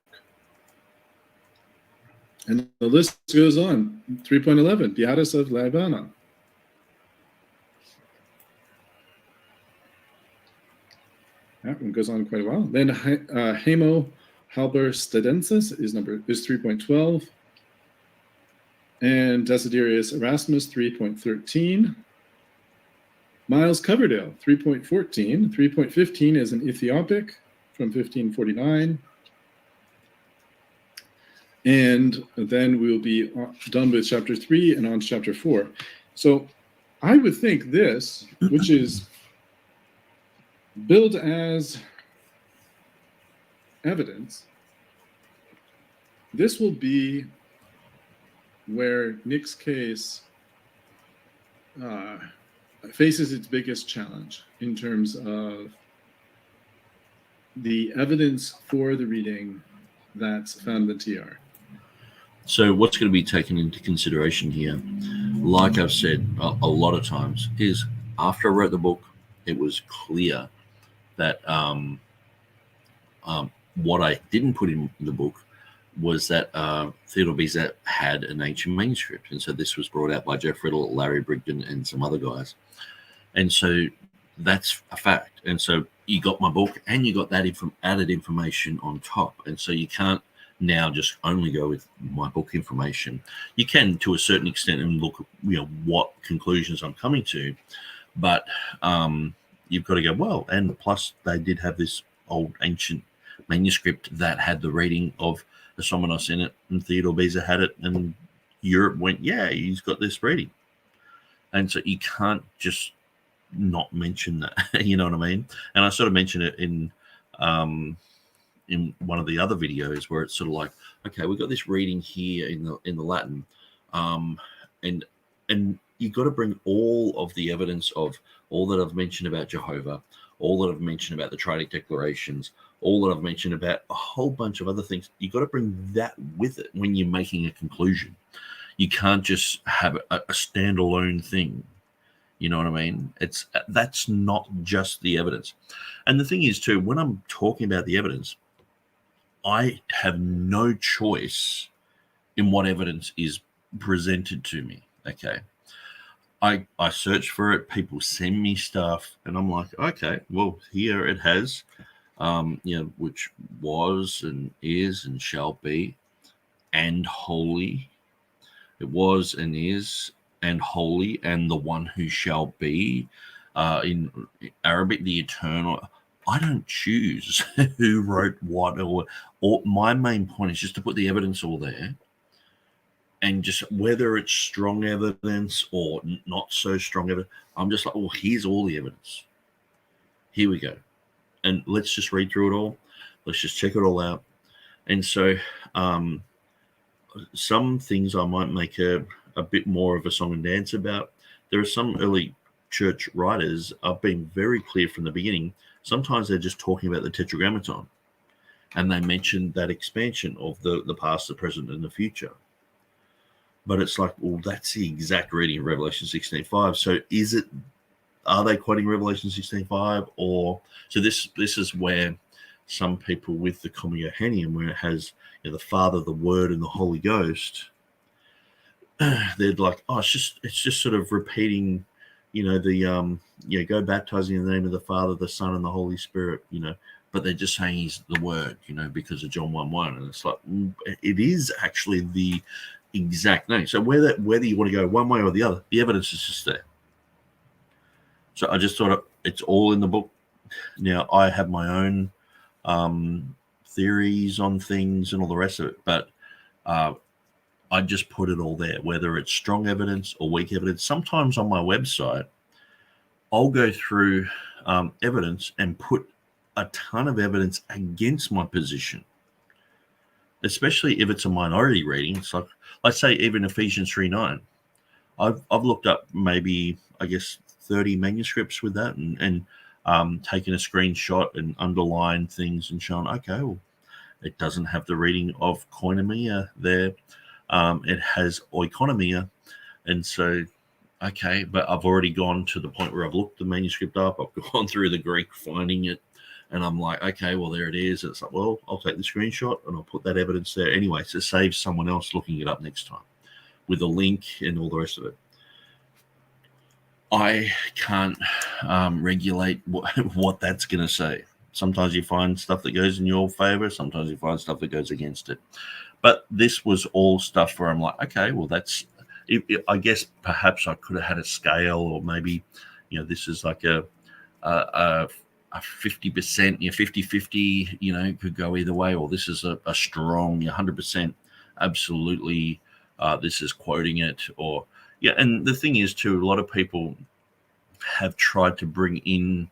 Speaker 2: And the list goes on. 3.11 Beatus of Libana. That one goes on quite a while. Then Hamo Halberstadensis is 3.12. And Desiderius Erasmus, 3.13. Miles Coverdale, 3.14. 3.15 is an Ethiopic from 1549. And then we'll be done with chapter 3 and on to chapter 4. So I would think this, which is billed as evidence, this will be where Nick's case faces its biggest challenge in terms of the evidence for the reading that's found in the TR.
Speaker 1: So what's going to be taken into consideration here, like I've said a lot of times, is after I wrote the book, it was clear that what I didn't put in the book was that Theodore Beza had an ancient manuscript. And so this was brought out by Jeff Riddle, Larry Brigden, and some other guys. And so that's a fact. And so you got my book and you got that added information on top. And so you can't now just only go with my book information. You can, to a certain extent, and look at what conclusions I'm coming to. But you've got to go, well, and plus they did have this old ancient manuscript that had the reading of Esamenos in it, and Theodore Beza had it, and Europe went, yeah, he's got this reading. And so you can't just not mention that, you know what I mean? And I sort of mentioned it in one of the other videos where it's sort of like, okay, we've got this reading here in the Latin, and you've got to bring all of the evidence of all that I've mentioned about Jehovah, all that I've mentioned about the Triadic declarations, all that I've mentioned about a whole bunch of other things. You've got to bring that with it when you're making a conclusion. You can't just have a standalone thing. You know what I mean? That's not just the evidence. And the thing is, too, when I'm talking about the evidence, I have no choice in what evidence is presented to me, okay? I search for it, people send me stuff, and I'm like, okay, well, here it has, which was and is and shall be, and holy. It was and is and holy, and the one who shall be, in Arabic, the eternal. I don't choose who wrote what, or my main point is just to put the evidence all there, and just whether it's strong evidence or not so strong evidence, I'm just like, well, here's all the evidence. Here we go. And let's just read through it all. Let's just check it all out. And so some things I might make a bit more of a song and dance about. There are some early church writers have been very clear from the beginning. Sometimes they're just talking about the Tetragrammaton, and they mention that expansion of the past, the present, and the future. But it's like, well, that's the exact reading of Revelation 16:5. So are they quoting Revelation 16:5? Or so this is where some people with the Common Johannium, where it has the Father, the Word, and the Holy Ghost, they're like, oh, it's just sort of repeating, the go baptizing in the name of the Father, the Son, and the Holy Spirit, but they're just saying he's the Word, because of John 1:1, and it's like, it is actually the exact name. So whether you want to go one way or the other, the evidence is just there. So I just thought it's all in the book. Now I have my own theories on things and all the rest of it, but I just put it all there, whether it's strong evidence or weak evidence. Sometimes on my website, I'll go through evidence and put a ton of evidence against my position, especially if it's a minority reading. It's like, let's say even Ephesians 3:9. I've looked up maybe, I guess, 30 manuscripts with that and taken a screenshot and underlined things and shown, okay, well, it doesn't have the reading of koinonia there. It has oikonomia. And so, okay, but I've already gone to the point where I've looked the manuscript up. I've gone through the Greek, finding it. And I'm like, okay, well, there it is. It's like, well, I'll take the screenshot and I'll put that evidence there anyway. So it saves someone else looking it up next time with a link and all the rest of it. I can't regulate what that's going to say. Sometimes you find stuff that goes in your favor. Sometimes you find stuff that goes against it. But this was all stuff where I'm like, okay, well, that's, I guess perhaps I could have had a scale, or maybe, this is like a 50%, 50-50, could go either way, or this is a strong 100%, absolutely, this is quoting it, or, and the thing is too, a lot of people have tried to bring in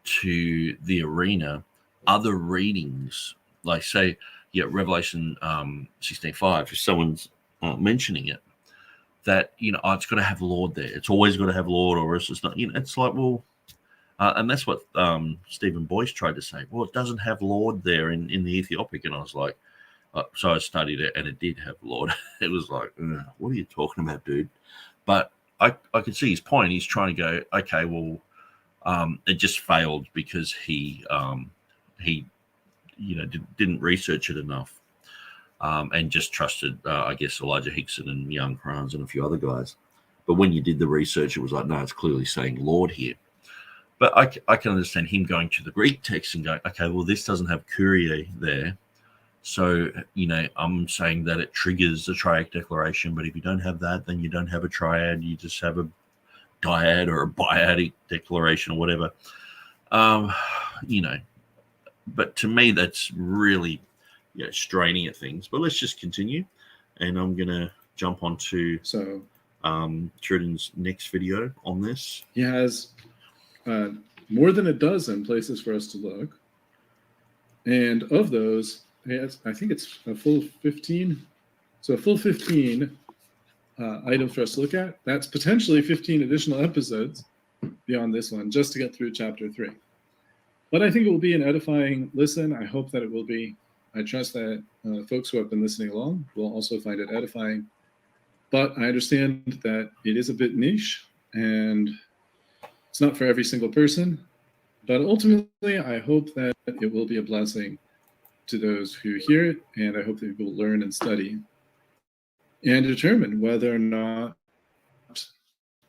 Speaker 1: to the arena other readings, like say, Revelation 16:5, if someone's mentioning it, that, it's got to have Lord there. It's always got to have Lord, or else it's not, it's like, well, and that's what Stephen Boyce tried to say. Well, it doesn't have Lord there in the Ethiopic. And I was like, so I studied it, and it did have Lord. It was like, what are you talking about, dude? But I could see his point. He's trying to go, okay, well, it just failed because he didn't research it enough, and just trusted, I guess, Elijah Hixson and Young Kranz and a few other guys. But when you did the research, it was like, no, it's clearly saying Lord here. But I can understand him going to the Greek text and going, okay, well, this doesn't have Kyrie there. So, I'm saying that it triggers the triad declaration. But if you don't have that, then you don't have a triad. You just have a dyad or a biadic declaration or whatever. But to me, that's really straining at things. But let's just continue. And I'm going to jump onto Turretin's next video on this.
Speaker 2: He has more than a dozen places for us to look. And of those, I think it's a full 15. So a full 15 items for us to look at. That's potentially 15 additional episodes beyond this one, just to get through chapter 3. But I think it will be an edifying listen. I hope that it will be. I trust that folks who have been listening along will also find it edifying. But I understand that it is a bit niche, and it's not for every single person. But ultimately, I hope that it will be a blessing to those who hear it, and I hope that people learn and study and determine whether or not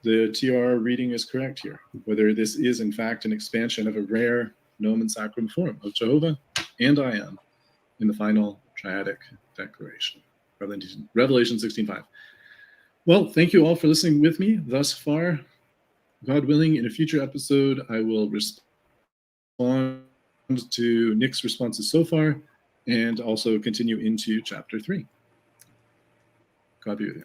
Speaker 2: the TR reading is correct here, whether this is in fact an expansion of a rare nomen sacrum form of Jehovah and I am in the final triadic declaration, Revelation 16:5. Well, thank you all for listening with me thus far. God willing, in a future episode, I will respond to Nick's responses so far and also continue into chapter 3. Copy with you.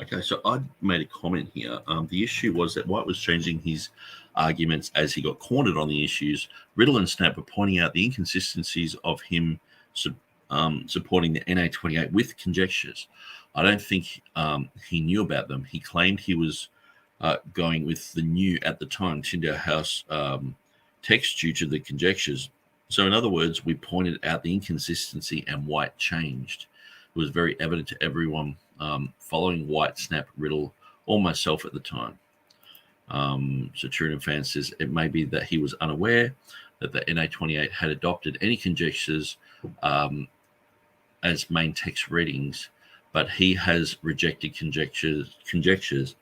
Speaker 1: Okay, so I made a comment here. The issue was that White was changing his arguments as he got cornered on the issues. Riddle and Snap were pointing out the inconsistencies of him supporting the NA28 with conjectures. I don't think he knew about them. He claimed he was going with the new, at the time, Tyndale House text due to the conjectures. So in other words, we pointed out the inconsistency and White changed. It was very evident to everyone following White, Snap, Riddle, or myself at the time. So TurretinFan's says it may be that he was unaware that the NA28 had adopted any conjectures as main text readings, but he has rejected conjectures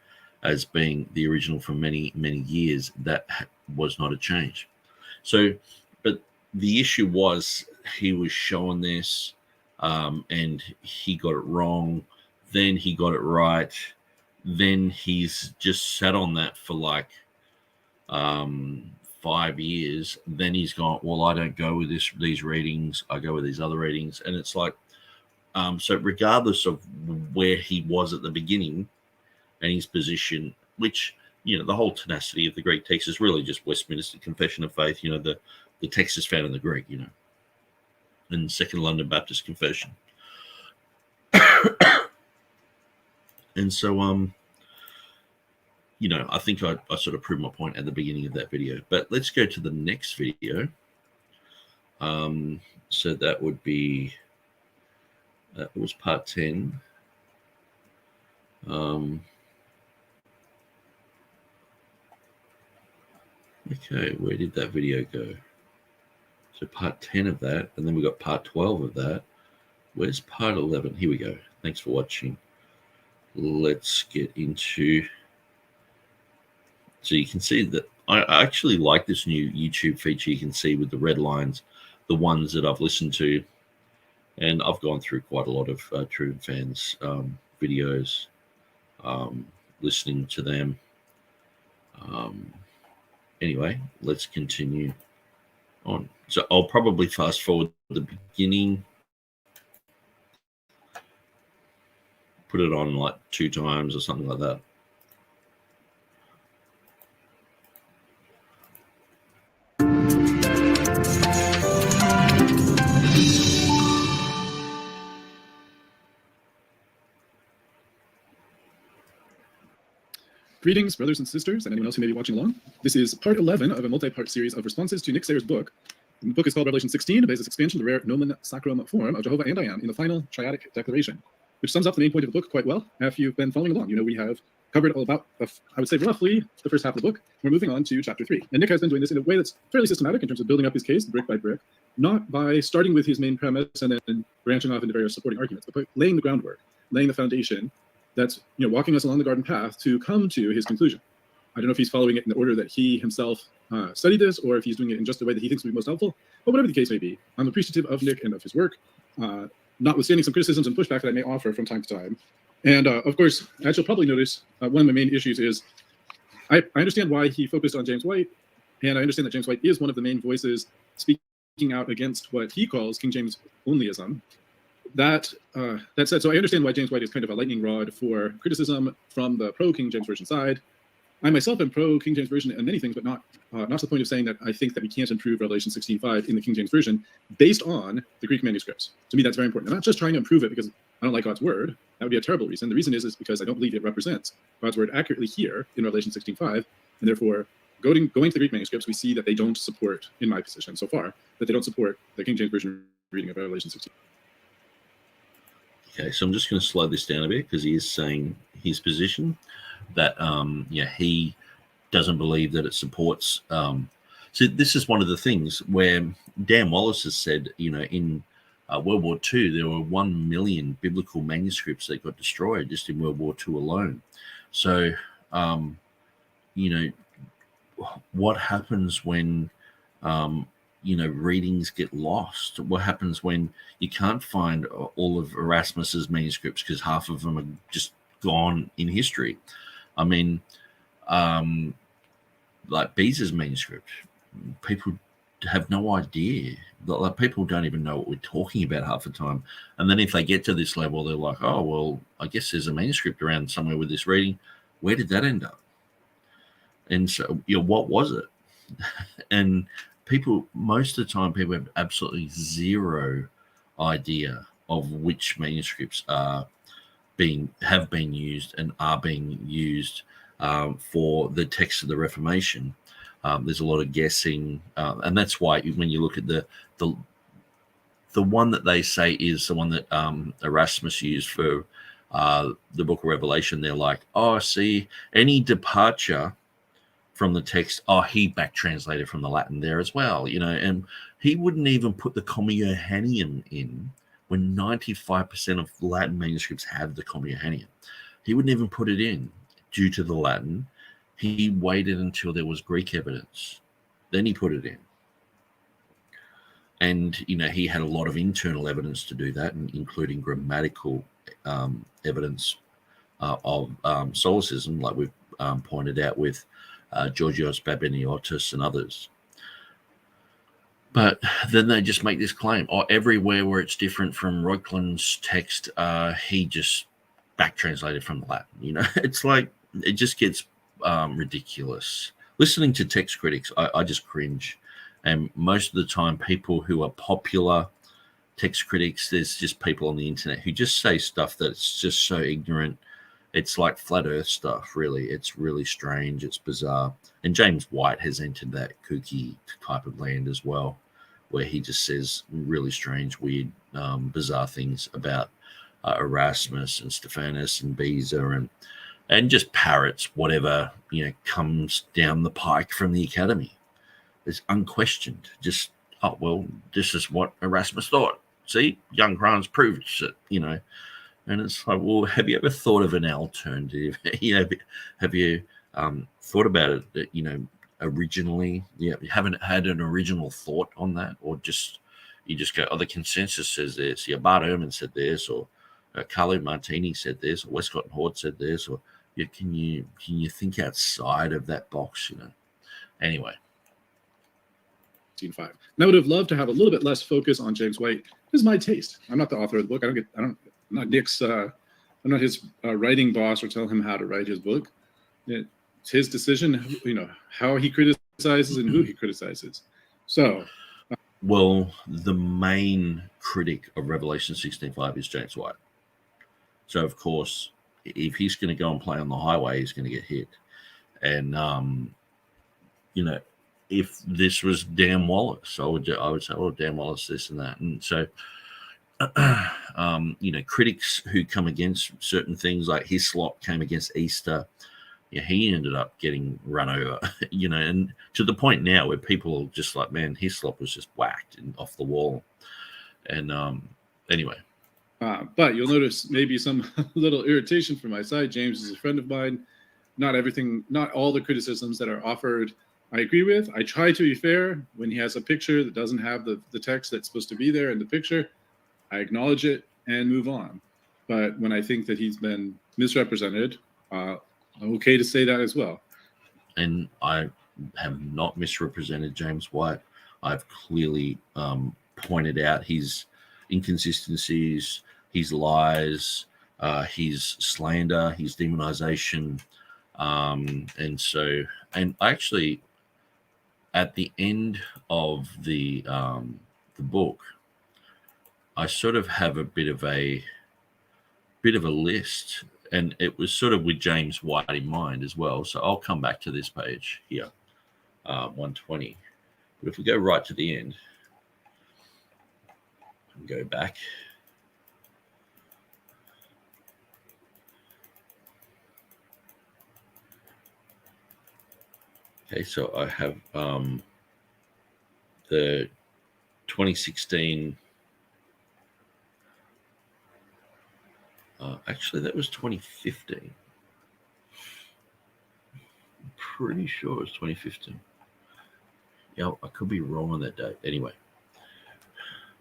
Speaker 1: as being the original for many, many years. That was not a change. So, but the issue was he was showing this and he got it wrong. Then he got it right. Then he's just sat on that for like 5 years. Then he's gone, well, I don't go with these readings. I go with these other readings. And it's like, so regardless of where he was at the beginning and his position, which, you know, the whole tenacity of the Greek text is really just Westminster Confession of Faith, you know, the text is found in the Greek, you know, and Second London Baptist Confession. And so, you know, I think I sort of proved my point at the beginning of that video. But let's go to the next video. So that would be, it was part 10. Okay, where did that video go? So part 10 of that, and then we got part 12 of that. Where's part 11? Here we go. Thanks for watching. Let's get into... So you can see that I actually like this new YouTube feature. You can see with the red lines, the ones that I've listened to. And I've gone through quite a lot of TurretinFan's videos, listening to them. Anyway, let's continue on. So I'll probably fast forward the beginning, put it on like 2 times or something like that.
Speaker 2: Greetings, brothers and sisters, and anyone else who may be watching along. This is part 11 of a multi-part series of responses to Nick Sayers' book. The book is called Revelation 16, a basis expansion of the rare nomen sacrum form of Jehovah and I Am in the final triadic declaration, which sums up the main point of the book quite well. If you've been following along, you know we have covered all about, I would say roughly, the first half of the book. We're moving on to chapter 3. And Nick has been doing this in a way that's fairly systematic in terms of building up his case brick by brick, not by starting with his main premise and then branching off into various supporting arguments, but by laying the groundwork, laying the foundation that's, you know, walking us along the garden path to come to his conclusion. I don't know if he's following it in the order that he himself studied this, or if he's doing it in just the way that he thinks would be most helpful. But whatever the case may be, I'm appreciative of Nick and of his work, notwithstanding some criticisms and pushback that I may offer from time to time. And of course, as you'll probably notice, one of my main issues is I understand why he focused on James White, and I understand that James White is one of the main voices speaking out against what he calls King James onlyism. That said, so I understand why James White is kind of a lightning rod for criticism from the pro-King James Version side. I myself am pro-King James Version and many things, but not to the point of saying that I think that we can't improve Revelation 16:5 in the King James Version based on the Greek manuscripts. To me, that's very important. I'm not just trying to improve it because I don't like God's word. That would be a terrible reason. The reason is because I don't believe it represents God's word accurately here in Revelation 16:5, and therefore, going to the Greek manuscripts, we see that they don't support, in my position so far, that they don't support the King James Version reading of Revelation 16.
Speaker 1: Okay, so I'm just going to slow this down a bit because he is saying his position that he doesn't believe that it supports. So this is one of the things where Dan Wallace has said, you know, in World War II, there were 1 million biblical manuscripts that got destroyed just in World War II alone. So, you know, what happens when readings get lost? What happens when you can't find all of Erasmus's manuscripts because half of them are just gone in history? I mean, like Beza's manuscript, people have no idea. Like, people don't even know what we're talking about half the time. And then if they get to this level, they're like, oh, well, I guess there's a manuscript around somewhere with this reading. Where did that end up? And so, what was it? And people, most of the time, people have absolutely zero idea of which manuscripts have been used and are being used for the text of the Reformation. There's a lot of guessing, and that's why when you look at the one that they say is the one that Erasmus used for the Book of Revelation, they're like, oh, see, any departure from the text, he back translated from the Latin there as well, and he wouldn't even put the Comma Johanneum in when 95% of Latin manuscripts have the Comma Johanneum. He wouldn't even put it in due to the Latin. He waited until there was Greek evidence. Then he put it in. And, he had a lot of internal evidence to do that, including grammatical evidence of solecism, like we've pointed out with Georgios Babiniotis and others. But then they just make this claim, everywhere where it's different from Reuchlin's text, he just back translated from the Latin. It's like, it just gets ridiculous. Listening to text critics, I just cringe. And most of the time, people who are popular text critics, there's just people on the internet who just say stuff that's just so ignorant. It's like flat earth stuff, really. It's really strange. It's bizarre. And James White has entered that kooky type of land as well, where he just says really strange, weird, bizarre things about Erasmus and Stephanus and Beza and just parrots whatever, comes down the pike from the academy. It's unquestioned. Just, this is what Erasmus thought. See, Young Grant's proved it, And it's like, well, have you ever thought of an alternative? Have you thought about it that, originally? You haven't had an original thought on that? Or you just go, the consensus says this. Bart Ehrman said this, or Carlo Martini said this, or Westcott and Hort said this, or can you think outside of that box? Anyway.
Speaker 2: 5. And I would have loved to have a little bit less focus on James White. This is my taste. I'm not the author of the book. I'm not Nick's. I'm not his writing boss or tell him how to write his book. It's his decision. How he criticizes and who he criticizes. So,
Speaker 1: well, the main critic of Revelation 16:5 is James White. So, of course, if he's going to go and play on the highway, he's going to get hit. And if this was Dan Wallace, I would say, Dan Wallace, this and that. And so, critics who come against certain things, like Hislop came against Easter, he ended up getting run over, and to the point now where people are just like, man, Hislop was just whacked and off the wall. And anyway.
Speaker 2: But you'll notice maybe some little irritation from my side. James is a friend of mine. Not all the criticisms that are offered I agree with. I try to be fair. When he has a picture that doesn't have the text that's supposed to be there in the picture, I acknowledge it and move on. But when I think that he's been misrepresented, I'm okay to say that as well.
Speaker 1: And I have not misrepresented James White. I've clearly pointed out his inconsistencies, his lies, his slander, his demonization. And actually, at the end of the book, I sort of have a bit of a list, and it was sort of with James White in mind as well. So I'll come back to this page here, 120. But if we go right to the end and go back. Okay, so I have the 2016. Actually, that was 2015. I'm pretty sure it was 2015. Yeah, I could be wrong on that date. Anyway.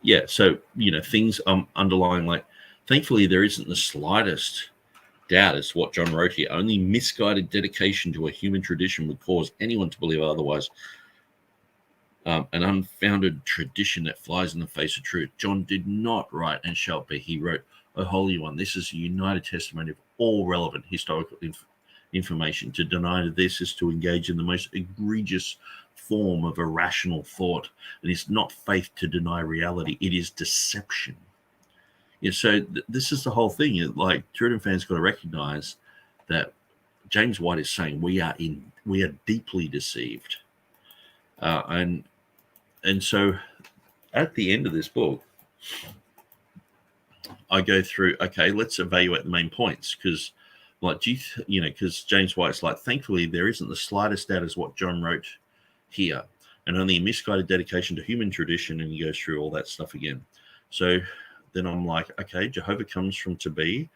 Speaker 1: Yeah, so, things underlying, like, thankfully there isn't the slightest doubt as to what John wrote here. Only misguided dedication to a human tradition would cause anyone to believe otherwise. an unfounded tradition that flies in the face of truth. John did not write and shall be. He wrote, O Holy One, this is a united testimony of all relevant historical information. To deny this is to engage in the most egregious form of irrational thought. It is not faith to deny reality. It is deception. Yeah, so this is the whole thing. Like, TurretinFan's got to recognize that James White is saying we are deeply deceived. And so at the end of this book, I go through, okay, let's evaluate the main points, because because James White's like, thankfully there isn't the slightest doubt as what John wrote here, and only a misguided dedication to human tradition, and he goes through all that stuff again. So then I'm like, okay, Jehovah comes from to be,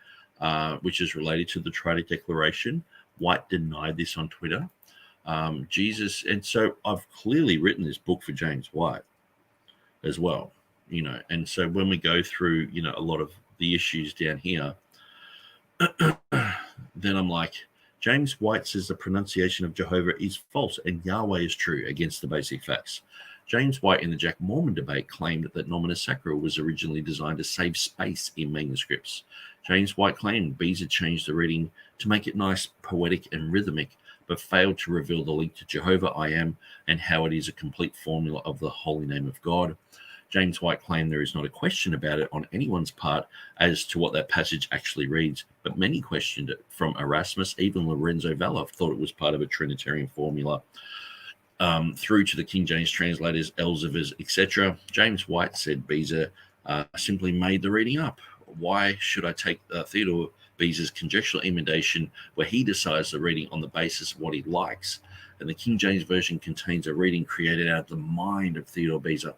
Speaker 1: which is related to the Triadic Declaration. White denied this on Twitter. Jesus, and so I've clearly written this book for James White as well, and so when we go through, a lot of the issues down here, then I'm like, James White says the pronunciation of Jehovah is false and Yahweh is true against the basic facts. James White in the Jack Mormon debate claimed that Nomina Sacra was originally designed to save space in manuscripts. James White claimed Beza changed the reading to make it nice, poetic, and rhythmic, but failed to reveal the link to Jehovah I Am and how it is a complete formula of the holy name of God. James White claimed there is not a question about it on anyone's part as to what that passage actually reads, but many questioned it, from Erasmus, even Lorenzo Valla thought it was part of a Trinitarian formula, through to the King James translators, Elzevers, etc. James White said Beza simply made the reading up. Why should I take Theodore Beza's conjectural emendation where he decides the reading on the basis of what he likes? And the King James Version contains a reading created out of the mind of Theodore Beza.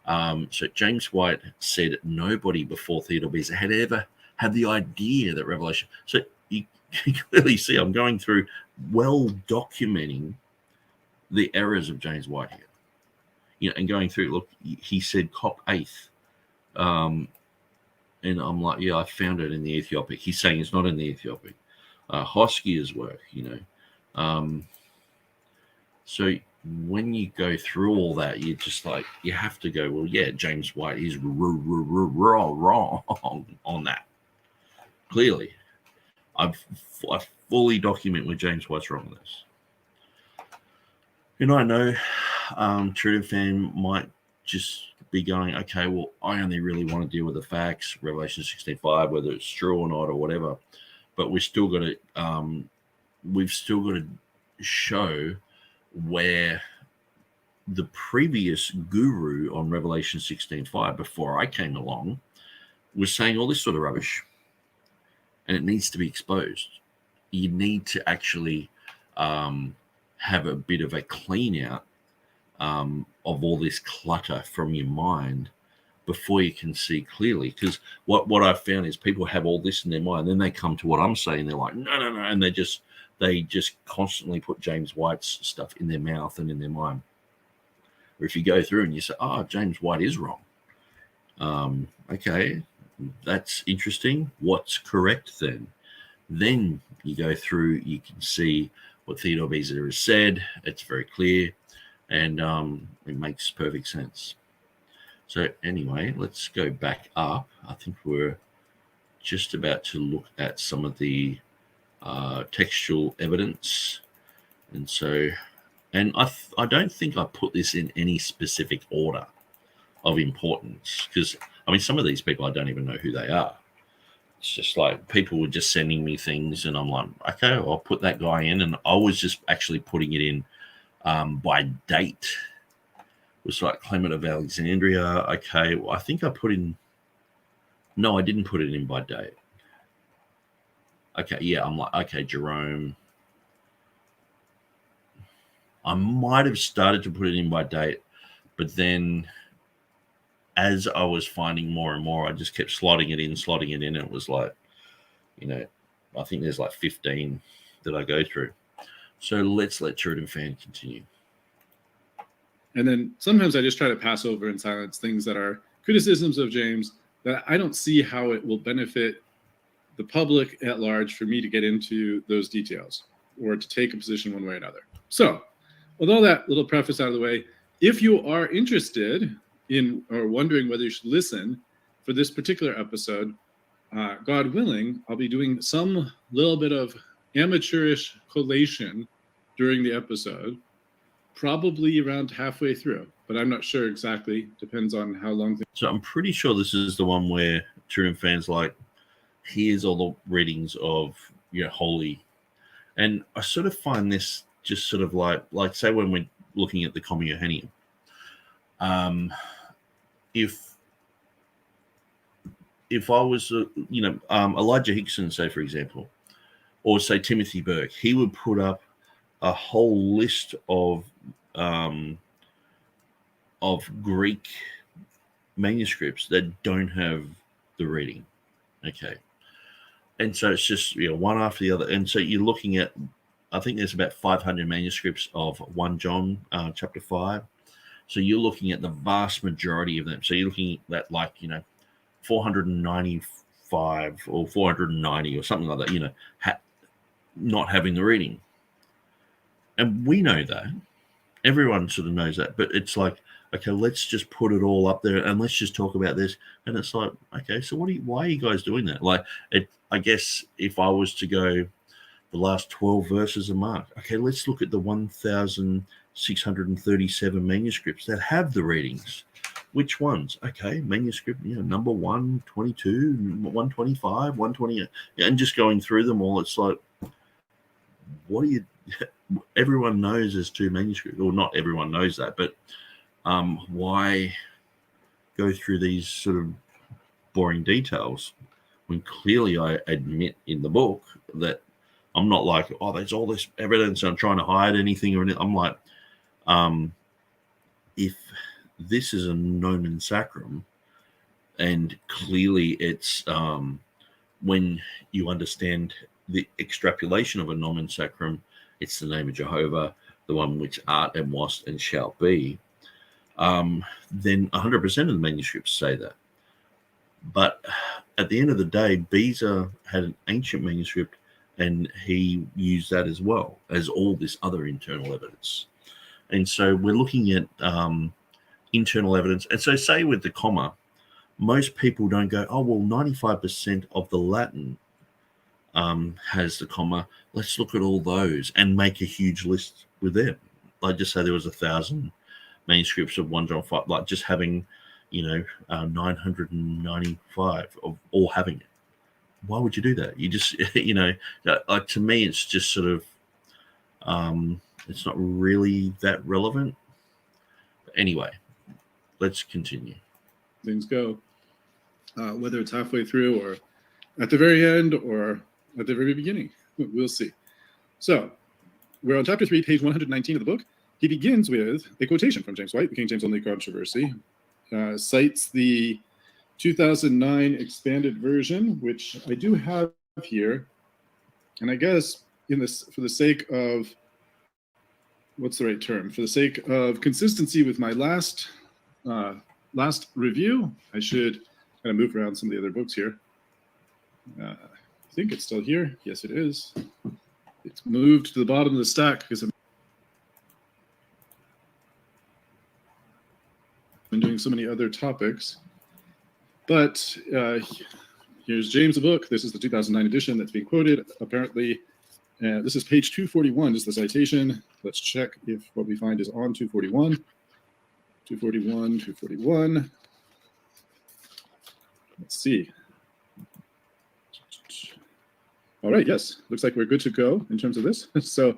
Speaker 1: So James White said nobody before Theodore Beza had ever had the idea that Revelation. So you can clearly see I'm going through well documenting the errors of James White here, and going through. Look, he said "cop eighth," and I'm like, yeah, I found it in the Ethiopic. He's saying it's not in the Ethiopic. Hoskia's work, so when you go through all that, you just like, you have to go, well, yeah, James White is wrong on that. Clearly, I fully document where James White's wrong with this. And I know TurretinFan might just be going, okay, well, I only really want to deal with the facts, Revelation 16:5, whether it's true or not or whatever. But we've still got to show where the previous guru on Revelation 16:5, before I came along, was saying all this sort of rubbish, and it needs to be exposed. You need to actually have a bit of a clean out of all this clutter from your mind before you can see clearly. Because what I've found is people have all this in their mind, then they come to what I'm saying, they're like, no, and they just constantly put James White's stuff in their mouth and in their mind. Or if you go through and you say, James White is wrong. Okay, that's interesting. What's correct then? Then you go through, you can see what Theodore Beza has said. It's very clear, and it makes perfect sense. So anyway, let's go back up. I think we're just about to look at some of the textual evidence. And so, and I don't think I put this in any specific order of importance, because, I mean, some of these people, I don't even know who they are. It's just like people were just sending me things, and I'm like, okay, I'll put that guy in. And I was just actually putting it in by date. It was like Clement of Alexandria. Okay, well, I think I put in, no, I didn't put it in by date. Okay, yeah, I'm like, okay, Jerome. I might have started to put it in by date, but then as I was finding more and more, I just kept slotting it in, and it was like, I think there's like 15 that I go through. So let's let TurretinFan continue.
Speaker 2: And then sometimes I just try to pass over in silence things that are criticisms of James that I don't see how it will benefit the public at large for me to get into those details or to take a position one way or another. So with all that little preface out of the way, if you are interested in or wondering whether you should listen for this particular episode, God willing, I'll be doing some little bit of amateurish collation during the episode, probably around halfway through, but I'm not sure exactly. Depends on how long.
Speaker 1: So I'm pretty sure this is the one where TurretinFan's like, here's all the readings of holy, and I sort of find this just sort of like say when we're looking at the Comma Johannium, if I was Elijah Hixson, say for example, or say Timothy Berg, he would put up a whole list of Greek manuscripts that don't have the reading. Okay. And so it's just one after the other. And so you're looking at, I think there's about 500 manuscripts of 1 John chapter 5. So you're looking at the vast majority of them. So you're looking at 495 or 490 or something like that, not having the reading. And we know that. Everyone sort of knows that. But it's like, okay, let's just put it all up there and let's just talk about this. And it's like, okay, so why are you guys doing that? I guess if I was to go the last 12 verses of Mark, okay, let's look at the 1,637 manuscripts that have the readings. Which ones? Okay, manuscript, number 122, 125, 128, and just going through them all, it's like, everyone knows there's 2 manuscripts, or not everyone knows that, but why go through these sort of boring details when clearly I admit in the book that I'm not like, oh, there's all this evidence and I'm trying to hide anything or anything. I'm like, if this is a nomen sacrum and clearly it's when you understand the extrapolation of a nomen sacrum, it's the name of Jehovah, the one which art and was and shall be, then 100% of the manuscripts say that. But at the end of the day, Beza had an ancient manuscript and he used that as well as all this other internal evidence. And so we're looking at internal evidence. And so say with the comma, most people don't go, oh, well, 95% of the Latin has the comma. Let's look at all those and make a huge list with them. Like just say there was 1,000 manuscripts of 1 John 5, like just having, 995 of all having it. Why would you do that? You just, like to me, it's just sort of, it's not really that relevant. But anyway, let's continue.
Speaker 2: Things go, whether it's halfway through or at the very end or at the very beginning, we'll see. So we're on chapter 3, page 119 of the book. He begins with a quotation from James White, the King James Only Controversy, cites the 2009 expanded version, which I do have here. And I guess for the sake of, what's the right term? For the sake of consistency with my last review, I should kind of move around some of the other books here. I think it's still here. Yes, it is. It's moved to the bottom of the stack because I've been doing so many other topics. But here's James' book. This is the 2009 edition that's being quoted. Apparently, this is page 241 is the citation. Let's check if what we find is on 241. 241. Let's see. All right, yes. Looks like we're good to go in terms of this. So,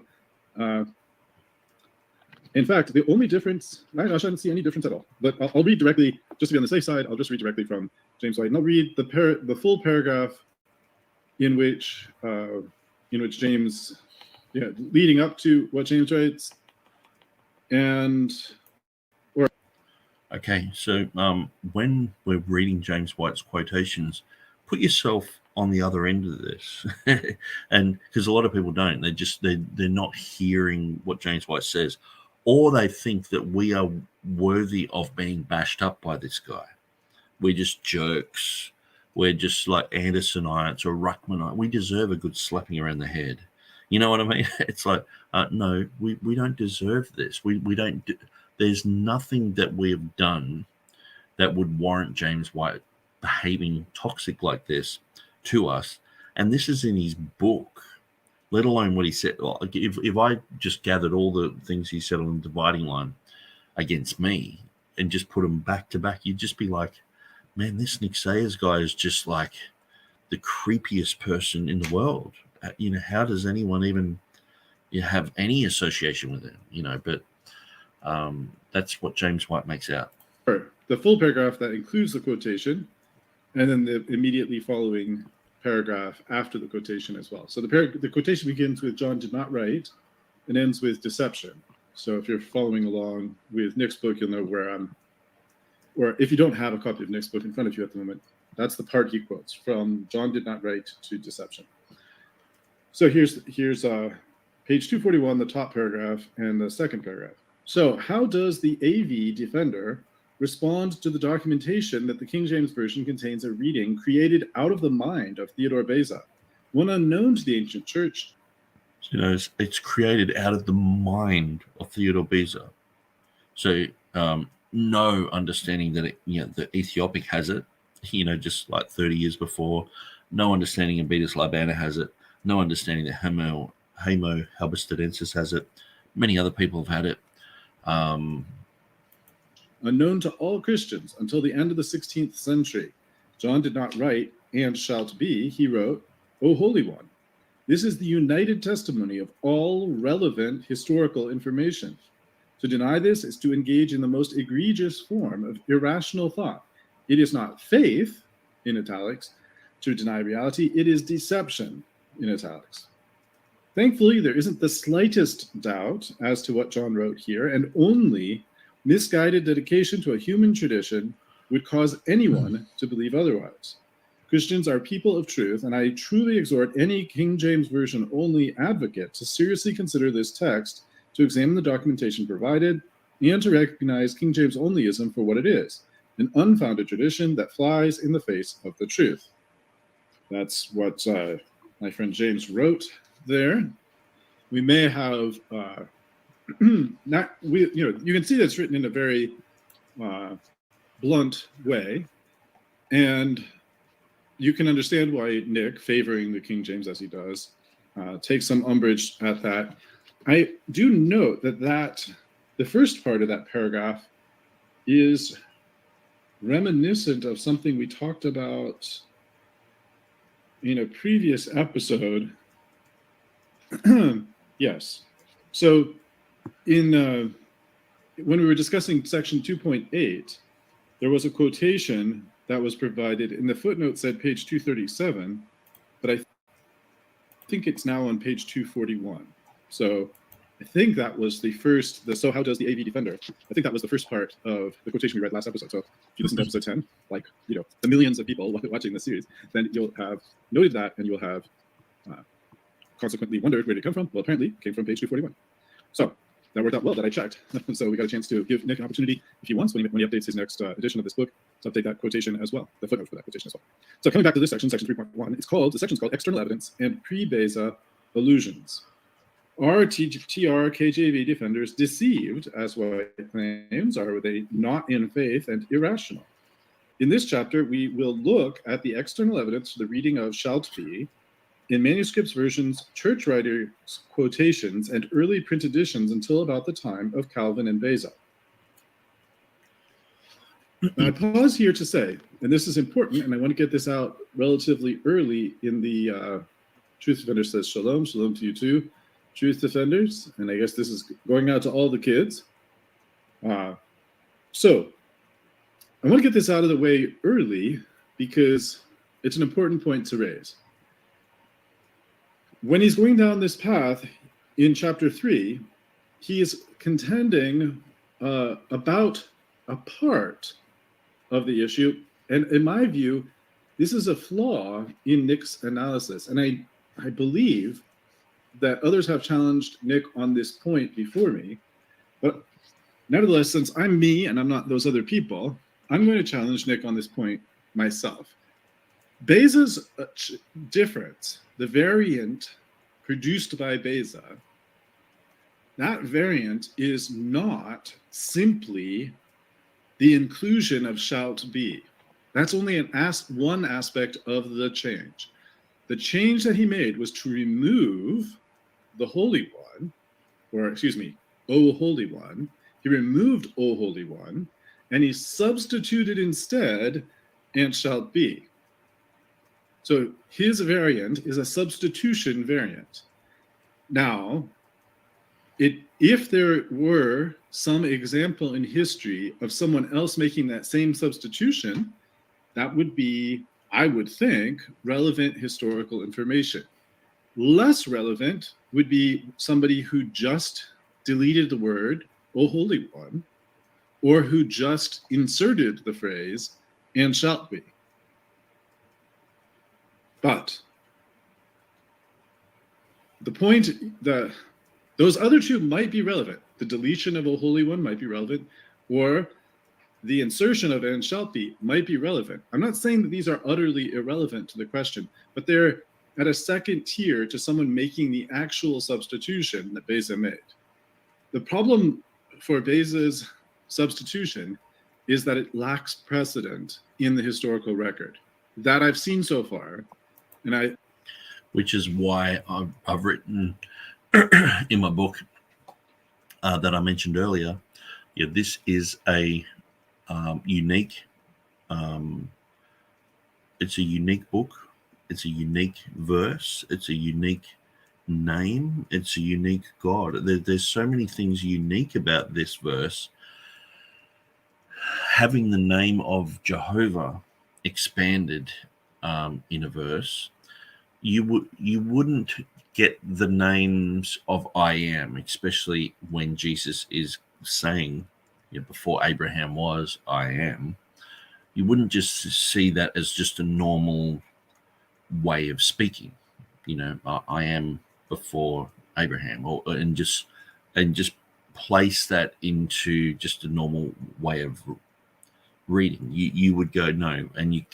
Speaker 2: in fact, the only difference, I don't see any difference at all. But I'll read directly, just to be on the safe side, I'll just read directly from James White. And I'll read the full paragraph in which James, leading up to what James writes.
Speaker 1: Okay, so when we're reading James White's quotations, put yourself on the other end of this, and because a lot of people don't, they're not hearing what James White says, or they think that we are worthy of being bashed up by this guy. We're just jerks. We're just like Andersonites or Ruckmanites. We deserve a good slapping around the head. You know what I mean? It's like, no, we don't deserve this. We don't. there's nothing that we have done that would warrant James White behaving toxic like this to us. And this is in his book, let alone what he said. If I just gathered all the things he said on the dividing line against me and just put them back to back, you'd just be like, man, this Nick Sayers guy is just like the creepiest person in the world. How does anyone even have any association with him? But that's what James White makes out.
Speaker 2: The full paragraph that includes the quotation, and then the immediately following paragraph after the quotation as well. So the quotation begins with John did not write and ends with deception. So if you're following along with Nick's book, you'll know where I'm, or if you don't have a copy of Nick's book in front of you at the moment, that's the part he quotes from John did not write to deception. So here's page 241, the top paragraph and the second paragraph. So how does the AV defender respond to the documentation that the King James Version contains a reading created out of the mind of Theodore Beza, one unknown to the ancient church?
Speaker 1: It's created out of the mind of Theodore Beza. So no understanding that the Ethiopic has it, just like 30 years before. No understanding of Beatus Libana has it. No understanding that Homo halberstadensis has it. Many other people have had it.
Speaker 2: Unknown to all Christians until the end of the 16th century. John did not write, and shalt be, he wrote, O Holy One. This is the united testimony of all relevant historical information. To deny this is to engage in the most egregious form of irrational thought. It is not faith, in italics, to deny reality. It is deception, in italics. Thankfully, there isn't the slightest doubt as to what John wrote here, and only misguided dedication to a human tradition would cause anyone to believe otherwise. Christians are people of truth, and I truly exhort any King James Version only advocate to seriously consider this text, to examine the documentation provided, and to recognize King James onlyism for what it is, an unfounded tradition that flies in the face of the truth. That's what my friend James wrote there. We may have you can see that it's written in a very blunt way, and you can understand why Nick, favoring the King James as he does, takes some umbrage at that. I do note that the first part of that paragraph is reminiscent of something we talked about in a previous episode. Yes. So when we were discussing section 2.8, there was a quotation that was provided, and the footnote said page 237, but I think it's now on page 241. So I think that was the first, so how does the AV defender? I think that was the first part of the quotation we read last episode. So if you listen to episode 10, like, the millions of people watching this series, then you'll have noted that, and you'll have consequently wondered where did it come from? Well, apparently it came from page 241. So that worked out well that I checked. So we got a chance to give Nick an opportunity, if he wants, when he updates his next edition of this book, to update that quotation as well, the footnote for that quotation as well. So coming back to this section 3.1, the section's called External Evidence and Pre-Beza Allusions. Are TR KJV defenders deceived, as White claims? Are they not in faith and irrational? In this chapter, we will look at the external evidence for the reading of shalt be in manuscripts, versions, church writers' quotations, and early print editions until about the time of Calvin and Beza. Now, I pause here to say, and this is important, and I want to get this out relatively early in the Truth Defender says shalom, shalom to you too, Truth Defenders, and I guess this is going out to all the kids. So I want to get this out of the way early because it's an important point to raise. When he's going down this path in chapter 3, he is contending about a part of the issue. And in my view, this is a flaw in Nick's analysis. And I believe that others have challenged Nick on this point before me. But nevertheless, since I'm me and I'm not those other people, I'm going to challenge Nick on this point myself. Beza's difference, the variant produced by Beza, that variant is not simply the inclusion of shalt be. That's only one aspect of the change. The change that he made was to remove the Holy One, or excuse me, O Holy One. He removed O Holy One, and he substituted instead and shalt be. So his variant is a substitution variant. Now, if there were some example in history of someone else making that same substitution, that would be, I would think, relevant historical information. Less relevant would be somebody who just deleted the word, O Holy One, or who just inserted the phrase, and shalt be. But the point that those other two might be relevant. The deletion of O Holy One might be relevant, or the insertion of and shalt be might be relevant. I'm not saying that these are utterly irrelevant to the question, but they're at a second tier to someone making the actual substitution that Beza made. The problem for Beza's substitution is that it lacks precedent in the historical record that I've seen so far. And
Speaker 1: which is why I've written in my book that I mentioned earlier, this is a unique, it's a unique book, it's a unique verse, it's a unique name, it's a unique God. There's so many things unique about this verse. Having the name of Jehovah expanded in a verse, you wouldn't get the names of I am, especially when Jesus is saying, before Abraham was, I am. You wouldn't just see that as just a normal way of speaking, I am before Abraham, and just place that into just a normal way of reading. You would go, no, and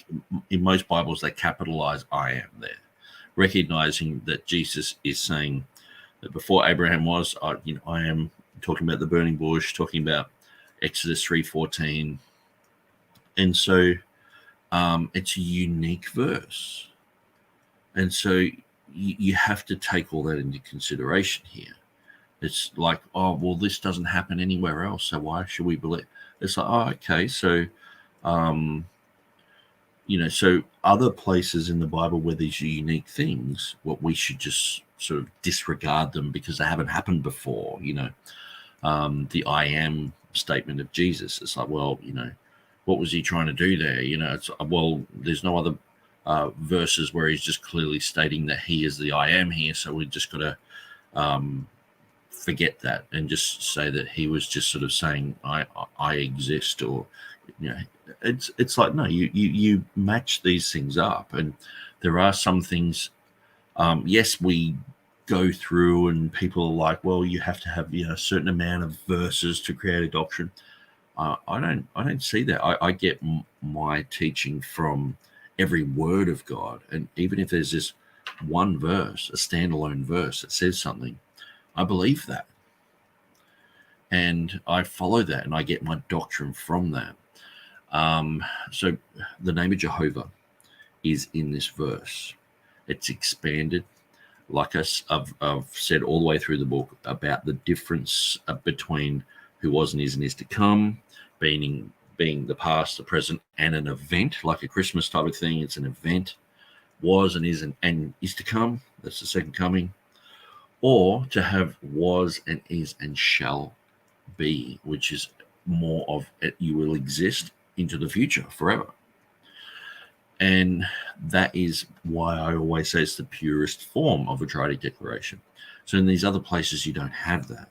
Speaker 1: in most Bibles they capitalize I am there, recognizing that Jesus is saying that before Abraham was, I am, talking about the burning bush, talking about Exodus 3:14, and so it's a unique verse, and so you have to take all that into consideration here. It's like, oh well, this doesn't happen anywhere else, so why should we believe? It's like, oh okay, so so other places in the Bible where these are unique things, we should just sort of disregard them because they haven't happened before. The I am statement of Jesus. It's like, well, what was he trying to do there? It's, well, there's no other verses where he's just clearly stating that he is the I am here. So we just got to forget that and just say that he was just sort of saying I exist, or it's like, no, you match these things up, and there are some things. Yes, we go through and people are like, well, you have to have a certain amount of verses to create a doctrine. I don't see that. I get my teaching from every word of God, and even if there's this one verse, a standalone verse that says something, I believe that, and I follow that, and I get my doctrine from that. So the name of Jehovah is in this verse. It's expanded. Like I've said all the way through the book about the difference between who was and is to come, being the past, the present, and an event, like a Christmas type of thing. It's an event, was and is to come. That's the second coming. Or to have was and is and shall be, which is more of it, you will exist into the future forever. And that is why I always say it's the purest form of a triadic declaration. So in these other places, you don't have that.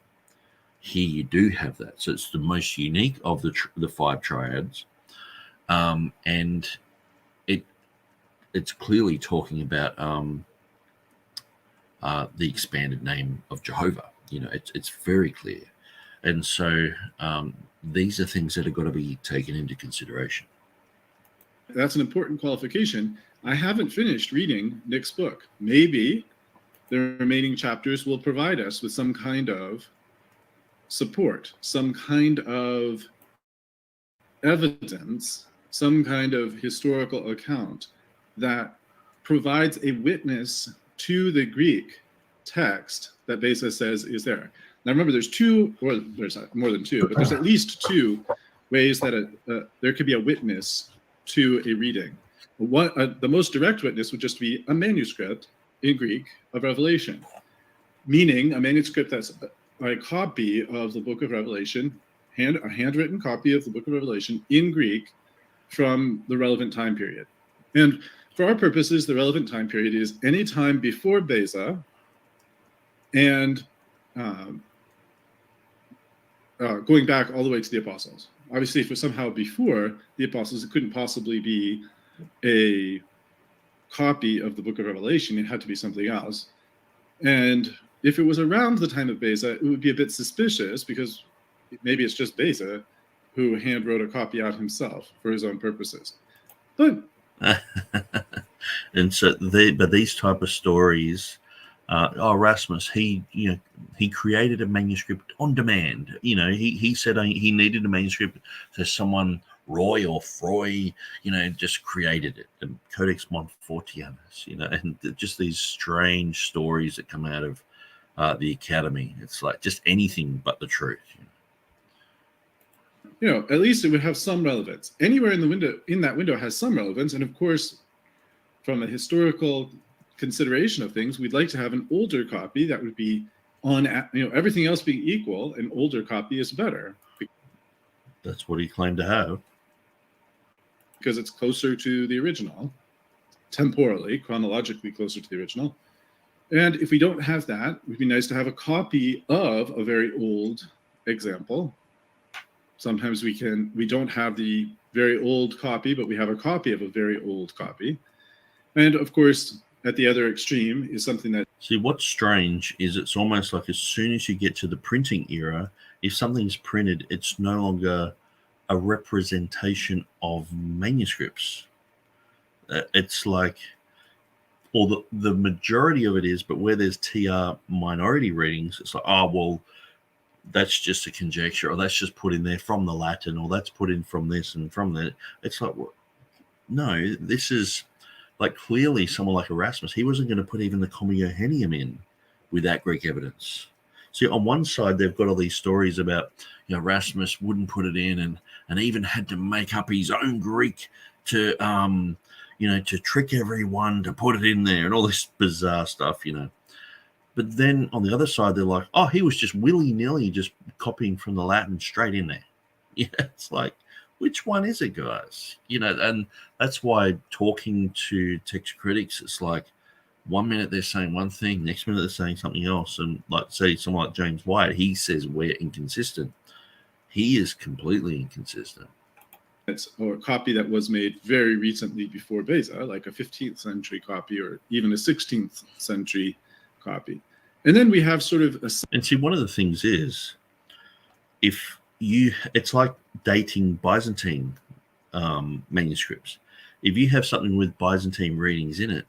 Speaker 1: Here you do have that. So it's the most unique of the five triads. And it's clearly talking about the expanded name of Jehovah. It's very clear. And so these are things that have got to be taken into consideration.
Speaker 2: That's an important qualification. I haven't finished reading Nick's book. Maybe the remaining chapters will provide us with some kind of support, some kind of evidence, some kind of historical account that provides a witness to the Greek text that Beza says is there. Now remember, there's two, or there's more than two, but there's at least two ways that there could be a witness to a reading. The most direct witness would just be a manuscript in Greek of Revelation, meaning a manuscript that's a copy of the book of Revelation, a handwritten copy of the book of Revelation in Greek from the relevant time period. And for our purposes, the relevant time period is any time before Beza and going back all the way to the apostles. Obviously, if it was somehow before the apostles, it couldn't possibly be a copy of the book of Revelation. It had to be something else. And if it was around the time of Beza, it would be a bit suspicious because maybe it's just Beza who hand wrote a copy out himself for his own purposes. But
Speaker 1: and so but these type of stories, Erasmus, he created a manuscript on demand. He said he needed a manuscript, so someone, Roy or Froy, just created it. The Codex Montfortianus, and just these strange stories that come out of the Academy. It's like just anything but the truth.
Speaker 2: At least it would have some relevance. Anywhere in that window has some relevance, and of course, from a historical consideration of things, we'd like to have an older copy that would be on, everything else being equal, an older copy is better.
Speaker 1: That's what he claimed to have.
Speaker 2: Because it's closer to the original, temporally, chronologically closer to the original. And if we don't have that, it would be nice to have a copy of a very old example. Sometimes we don't have the very old copy, but we have a copy of a very old copy. And of course, at the other extreme is something that...
Speaker 1: See, what's strange is it's almost like as soon as you get to the printing era, if something's printed, it's no longer a representation of manuscripts. It's like, or the majority of it is, but where there's TR minority readings, it's like, oh, well, that's just a conjecture, or that's just put in there from the Latin, or that's put in from this and from that. It's like, well, no, this is like clearly someone like Erasmus, he wasn't going to put even the Comiohenium in without Greek evidence. See, on one side, they've got all these stories about, Erasmus wouldn't put it in and even had to make up his own Greek to, to trick everyone to put it in there and all this bizarre stuff, But then on the other side, they're like, oh, he was just willy-nilly just copying from the Latin straight in there. It's like, which one is it, guys? And that's why talking to text critics, it's like 1 minute they're saying one thing, next minute they're saying something else. And like, say, someone like James White, he says we're inconsistent. He is completely inconsistent.
Speaker 2: It's a copy that was made very recently before Beza, like a 15th century copy or even a 16th century copy. And then we have sort of
Speaker 1: and see, one of the things is, it's like dating Byzantine manuscripts. If you have something with Byzantine readings in it,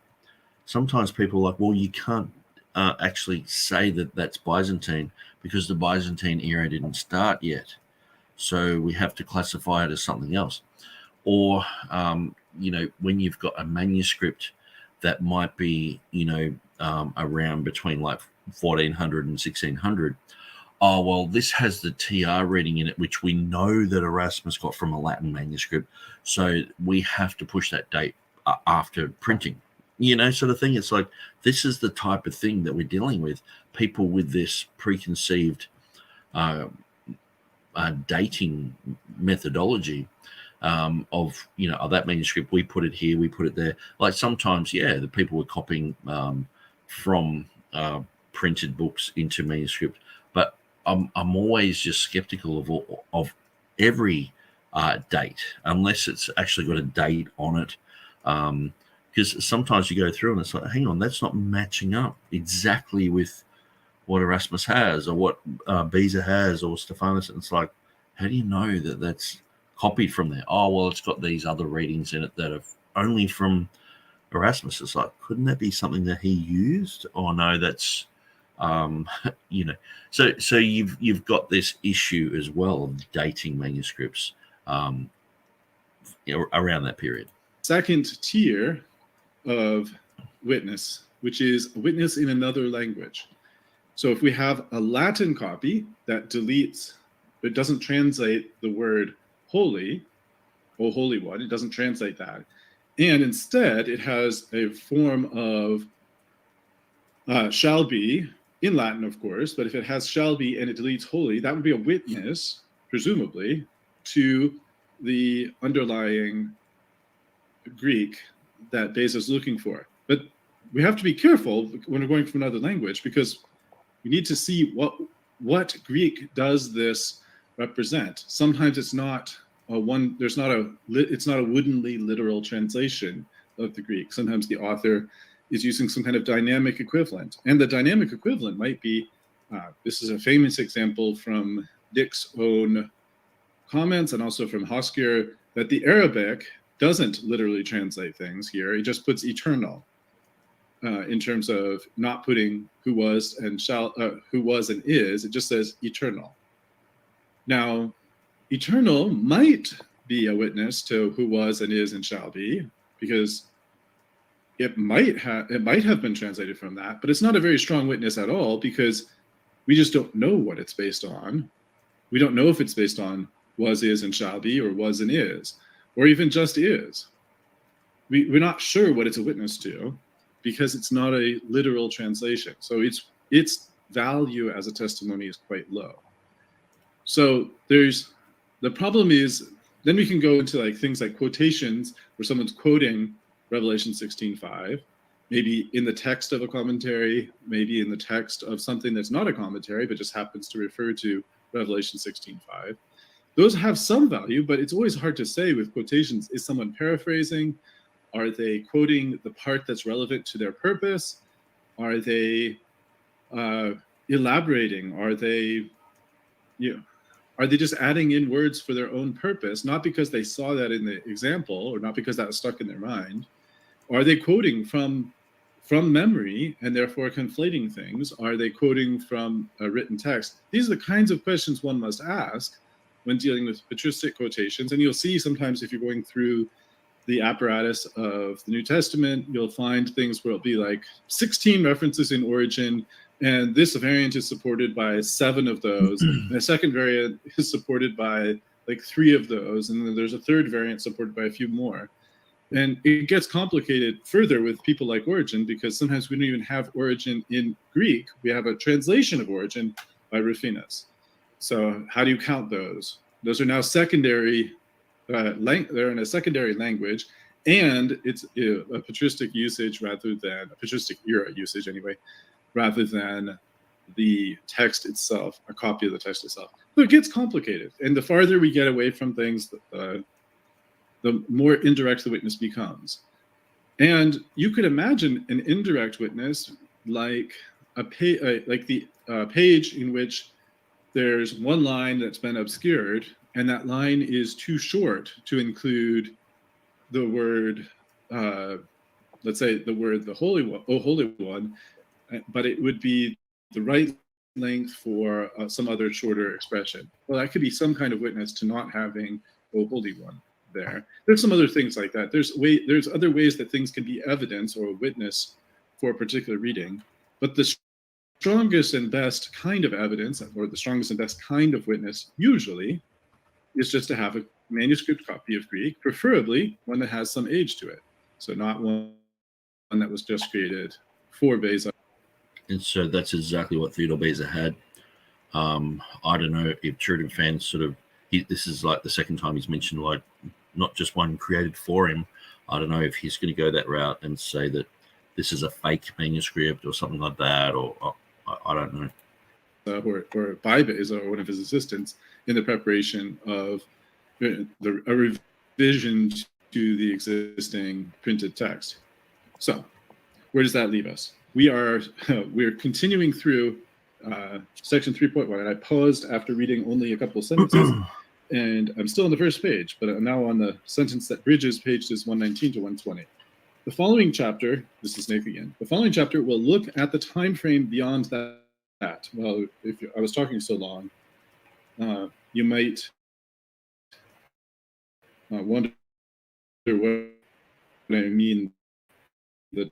Speaker 1: sometimes people are like, well, you can't actually say that that's Byzantine because the Byzantine era didn't start yet. So we have to classify it as something else. Or, when you've got a manuscript that might be, around between like 1400 and 1600. Oh, well, this has the TR reading in it, which we know that Erasmus got from a Latin manuscript. So we have to push that date after printing, sort of thing. It's like, this is the type of thing that we're dealing with. People with this preconceived dating methodology of that manuscript, we put it here, we put it there. Like sometimes, the people were copying from printed books into manuscript, but I'm always just skeptical of every date unless it's actually got a date on it, because sometimes you go through and it's like, hang on, that's not matching up exactly with what Erasmus has or what Beza has or Stephanus. And it's like, how do you know that that's copied from there? Oh, well, it's got these other readings in it that are only from Erasmus. It's like, couldn't that be something that he used? Oh, no, that's You know, so you've got this issue as well of dating manuscripts around that period.
Speaker 2: Second tier of witness, which is a witness in another language. So if we have a Latin copy that deletes, it doesn't translate the word holy, O Holy One, it doesn't translate that. And instead it has a form of shall be, in Latin, of course, but if it has shall be and it deletes holy, that would be a witness, presumably, to the underlying Greek that Beza is looking for. But we have to be careful when we're going from another language, because we need to see what Greek does this represent. Sometimes it's not it's not a woodenly literal translation of the Greek. Sometimes the author is using some kind of dynamic equivalent, and the dynamic equivalent might be this is a famous example from Dick's own comments and also from Hoskier, that the Arabic doesn't literally translate things here. It just puts eternal in terms of not putting who was and is. It just says eternal. Now, eternal might be a witness to who was and is and shall be, because it might have been translated from that, but it's not a very strong witness at all, because we just don't know what it's based on. We don't know if it's based on was, is, and shall be, or was and is, or even just is. We're not sure what it's a witness to, because it's not a literal translation. So its value as a testimony is quite low. So the problem is, then we can go into like things like quotations, where someone's quoting Revelation 16:5, maybe in the text of a commentary, maybe in the text of something that's not a commentary, but just happens to refer to Revelation 16:5. Those have some value, but it's always hard to say with quotations. Is someone paraphrasing? Are they quoting the part that's relevant to their purpose? Are they elaborating? Are they just adding in words for their own purpose, not because they saw that in the example, or not because that was stuck in their mind? Are they quoting from memory and therefore conflating things? Are they quoting from a written text? These are the kinds of questions one must ask when dealing with patristic quotations. And you'll see sometimes if you're going through the apparatus of the New Testament, you'll find things where it'll be like 16 references in origin, and this variant is supported by 7 of those, and a second variant is supported by like 3 of those, and then there's a third variant supported by a few more. And it gets complicated further with people like Origen, because sometimes we don't even have Origen in Greek. We have a translation of Origen by Rufinus. So how do you count those? Those are now secondary, they're in a secondary language, and it's a patristic usage rather than a patristic era usage anyway, rather than the text itself, a copy of the text itself. So it gets complicated. And the farther we get away from things, the more indirect the witness becomes. And you could imagine an indirect witness like the page in which there's one line that's been obscured, and that line is too short to include the word, let's say the word the Holy One, O Holy One, but it would be the right length for some other shorter expression. Well, that could be some kind of witness to not having O Holy One there. There's some other things like that. There's other ways that things can be evidence or a witness for a particular reading, but the strongest and best kind of evidence, or the strongest and best kind of witness, usually is just to have a manuscript copy of Greek, preferably one that has some age to it. So not one that was just created for Beza.
Speaker 1: And so that's exactly what Theodore Beza had. I don't know if TurretinFan's this is like the second time he's mentioned like not just one created for him. I don't know if he's going to go that route and say that this is a fake manuscript or something like that, or I don't know.
Speaker 2: Or by Beza or one of his assistants in the preparation of a revision to the existing printed text. So where does that leave us? We're continuing through section 3.1, and I paused after reading only a couple of sentences, and I'm still on the first page, but I'm now on the sentence that bridges pages 119 to 120. The following chapter, this is Nick again, the following chapter will look at the time frame beyond that well, if I was talking so long, you might wonder what I mean. That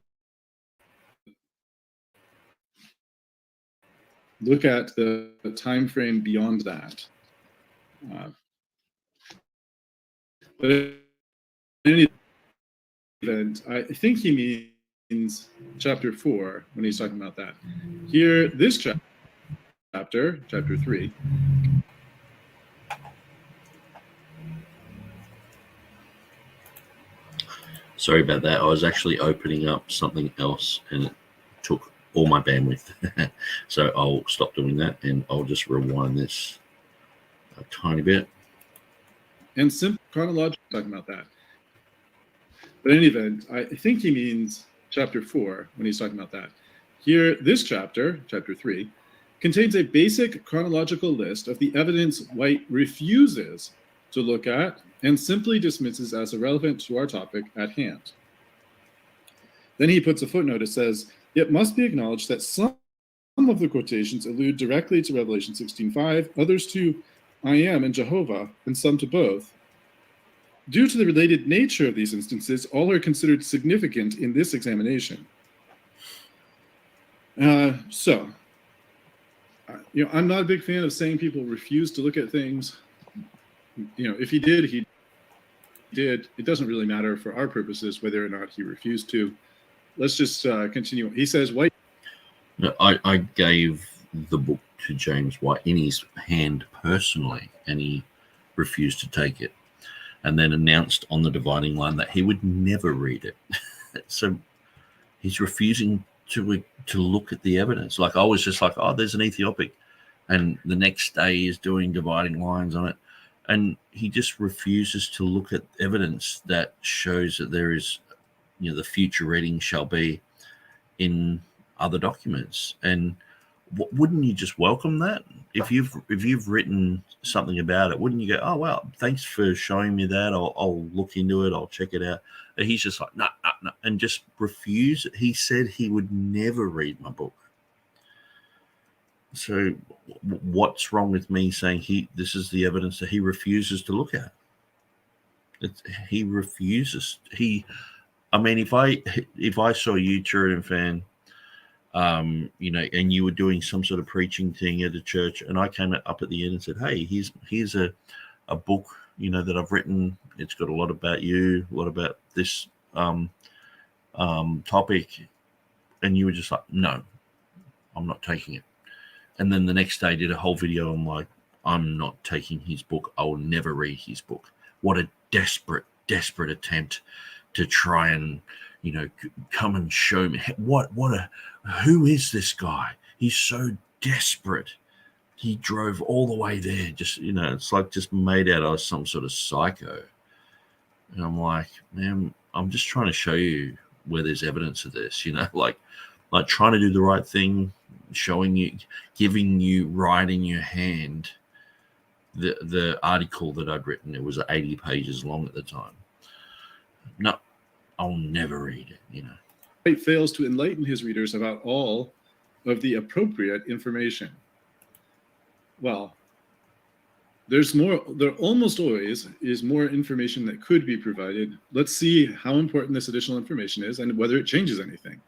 Speaker 2: look at the time frame beyond that. But in any event, I think he means chapter 4 when he's talking about that. Here, this chapter 3.
Speaker 1: Sorry about that. I was actually opening up something else and it took all my bandwidth. So I'll stop doing that and I'll just rewind this a tiny bit.
Speaker 2: And simple chronological talking about that. But in any event, I think he means chapter 4 when he's talking about that. Here, this chapter 3, contains a basic chronological list of the evidence White refuses to look at and simply dismisses as irrelevant to our topic at hand. Then he puts a footnote that says, it must be acknowledged that some of the quotations allude directly to Revelation 16:5, others to I am and Jehovah, and some to both. Due to the related nature of these instances, all are considered significant in this examination. I'm not a big fan of saying people refuse to look at things. If he did, he did. It doesn't really matter for our purposes whether or not he refused to. Let's just continue. He says, White.
Speaker 1: I gave the book to James White in his hand personally, and he refused to take it, and then announced on the dividing line that he would never read it. So he's refusing to look at the evidence. Like I was just like, oh, there's an Ethiopic, and the next day he's doing dividing lines on it, and he just refuses to look at evidence that shows that there is, the future reading shall be in other documents. And wouldn't you just welcome that? If you've written something about it, wouldn't you go, oh well, thanks for showing me that, I'll look into it, I'll check it out? And he's just like, no, and just refuse it. He said he would never read my book. So what's wrong with me saying this is the evidence that he refuses to look at? He refuses. If I saw you, Turretin fan, and you were doing some sort of preaching thing at a church, and I came up at the end and said, hey, here's a book, that I've written. It's got a lot about you, a lot about this topic. And you were just like, no, I'm not taking it. And then the next day did a whole video. I'm like, I'm not taking his book. I will never read his book. What a desperate attempt to try and, come and show me who is this guy? He's so desperate. He drove all the way there. Just, it's like just made out of some sort of psycho. And I'm like, man, I'm just trying to show you where there's evidence of this, like trying to do the right thing, showing you, giving you right in your hand the article that I'd written. It was 80 pages long at the time. No, I'll never read it,
Speaker 2: White fails to enlighten his readers about all of the appropriate information. Well, there almost always is more information that could be provided. Let's see how important this additional information is and whether it changes anything.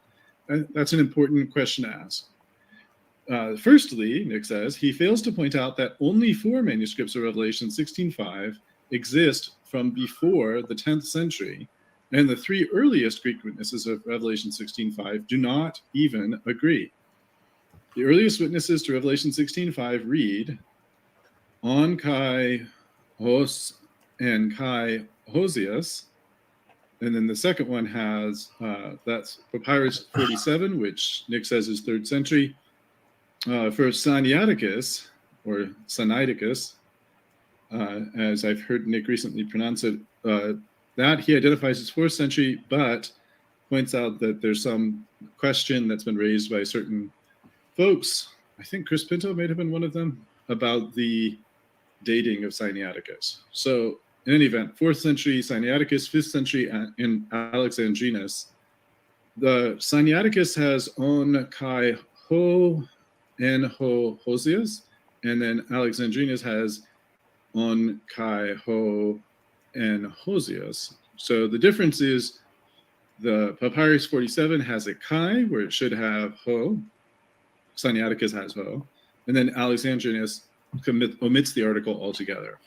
Speaker 2: That's an important question to ask. Firstly, Nick says, he fails to point out that only 4 manuscripts of Revelation 16:5 exist from before the 10th century, and the 3 earliest Greek witnesses of Revelation 16:5 do not even agree. The earliest witnesses to Revelation 16:5 read, on Kai Hos and Kai Hosius, and then the second one has, that's Papyrus 47, which Nick says is 3rd century. For Sinaiticus, or Sinaiticus, as I've heard Nick recently pronounce it, that he identifies as 4th century, but points out that there's some question that's been raised by certain folks, I think Chris Pinto may have been one of them, about the dating of Sinaiticus. So in any event, 4th century Sinaiticus, 5th century in Alexandrinus. The Sinaiticus has on Kai Ho en ho hosius, and then Alexandrinus has on kai ho en hosius. So the difference is the Papyrus 47 has a chi where it should have ho. Sinaiticus has ho. And then Alexandrinus omits the article altogether.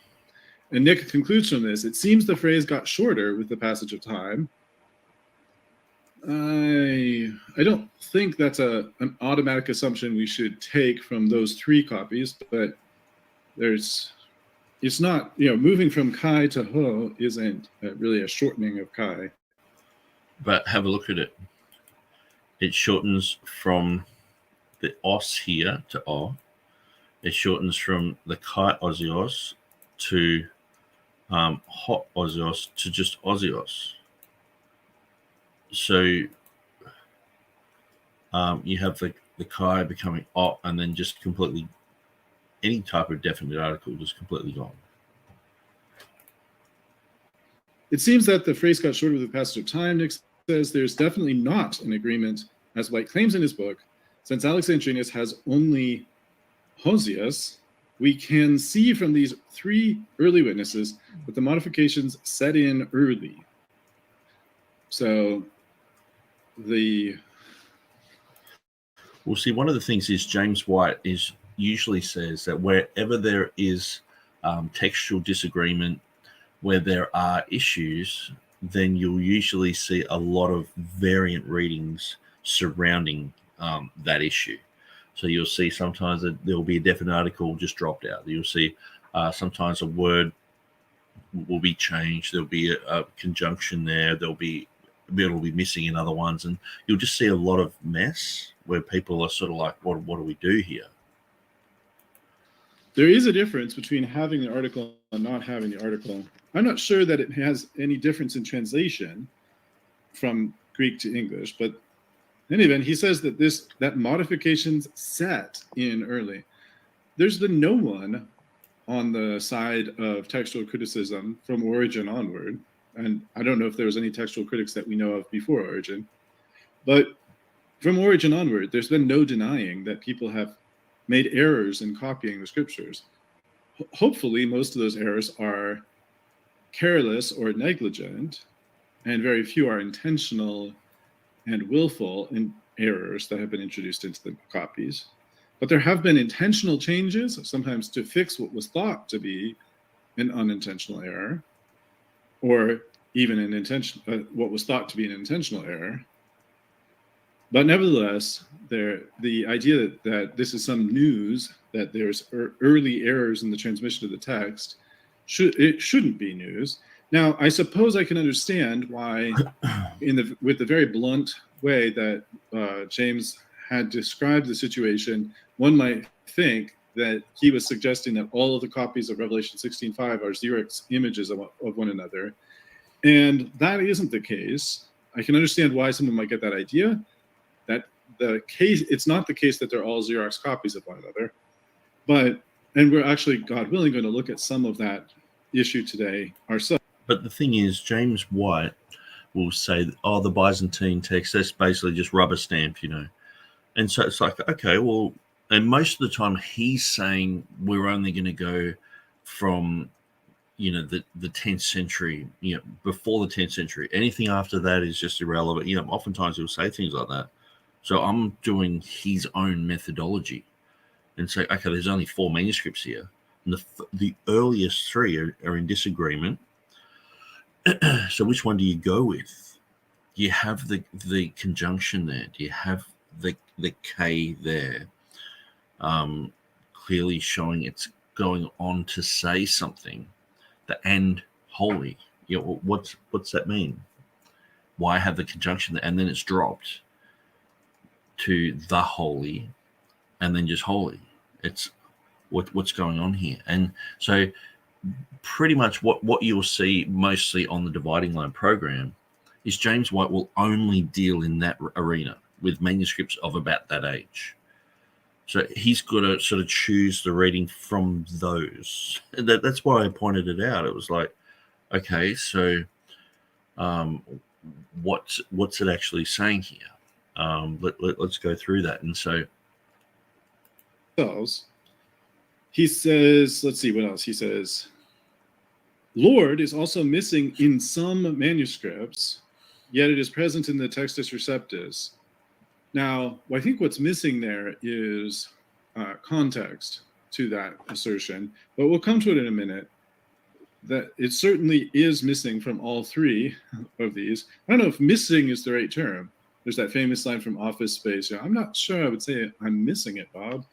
Speaker 2: And Nick concludes from this, it seems the phrase got shorter with the passage of time. I don't think that's an automatic assumption we should take from those three copies, but it's not, moving from chi to ho isn't really a shortening of chi.
Speaker 1: But have a look at it. It shortens from the os here to o. It shortens from the chi osios to hot osios to just osios. So you have the chi becoming o, and then just completely any type of definite article just completely gone.
Speaker 2: It seems that the phrase got shorter with the passage of time. Nick says there's definitely not an agreement, as White claims in his book. Since Alexandrinus has only hosius, we can see from these three early witnesses that the modifications set in early. So
Speaker 1: Well, see, one of the things is James White usually says that wherever there is textual disagreement, where there are issues, then you'll usually see a lot of variant readings surrounding that issue. So you'll see sometimes that there will be a definite article just dropped out. You'll see sometimes a word will be changed. There'll be a conjunction there. It'll be missing in other ones, and you'll just see a lot of mess where people are sort of like, what do we do here?
Speaker 2: There is a difference between having the article and not having the article. I'm not sure that it has any difference in translation from Greek to English, but in any event, he says that modifications set in early. There's been no one on the side of textual criticism from Origen onward, and I don't know if there was any textual critics that we know of before Origen, but from Origen onward, there's been no denying that people have made errors in copying the scriptures. Hopefully, most of those errors are careless or negligent, and very few are intentional and willful in errors that have been introduced into the copies. But there have been intentional changes, sometimes to fix what was thought to be an unintentional error, or even what was thought to be an intentional error. But nevertheless, the idea that this is some news, that there's early errors in the transmission of the text, it shouldn't be news. Now, I suppose I can understand why, with the very blunt way that James had described the situation, one might think that he was suggesting that all of the copies of Revelation 16:5 are Xerox images of one another. And that isn't the case. I can understand why someone might get that idea. It's not the case that they're all Xerox copies of one another. And we're actually, God willing, going to look at some of that issue today ourselves.
Speaker 1: But the thing is, James White will say, the Byzantine text, that's basically just rubber stamp, And so it's like, okay, well, and most of the time he's saying we're only going to go from, the 10th century, before the 10th century. Anything after that is just irrelevant. Oftentimes he'll say things like that. So I'm doing his own methodology and say, okay, there's only 4 manuscripts here. And the earliest 3 are in disagreement. So which one do you go with? Do you have the conjunction there? Do you have the K there? Clearly showing it's going on to say something. The and holy. What's that mean? Why have the conjunction there? And then it's dropped to the holy and then just holy. It's what's going on here. And so pretty much what you'll see mostly on the Dividing Line program is James White will only deal in that arena with manuscripts of about that age. So he's got to sort of choose the reading from those. And that's why I pointed it out. It was like, okay, so what's it actually saying here? Let's go through that. And so
Speaker 2: themselves. He says, let's see what else he says. Lord is also missing in some manuscripts, yet it is present in the Textus Receptus. Now, I think what's missing there is context to that assertion, but we'll come to it in a minute. That it certainly is missing from all three of these. I don't know if missing is the right term. There's that famous line from Office Space. I'm not sure I would say I'm missing it, Bob.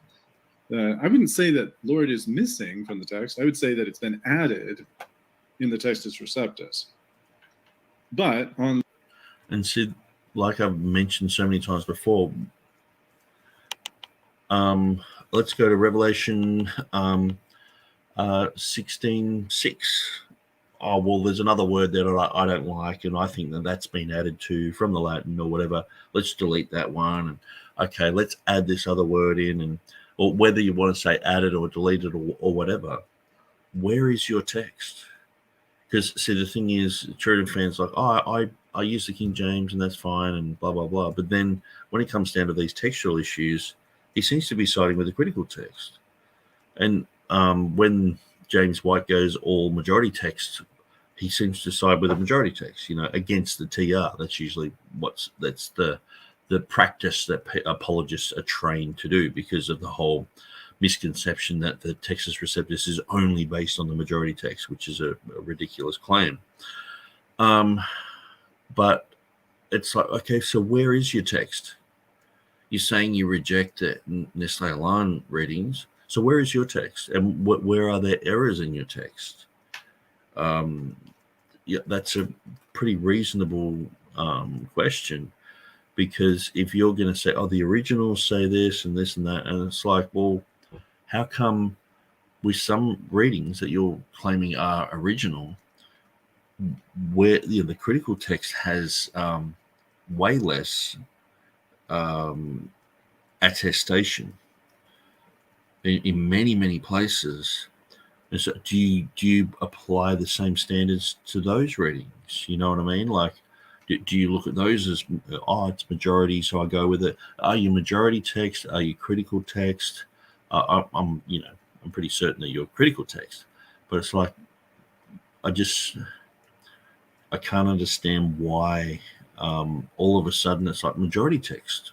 Speaker 2: I wouldn't say that Lord is missing from the text. I would say that it's been added in the Textus Receptus. But on...
Speaker 1: And see, like I've mentioned so many times before, let's go to Revelation 16:6. Oh, well, there's another word that I don't like, and I think that that's been added to from the Latin or whatever. Let's delete that one. And okay, let's add this other word in, and or whether you want to say added or deleted or whatever. Where is your text? Because see, the thing is, TurretinFan's like, oh, I use the King James and that's fine and blah blah blah. But then when it comes down to these textual issues, he seems to be siding with the critical text. And when James White goes all majority text, he seems to side with the majority text, against the TR. That's usually that's the practice that apologists are trained to do, because of the whole misconception that the Textus Receptus is only based on the majority text, which is a ridiculous claim. But it's like, okay, so where is your text? You're saying you reject the Nestle Alarm readings. So where is your text, and where are there errors in your text? Yeah, that's a pretty reasonable question, because if you're going to say, oh, the originals say this and this and that, and it's like, well, how come with some readings that you're claiming are original, where the critical text has way less attestation in many places? And so do you apply the same standards to those readings? You know what I mean? Like, do you look at those as, oh, it's majority, so I go with it? Are you majority text? Are you critical text? I'm pretty certain that you're critical text, but it's like, I can't understand why all of a sudden it's like majority text,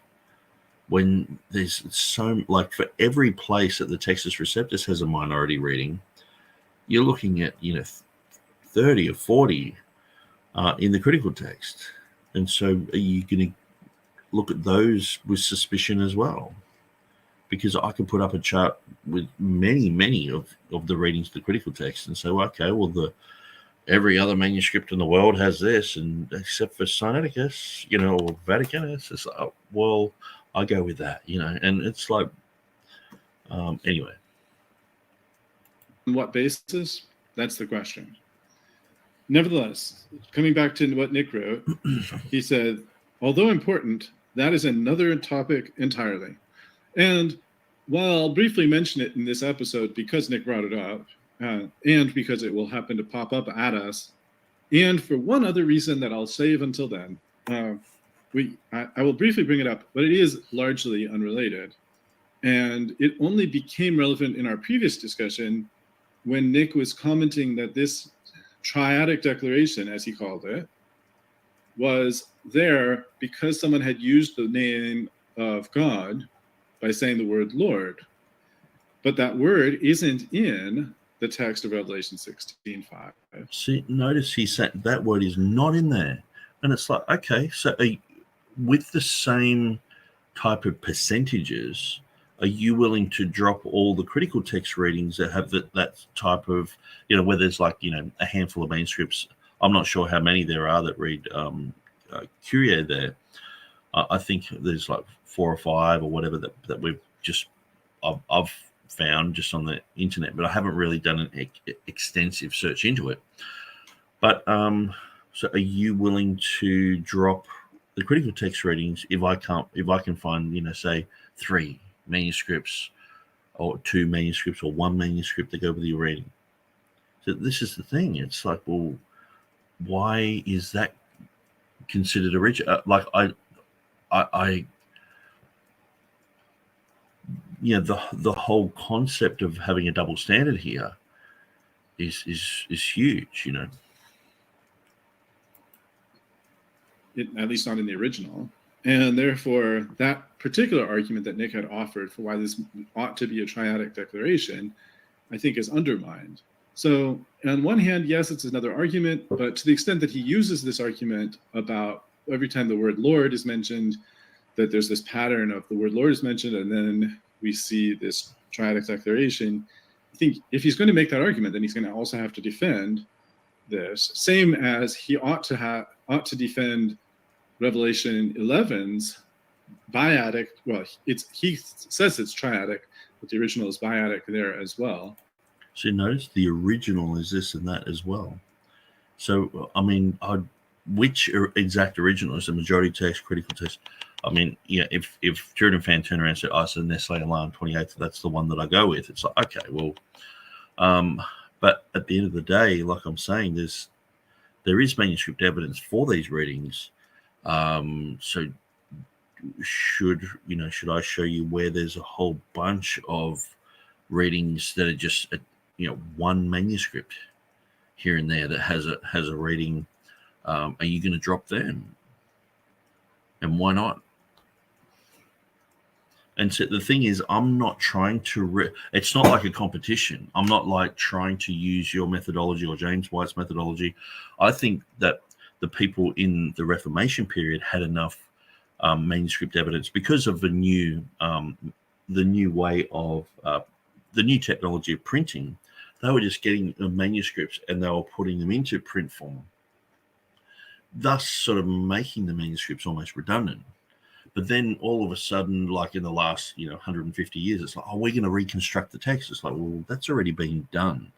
Speaker 1: when there's so, like, for every place that the Textus Receptus has a minority reading, you're looking at 30 or 40 in the critical text. And so are you going to look at those with suspicion as well? Because I could put up a chart with many of the readings of the critical text and say, well, okay, well, every other manuscript in the world has this, and except for Sinaiticus, or Vaticanus. It's like, oh, well, I go with that, and it's like, anyway.
Speaker 2: On what basis? That's the question. Nevertheless, coming back to what Nick wrote, he said, although important, that is another topic entirely. And while I'll briefly mention it in this episode because Nick brought it up, and because it will happen to pop up at us, and for one other reason that I'll save until then, I will briefly bring it up, but it is largely unrelated. And it only became relevant in our previous discussion when Nick was commenting that this triadic declaration, as he called it, was there because someone had used the name of God by saying the word Lord. But that word isn't in the text of Revelation 16:5.
Speaker 1: See, notice he said that word is not in there. And it's like, okay, so with the same type of percentages, are you willing to drop all the critical text readings that have that type of, where there's like, a handful of manuscripts? I'm not sure how many there are that read Kyrie there. I think there's like 4 or 5 or whatever that we've I've found just on the internet, but I haven't really done an extensive search into it. But so are you willing to drop the critical text readings if I can find, say 3 manuscripts or 2 manuscripts or 1 manuscript that go with your reading? So this is the thing. It's like, well, why is that considered original? Like I the whole concept of having a double standard here is huge,
Speaker 2: At least not in the original. And therefore, that particular argument that Nick had offered for why this ought to be a triadic declaration, I think is undermined. So on one hand, yes, it's another argument, but to the extent that he uses this argument about every time the word Lord is mentioned, that there's this pattern of the word Lord is mentioned, and then we see this triadic declaration. I think if he's going to make that argument, then he's going to also have to defend this, same as he ought to defend Revelation 11's biadic. Well, he says it's triadic, but the original is biadic there as well.
Speaker 1: So notice the original is this and that as well. So I mean, which exact original is the majority text, critical text? I mean, if TurretinFan turned around and said, "I said Nestle Alarm 28th, that's the one that I go with," it's like, okay, well, but at the end of the day, like I'm saying, there is manuscript evidence for these readings. So should I show you where there's a whole bunch of readings that are just one manuscript here and there that has a reading? Are you going to drop them? And why not? And so the thing is, I'm not trying to it's not like a competition. I'm not like trying to use your methodology or James White's methodology. I think that the people in the Reformation period had enough manuscript evidence because of the new way of the new technology of printing. They were just getting the manuscripts and they were putting them into print form, thus sort of making the manuscripts almost redundant. But then all of a sudden, like in the last 150 years, it's like, oh, we're going to reconstruct the text. It's like, well, that's already been done.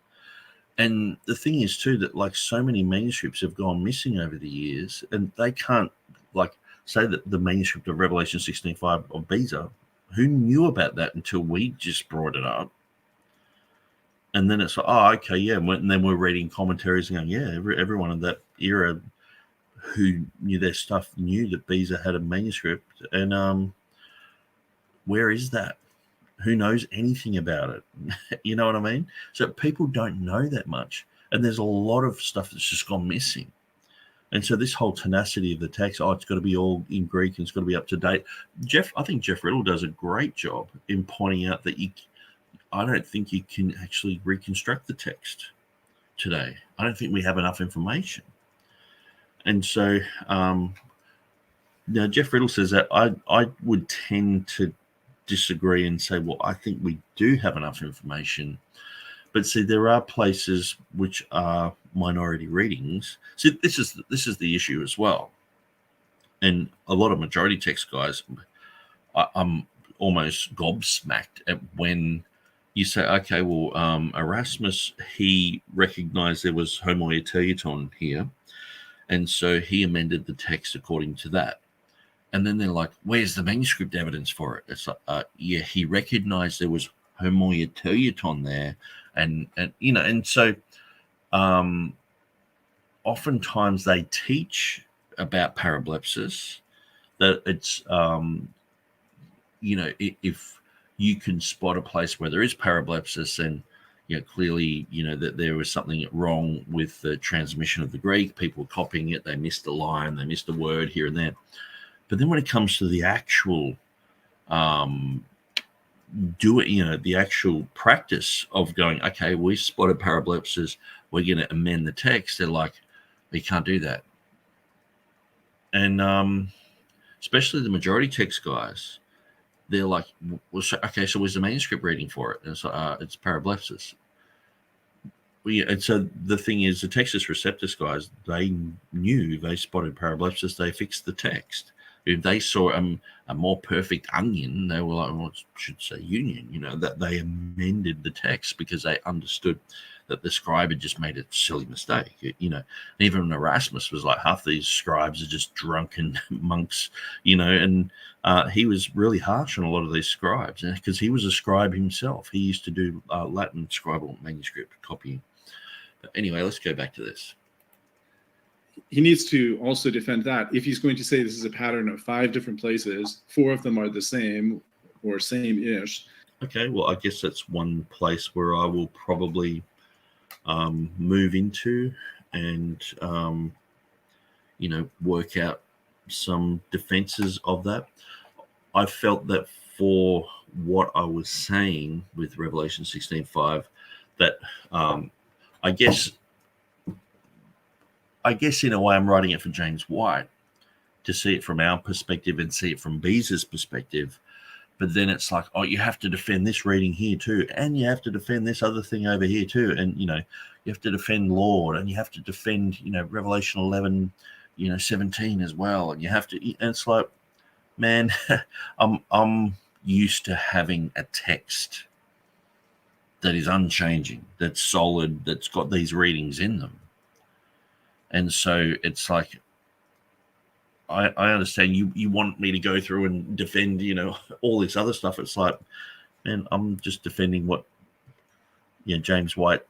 Speaker 1: And the thing is too that like so many manuscripts have gone missing over the years, and they can't like say that the manuscript of Revelation 16:5 of Beza, who knew about that until we just brought it up. And then it's like, oh, okay, yeah. And then we're reading commentaries and going, yeah, everyone in that era who knew their stuff knew that Beza had a manuscript. And where is that? Who knows anything about it? You know what I mean? So people don't know that much. And there's a lot of stuff that's just gone missing. And so this whole tenacity of the text, it's got to be all in Greek and it's got to be up to date. I think Jeff Riddle does a great job in pointing out that I don't think you can actually reconstruct the text today. I don't think we have enough information. And so now Jeff Riddle says that I would tend to disagree and say, well, I think we do have enough information. But see, there are places which are minority readings. See, this is the issue as well. And a lot of majority text guys, I'm almost gobsmacked at when you say, okay, well, Erasmus, he recognized there was homoioteliton here. And so he amended the text according to that. And then they're like, where's the manuscript evidence for it? It's like, yeah, he recognized there was homoioteliton there. And so oftentimes they teach about parablepsis, that it's, if you can spot a place where there is parablepsis and, clearly, that there was something wrong with the transmission of the Greek. People were copying it. They missed a line. They missed a word here and there. But then when it comes to the actual the actual practice of going, okay, we spotted parablepsis, we're going to amend the text. They're like, we can't do that. And especially the majority text guys, they're like, well, okay, so where's the manuscript reading for it? And it's it's parablepsis. And so the thing is, the Textus Receptus guys, they spotted parablepsis, they fixed the text. If they saw a more perfect onion, they were like, well, it should say union, that they amended the text because they understood that the scribe had just made a silly mistake, And even Erasmus was like, half these scribes are just drunken monks, and he was really harsh on a lot of these scribes because he was a scribe himself. He used to do Latin scribal manuscript copying. But anyway, let's go back to this.
Speaker 2: He needs to also defend that. If he's going to say this is a pattern of 5 different places, 4 of them are the same or same-ish.
Speaker 1: Okay, well, I guess that's one place where I will probably move into and, work out some defenses of that. I felt that for what I was saying with Revelation 16:5, that I guess in a way I'm writing it for James White to see it from our perspective and see it from Beza's perspective. But then it's like, oh, you have to defend this reading here too, and you have to defend this other thing over here too, and you have to defend Lord, and you have to defend Revelation 11, 17 as well, and you have to. And it's like, man, I'm used to having a text that is unchanging, that's solid, that's got these readings in them, and so it's like, I understand you want me to go through and defend, all this other stuff. It's like, man, I'm just defending what, James White,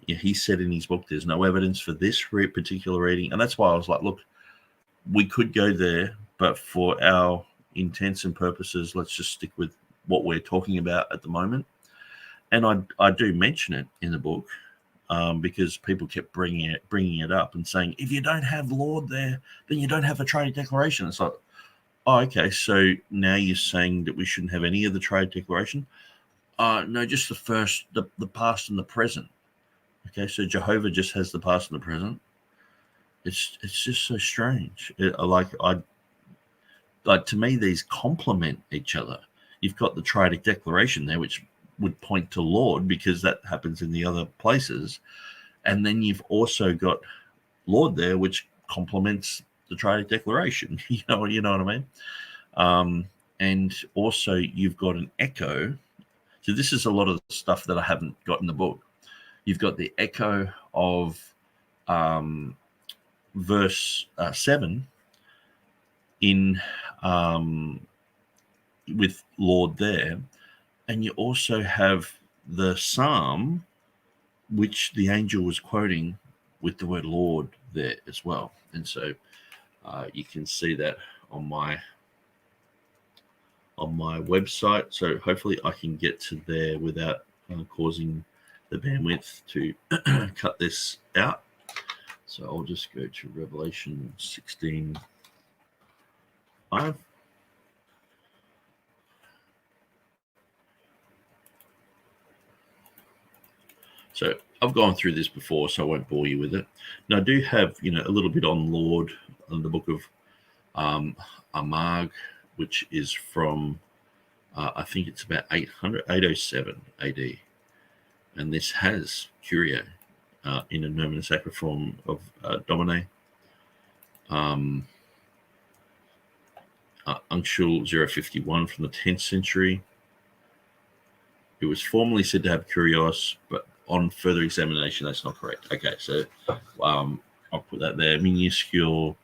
Speaker 1: he said in his book, there's no evidence for this particular reading. And that's why I was like, look, we could go there, but for our intents and purposes, let's just stick with what we're talking about at the moment. And I do mention it in the book. Because people kept bringing it up and saying, if you don't have Lord there, then you don't have a trade declaration. It's like, oh, okay, so now you're saying that we shouldn't have any of the trade declaration? No, just the past and the present. Okay, so Jehovah just has the past and the present. It's just so strange. To me, these complement each other. You've got the trade declaration there, which would point to Lord because that happens in the other places, and then you've also got Lord there, which complements the Triadic Declaration. you know what I mean? And also you've got an echo. So this is a lot of the stuff that I haven't got in the book. You've got the echo of verse 7 in with Lord there. And you also have the psalm, which the angel was quoting with the word Lord there as well. And so you can see that on my website. So hopefully I can get to there without causing the bandwidth to cut this out. So I'll just go to Revelation 16:5. So I've gone through this before, so I won't bore you with it. Now I do have, a little bit on Lord in the book of Armagh, which is from, I think it's about 807 AD. And this has Curio in a nomen sacra form of Domine. Uncial 051 from the 10th century. It was formerly said to have Kurios, but on further examination, that's not correct. Okay, so I'll put that there. Minuscule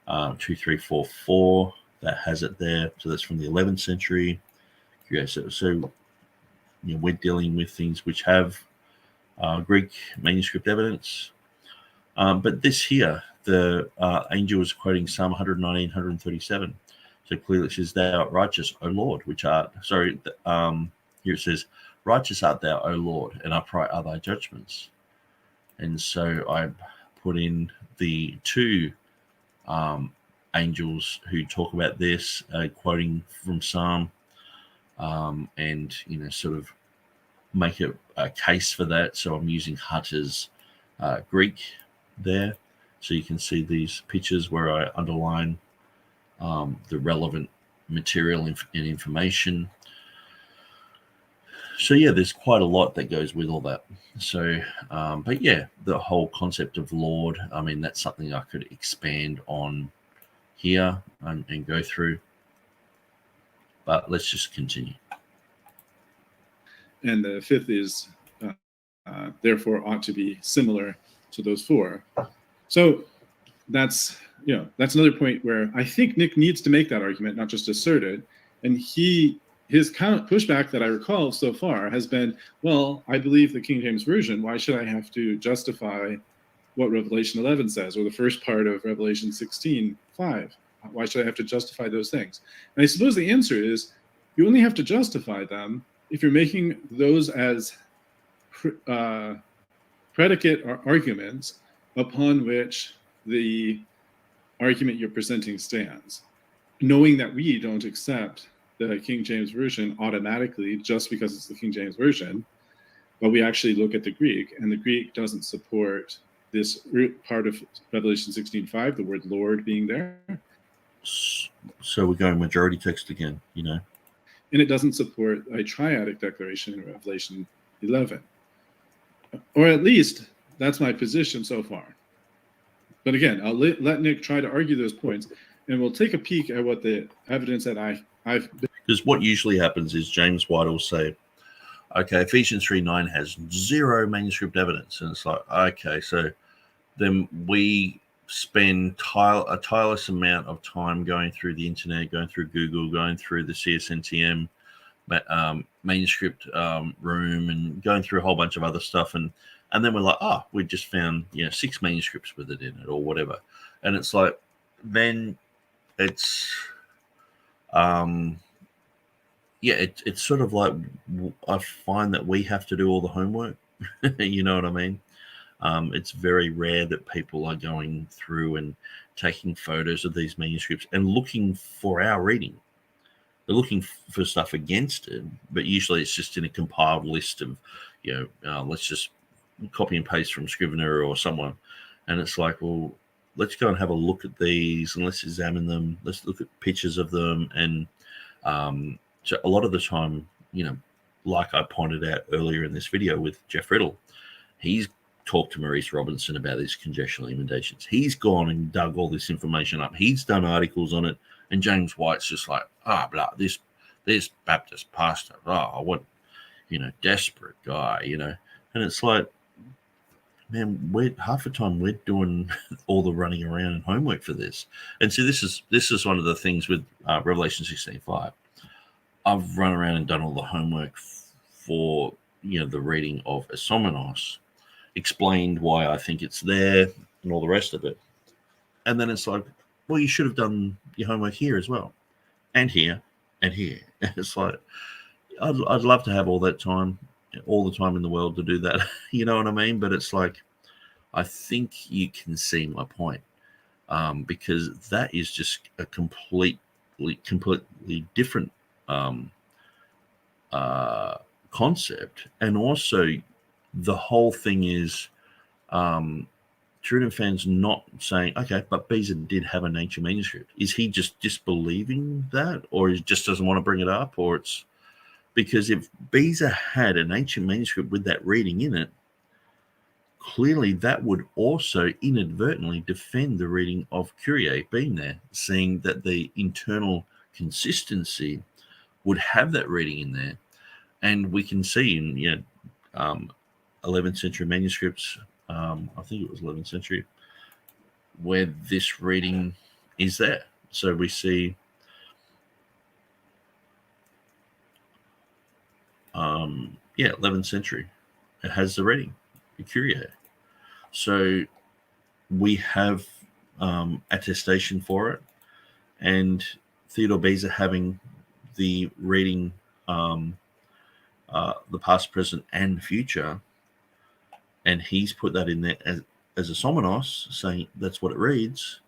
Speaker 1: 2344, that has it there. So that's from the 11th century. Okay, so we're dealing with things which have Greek manuscript evidence. But this here, the angel was quoting Psalm 119, 137. So clearly it says, thou art righteous, O Lord, here it says, righteous art thou, O Lord, and upright are thy judgments. And so I put in the two angels who talk about this, quoting from Psalm, and sort of make a case for that. So I'm using Hutter's Greek there, so you can see these pictures where I underline the relevant material and information. So yeah, there's quite a lot that goes with all that. So, but yeah, the whole concept of Lord, I mean, that's something I could expand on here and go through. But let's just continue.
Speaker 2: And the fifth is, therefore, ought to be similar to those four. So that's another point where I think Nick needs to make that argument, not just assert it. And his pushback that I recall so far has been, well, I believe the King James Version. Why should I have to justify what Revelation 11 says, or the first part of Revelation 16:5? Why should I have to justify those things? And I suppose the answer is, You only have to justify them if you're making those as predicate or arguments upon which the argument you're presenting stands. Knowing that we don't accept the King James Version automatically just because it's the King James Version, but we actually look at the Greek, and the Greek doesn't support this part of Revelation 16:5, the word Lord being there.
Speaker 1: So we're going majority text again, you know.
Speaker 2: And it doesn't support a triadic declaration in Revelation 11. Or at least that's my position so far. But again, I'll let Nick try to argue those points, and we'll take a peek at what the evidence that I've...
Speaker 1: Because what usually happens is James White will say, okay, Ephesians 3:9 has 0 manuscript evidence. And it's like, okay, so then we spend a tireless amount of time going through the internet, going through Google, going through the CSNTM manuscript room, and going through a whole bunch of other stuff. And then we're like, we just found 6 manuscripts with it in it or whatever. And it's like, then it's it's sort of like, I find that we have to do all the homework. You know what I mean? It's very rare that people are going through and taking photos of these manuscripts and looking for our reading. They're looking for stuff against it, but usually it's just in a compiled list of, let's just copy and paste from Scrivener or someone. And it's like, well, let's go and have a look at these and let's examine them. Let's look at pictures of them. And so a lot of the time, like I pointed out earlier in this video with Jeff Riddle, he's talked to Maurice Robinson about his congestional emanations. He's gone and dug all this information up. He's done articles on it. And James White's just like, blah, this Baptist pastor, what, desperate guy, And it's like, man, half the time we're doing all the running around and homework for this. And so this is one of the things with Revelation 16:5. I've run around and done all the homework for, the reading of Isomenos, explained why I think it's there and all the rest of it. And then it's like, well, you should have done your homework here as well, and here, and here. It's like, I'd love to have all that time, all the time in the world to do that. You know what I mean? But it's like, I think you can see my point, because that is just a completely different concept. And also the whole thing is, TurretinFan's not saying, okay, but Beza did have an ancient manuscript. Is he just disbelieving that, or he just doesn't want to bring it up? Or it's because if Beza had an ancient manuscript with that reading in it, clearly that would also inadvertently defend the reading of Kyrie being there, seeing that the internal consistency would have that reading in there. And we can see in 11th century manuscripts, I think it was 11th century, where this reading is there. So we see 11th century, it has the reading, the Kyrie. So we have attestation for it, and Theodore Beza having the reading, the past, present, and future, and he's put that in there as a somenos, saying that's what it reads.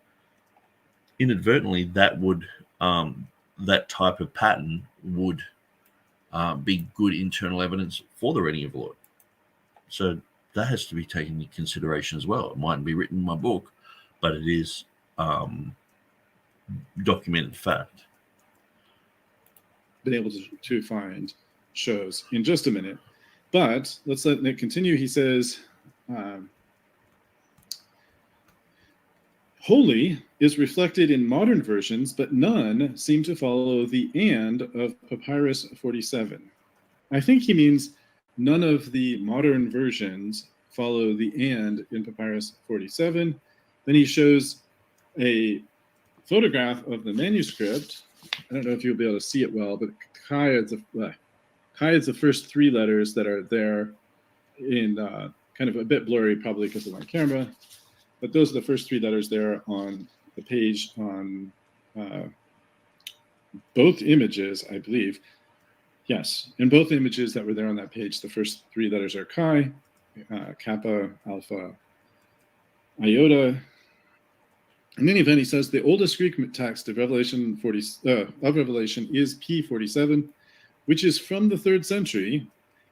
Speaker 1: Inadvertently, that would that type of pattern would be good internal evidence for the reading of the Lord. So that has to be taken into consideration as well. It mightn't be written in my book, but it is documented fact.
Speaker 2: Been able to find shows in just a minute, but let's let Nick continue. He says, holy is reflected in modern versions, but none seem to follow the and of Papyrus 47. I think he means none of the modern versions follow the and in Papyrus 47. Then he shows a photograph of the manuscript. I don't know if you'll be able to see it well, but Chi is the first 3 letters that are there in kind of a bit blurry, probably because of my camera. But those are the first 3 letters there on the page on both images, I believe, yes, in both images that were there on that page, the first three letters are chi, kappa, alpha, iota. In any event, he says the oldest Greek text of Revelation is P47, which is from the 3rd century,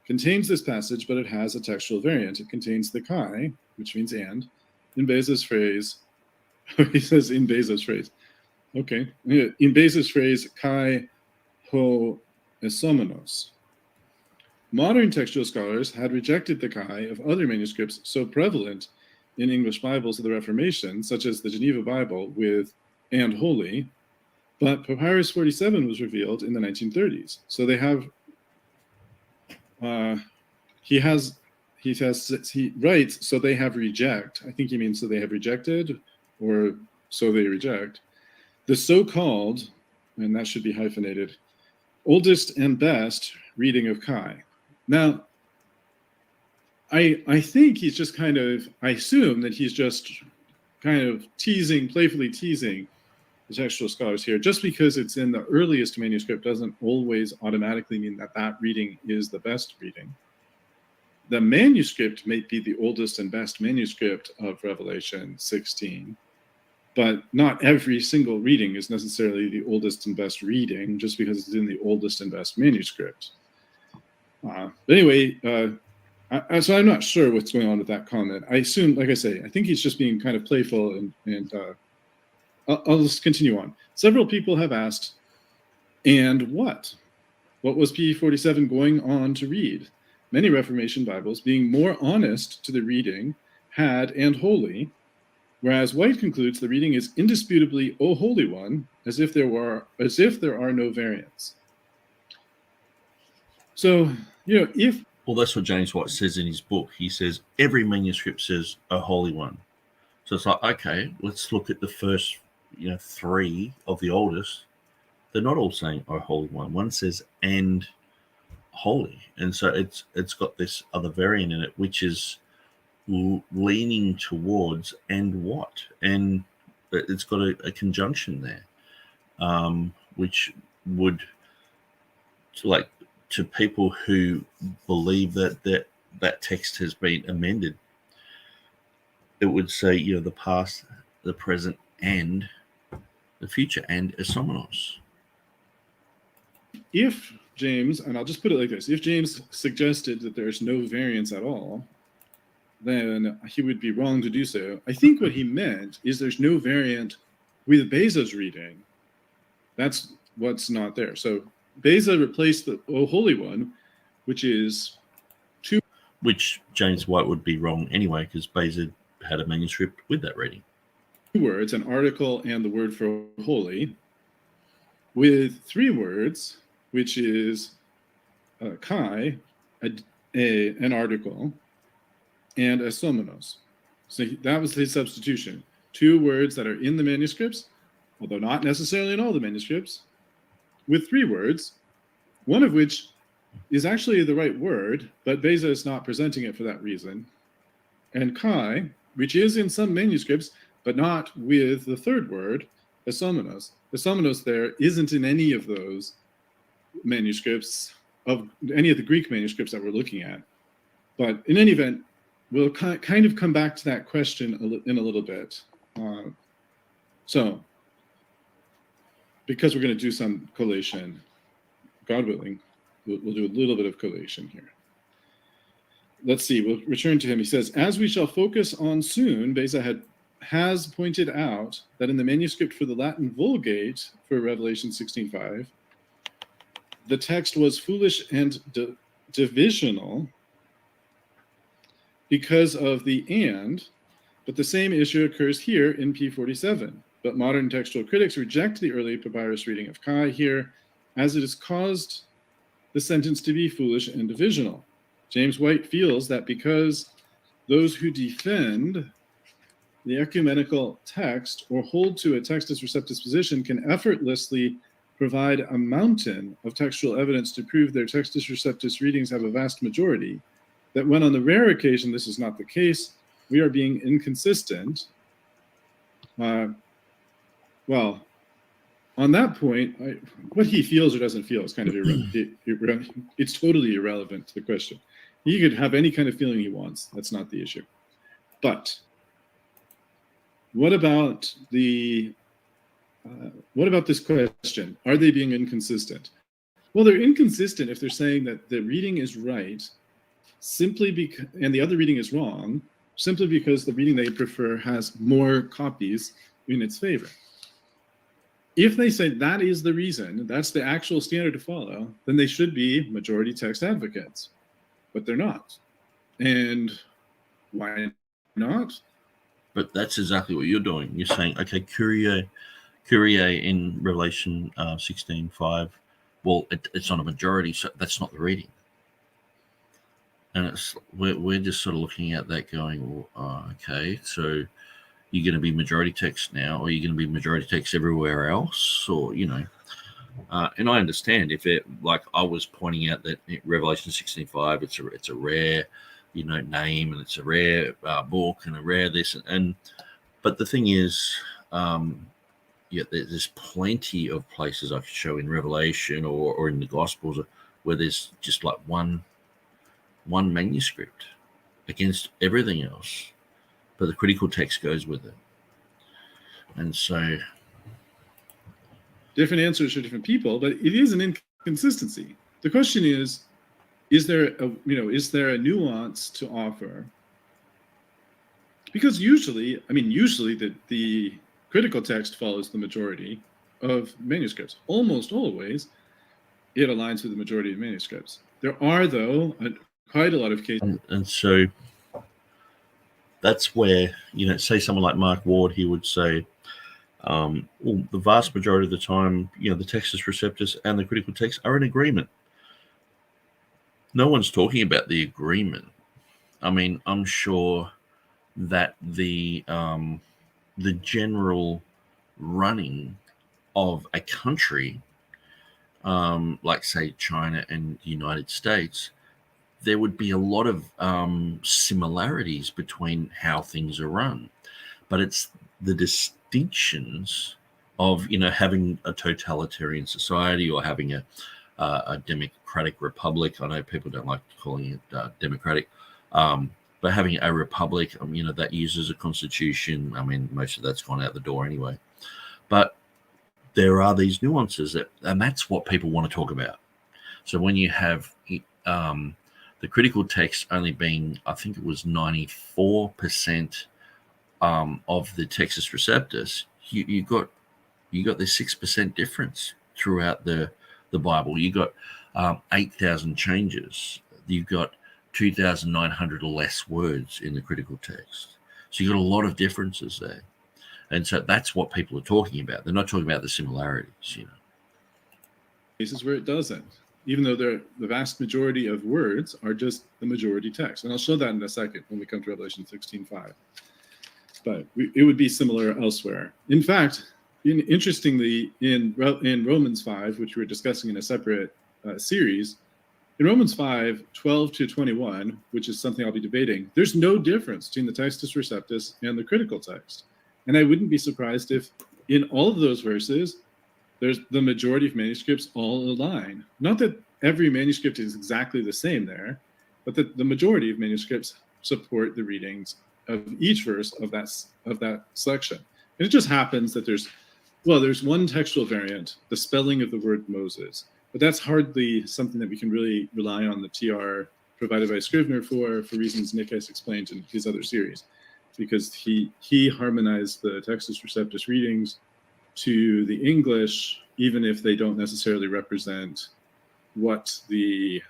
Speaker 2: contains this passage, but it has a textual variant. It contains the chi, which means and, in Beza's phrase. He says in Beza's phrase. Okay. In Beza's phrase, kai ho esomenos. Modern textual scholars had rejected the chi of other manuscripts so prevalent in English Bibles of the Reformation, such as the Geneva Bible with and holy, but Papyrus 47 was revealed in the 1930s. So they have, he writes, so they have reject. I think he means so they have rejected, or so they reject, the so-called, and that should be hyphenated, oldest and best reading of chi. Now, I think he's just kind of, I assume that he's just kind of playfully teasing the textual scholars here. Just because it's in the earliest manuscript doesn't always automatically mean that that reading is the best reading. The manuscript may be the oldest and best manuscript of Revelation 16, but not every single reading is necessarily the oldest and best reading just because it's in the oldest and best manuscript. But anyway, so I'm not sure what's going on with that comment. I assume, like I say, I think he's just being kind of playful, and I'll just continue on. Several people have asked, and what? What was P47 going on to read? Many Reformation Bibles, being more honest to the reading, had and holy, whereas White concludes the reading is indisputably O Holy One, as if there are no variants. So, if
Speaker 1: Well, that's what James White says in his book. He says every manuscript says a holy one. So it's like, okay, let's look at the first, 3 of the oldest. They're not all saying a holy one. One says and holy, and so it's got this other variant in it, which is leaning towards and what, and it's got a conjunction there, which would to people who believe that text has been amended, it would say, the past, the present, and the future, and esomenos.
Speaker 2: If James, and I'll just put it like this, if James suggested that there's no variance at all, then he would be wrong to do so. I think what he meant is there's no variant with Beza's reading. That's what's not there. So Beza replaced the O Holy One, which is 2.
Speaker 1: Which James White would be wrong anyway, because Beza had a manuscript with that reading.
Speaker 2: 2 words, an article and the word for holy, with 3 words, which is kai, an article, and esomenos. So that was his substitution. 2 words that are in the manuscripts, although not necessarily in all the manuscripts, with 3 words, one of which is actually the right word, but Beza is not presenting it for that reason. And kai, which is in some manuscripts, but not with the 3rd word, esomenos. Esomenos there isn't in any of those manuscripts, of any of the Greek manuscripts that we're looking at. But in any event, we'll kind of come back to that question in a little bit. So, because we're going to do some collation, God willing, we'll do a little bit of collation here. Let's see, we'll return to him. He says, as we shall focus on soon, Beza has pointed out that in the manuscript for the Latin Vulgate for Revelation 16:5, the text was foolish and divisional because of the and, but the same issue occurs here in P47. But modern textual critics reject the early papyrus reading of Kai here, as it has caused the sentence to be foolish and divisional. James White feels that because those who defend the ecumenical text or hold to a Textus Receptus position can effortlessly provide a mountain of textual evidence to prove their Textus Receptus readings have a vast majority, that when on the rare occasion this is not the case, we are being inconsistent. On on that point, what he feels or doesn't feel is kind of it's totally irrelevant to the question. He could have any kind of feeling he wants. That's not the issue. But what about this question? Are they being inconsistent? Well, they're inconsistent if they're saying that the reading is right simply because, and the other reading is wrong, simply because the reading they prefer has more copies in its favor. If they say that is the reason, that's the actual standard to follow, then they should be majority text advocates. But they're not. And why not?
Speaker 1: But that's exactly what you're doing. You're saying, okay, Kyrie in Revelation 16:5, well, it's not a majority, so that's not the reading. And we're just sort of looking at that going, well, okay, so you're going to be majority text now, or you're going to be majority text everywhere else, or, you know. And I understand if it, like I was pointing out that Revelation 16:5, it's a rare, you know, name, and it's a rare book and a rare this, but the thing is, there's plenty of places I could show in Revelation or in the Gospels where there's just like one manuscript against everything else, but the critical text goes with it, and so.
Speaker 2: Different answers for different people, but it is an inconsistency. The question is there a nuance to offer? Because usually the critical text follows the majority of manuscripts. Almost always, it aligns with the majority of manuscripts. There are, though, quite a lot of cases.
Speaker 1: And so that's where, you know, say someone like Mark Ward, he would say, well, the vast majority of the time, you know, the Textus Receptus and the critical text are in agreement. No one's talking about the agreement. I mean, I'm sure that the general running of a country, like say China and the United States, there would be a lot of similarities between how things are run, but it's the distinctions of, you know, having a totalitarian society or having a democratic republic. I know people don't like calling it democratic, but having a republic, you know, that uses a constitution. I mean, most of that's gone out the door anyway. But there are these nuances and that's what people want to talk about. So when you have the critical text only being, I think it was 94% of the Textus Receptus, you got this 6% difference throughout the Bible. You got 8,000 changes. You've got 2,900 or less words in the critical text. So you got a lot of differences there, and so that's what people are talking about. They're not talking about the similarities, you know.
Speaker 2: Cases where it doesn't, even though the vast majority of words are just the majority text, and I'll show that in a second when we come to Revelation 16:5. But it would be similar elsewhere. In fact, interestingly, in Romans 5, which we're discussing in a separate series, in Romans 5:12-21, which is something I'll be debating, there's no difference between the Textus Receptus and the critical text. And I wouldn't be surprised if in all of those verses, there's the majority of manuscripts all align. Not that every manuscript is exactly the same there, but that the majority of manuscripts support the readings of each verse of that section. And it just happens that there's one textual variant, the spelling of the word Moses, but that's hardly something that we can really rely on the TR provided by Scrivener for reasons Nick has explained in his other series, because he harmonized the Textus Receptus readings to the English, even if they don't necessarily represent what the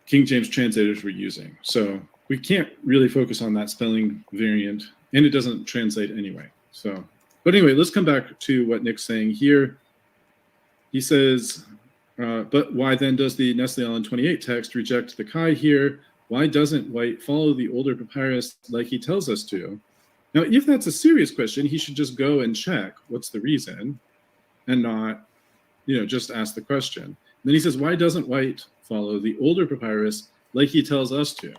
Speaker 2: King James translators were using. So we can't really focus on that spelling variant, and it doesn't translate anyway. So, but anyway, let's come back to what Nick's saying here. He says, but why then does the Nestle-Aland 28 text reject the Chi here? Why doesn't White follow the older papyrus like he tells us to? Now, if that's a serious question, he should just go and check what's the reason and not, just ask the question. And then he says, why doesn't White follow the older papyrus like he tells us to?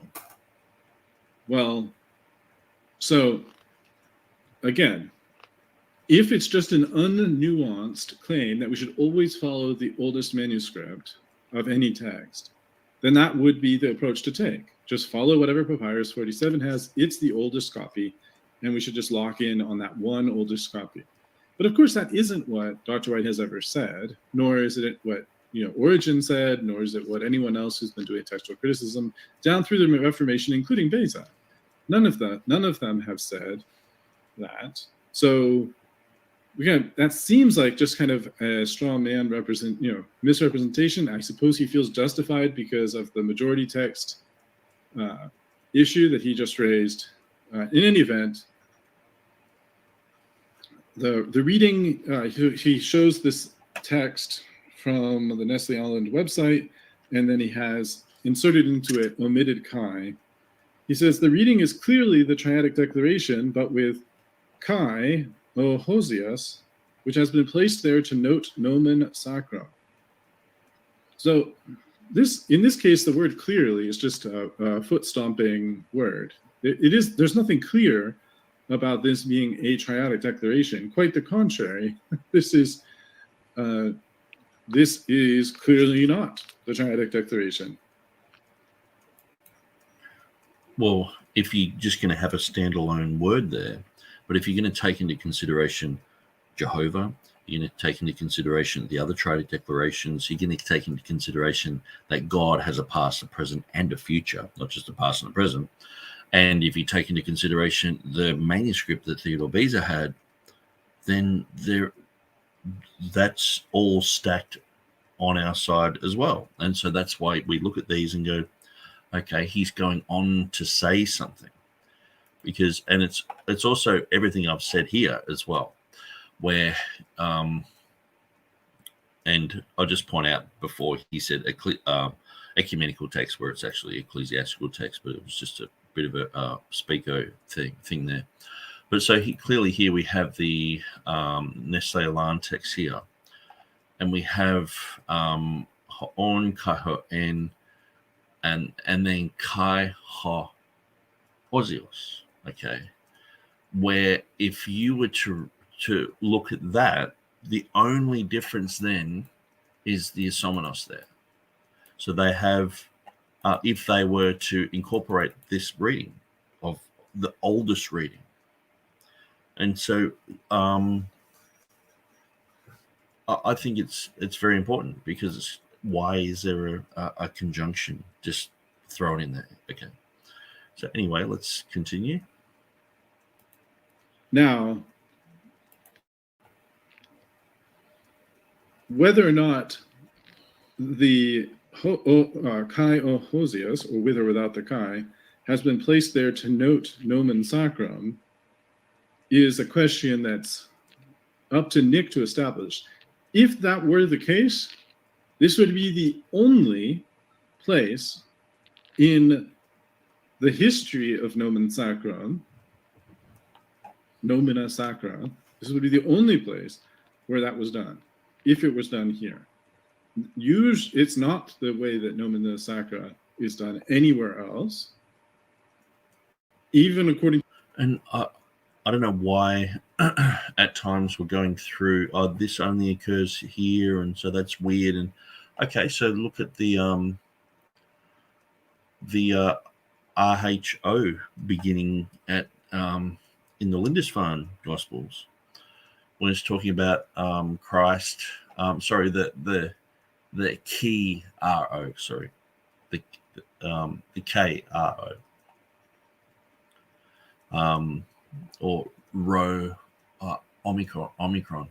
Speaker 2: Well, so again, if it's just an unnuanced claim that we should always follow the oldest manuscript of any text, then that would be the approach to take. Just follow whatever Papyrus 47 has. It's the oldest copy, and we should just lock in on that one oldest copy. But of course, that isn't what Dr. White has ever said, nor is it what Origen said, nor is it what anyone else who's been doing textual criticism down through the Reformation, including Beza. None of them have said that. So again, that seems like just kind of a straw man misrepresentation. I suppose he feels justified because of the majority text issue that he just raised. In any event, the reading, he shows this text from the Nestle Island website, and then he has inserted into it omitted Kai. He says, the reading is clearly the triadic declaration, but with Kai o Hosius, which has been placed there to note nomen sacrum. So in this case, the word clearly is just a foot-stomping word. There's nothing clear about this being a triadic declaration. Quite the contrary. This is clearly not the triadic declaration.
Speaker 1: Well, if you're just going to have a standalone word there, but if you're going to take into consideration Jehovah, you're going to take into consideration the other triadic declarations, you're going to take into consideration that God has a past, a present, and a future, not just a past and a present. And if you take into consideration the manuscript that Theodore Beza had, then that's all stacked on our side as well. And so that's why we look at these and go, okay, he's going on to say something. Because, and it's also everything I've said here as well, where, and I'll just point out before he said ecumenical text, where it's actually ecclesiastical text, but it was just a bit of a speako thing there. But so clearly here we have the Nestle Alan text here, and we have on kai ho en and then kai ha osios, okay, where if you were to look at that, the only difference then is the isomenos there. So they have, if they were to incorporate this reading of the oldest reading. And so I think it's very important, because why is there a conjunction just thrown in there? Okay. So anyway, let's continue.
Speaker 2: Now, whether or not the Kai o Hosius, or with or without the Kai, has been placed there to note nomen sacrum is a question that's up to Nick to establish. If that were the case, this would be the only place in the history of nomen sacrum, nomina sacra, this would be the only place where that was done, if it was done here. It's not the way that nomina sacra is done anywhere else, even according.
Speaker 1: And I don't know why at times we're going through, this only occurs here, and so that's weird. And okay, so look at the RHO beginning at in the Lindisfarne Gospels, when it's talking about Christ. Sorry, the key RO. Sorry, the KRO. Or rho omicron.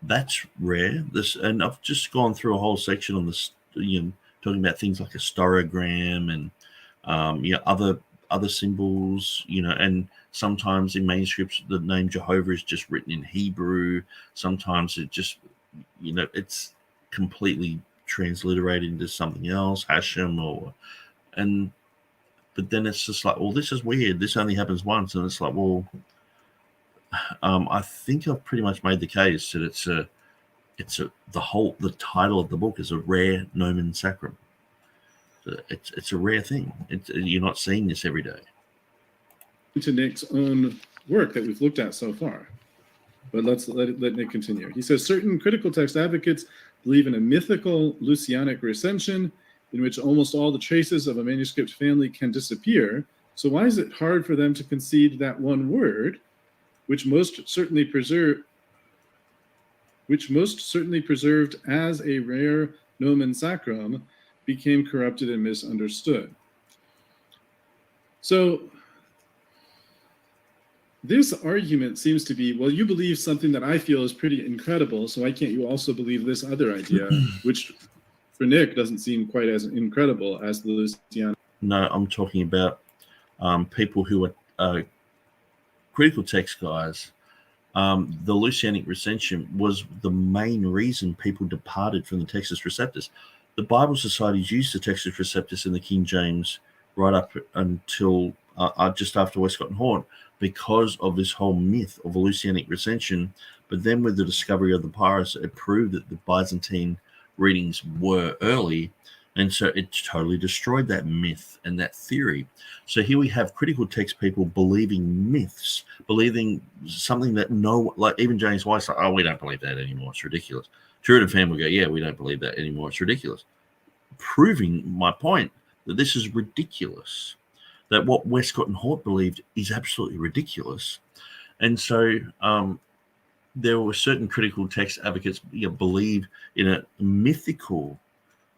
Speaker 1: That's rare. And I've just gone through a whole section on this, talking about things like a storogram and other symbols, and sometimes in manuscripts the name Jehovah is just written in Hebrew. Sometimes it just, it's completely transliterated into something else, Hashem, but then it's just like, well, this is weird. This only happens once, and it's like, well, I think I've pretty much made the case that the title of the book is a rare nomen sacrum. It's a rare thing. You're not seeing this every day.
Speaker 2: To Nick's own work that we've looked at so far. But let Nick continue. He says, certain critical text advocates believe in a mythical Lucianic recension in which almost all the traces of a manuscript family can disappear. So why is it hard for them to concede that one word, which most certainly preserved as a rare nomen sacrum, became corrupted and misunderstood? So this argument seems to be, well, you believe something that I feel is pretty incredible, so why can't you also believe this other idea, which for Nick doesn't seem quite as incredible as the Lucianic?
Speaker 1: No, I'm talking about people who are critical text guys. The Lucianic recension was the main reason people departed from the Textus Receptus. The Bible Societies used the Textus Receptus in the King James right up until just after Westcott and Hort, because of this whole myth of a Lucianic recension. But then with the discovery of the papyrus, it proved that the Byzantine readings were early, and so it totally destroyed that myth and that theory. So here we have critical text people believing myths, believing something that even James Weiss, like, oh, we don't believe that anymore, it's ridiculous. TurretinFan's will go, yeah, we don't believe that anymore, it's ridiculous. Proving my point that this is ridiculous, that what Westcott and Hort believed is absolutely ridiculous. And so there were certain critical text advocates believe in a mythical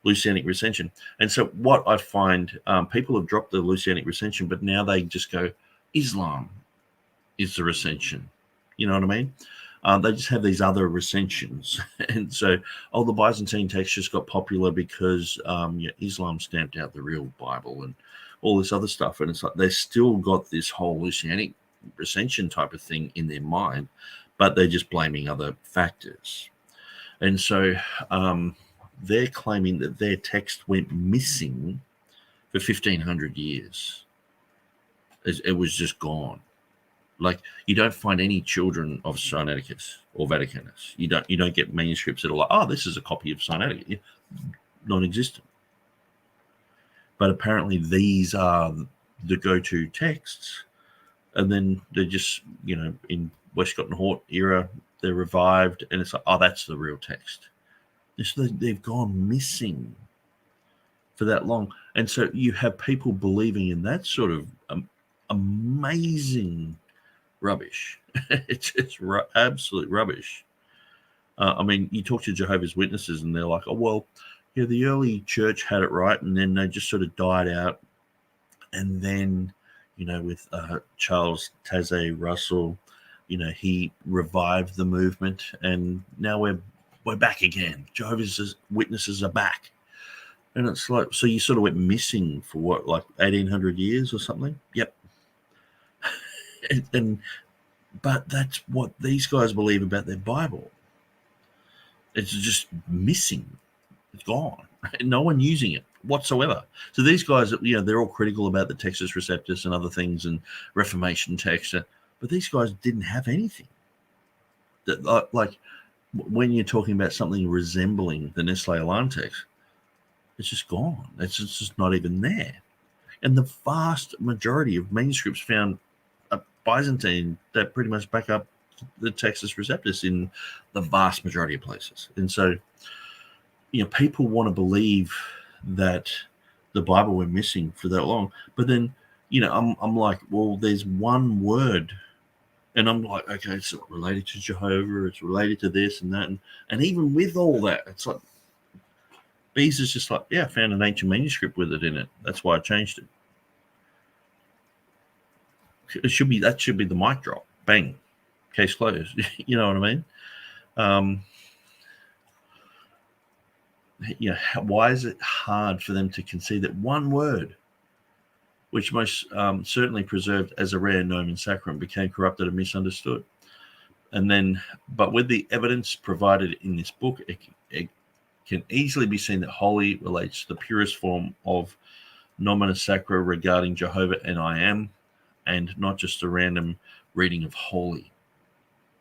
Speaker 1: Lucianic recension. And so what I find, people have dropped the Lucianic recension, but now they just go, Islam is the recension. You know what I mean? They just have these other recensions. And so, the Byzantine text just got popular because Islam stamped out the real Bible and all this other stuff. And it's like they still got this whole Lucianic recension type of thing in their mind, but they're just blaming other factors. And so they're claiming that their text went missing for 1,500 years. It was just gone. Like, you don't find any children of Sinaiticus or Vaticanus. You don't get manuscripts that are like, this is a copy of Sinaiticus. Non-existent. But apparently these are the go-to texts. And then they're just, in Westcott and Hort era, they're revived. And it's like, that's the real text. They've gone missing for that long. And so you have people believing in that sort of amazing rubbish. It's absolute rubbish. I mean, you talk to Jehovah's Witnesses and they're like, the early church had it right, and then they just sort of died out. And then, with Charles Taze Russell, he revived the movement, and now we're back again. Jehovah's Witnesses are back. And it's like, so you sort of went missing for 1,800 years or something? Yep. But that's what these guys believe about their Bible. It's just missing. It's gone. No one using it whatsoever. So these guys, they're all critical about the Textus Receptus and other things and Reformation text, but these guys didn't have anything. That, like, when you're talking about something resembling the Nestle Alarm text, it's just gone. It's just not even there. And the vast majority of manuscripts found Byzantine that pretty much back up the Textus Receptus in the vast majority of places. And so, people want to believe that the Bible went missing for that long. But then, I'm like, well, there's one word. And I'm like, okay, it's related to Jehovah. It's related to this and that. And even with all that, it's like, Bees is just like, I found an ancient manuscript with it in it. That's why I changed it. That should be the mic drop. Bang. Case closed. You know what I mean? Why is it hard for them to concede that one word, which most certainly preserved as a rare nomen sacrum, became corrupted and misunderstood? And then, but with the evidence provided in this book, it can easily be seen that holy relates to the purest form of nomina sacra regarding Jehovah and I am, and not just a random reading of holy.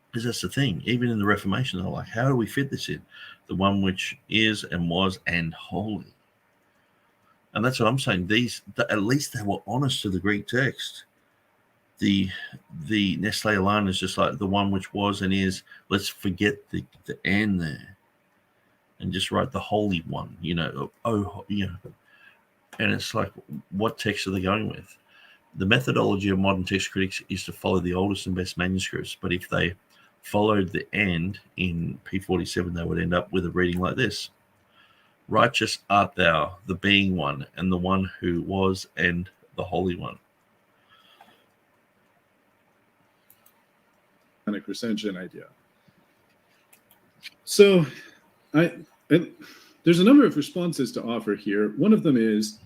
Speaker 1: Because that's the thing. Even in the Reformation, they're like, how do we fit this in? The one which is and was and holy. And that's what I'm saying. At least they were honest to the Greek text. The Nestle Alana is just like the one which was and is. Let's forget the and there, and just write the holy one. And it's like, what text are they going with? The methodology of modern text critics is to follow the oldest and best manuscripts. But if they followed the and in P47, they would end up with a reading like this: Righteous art thou, the being one, and the one who was, and the holy one.
Speaker 2: Recension idea. So there's a number of responses to offer here. One of them is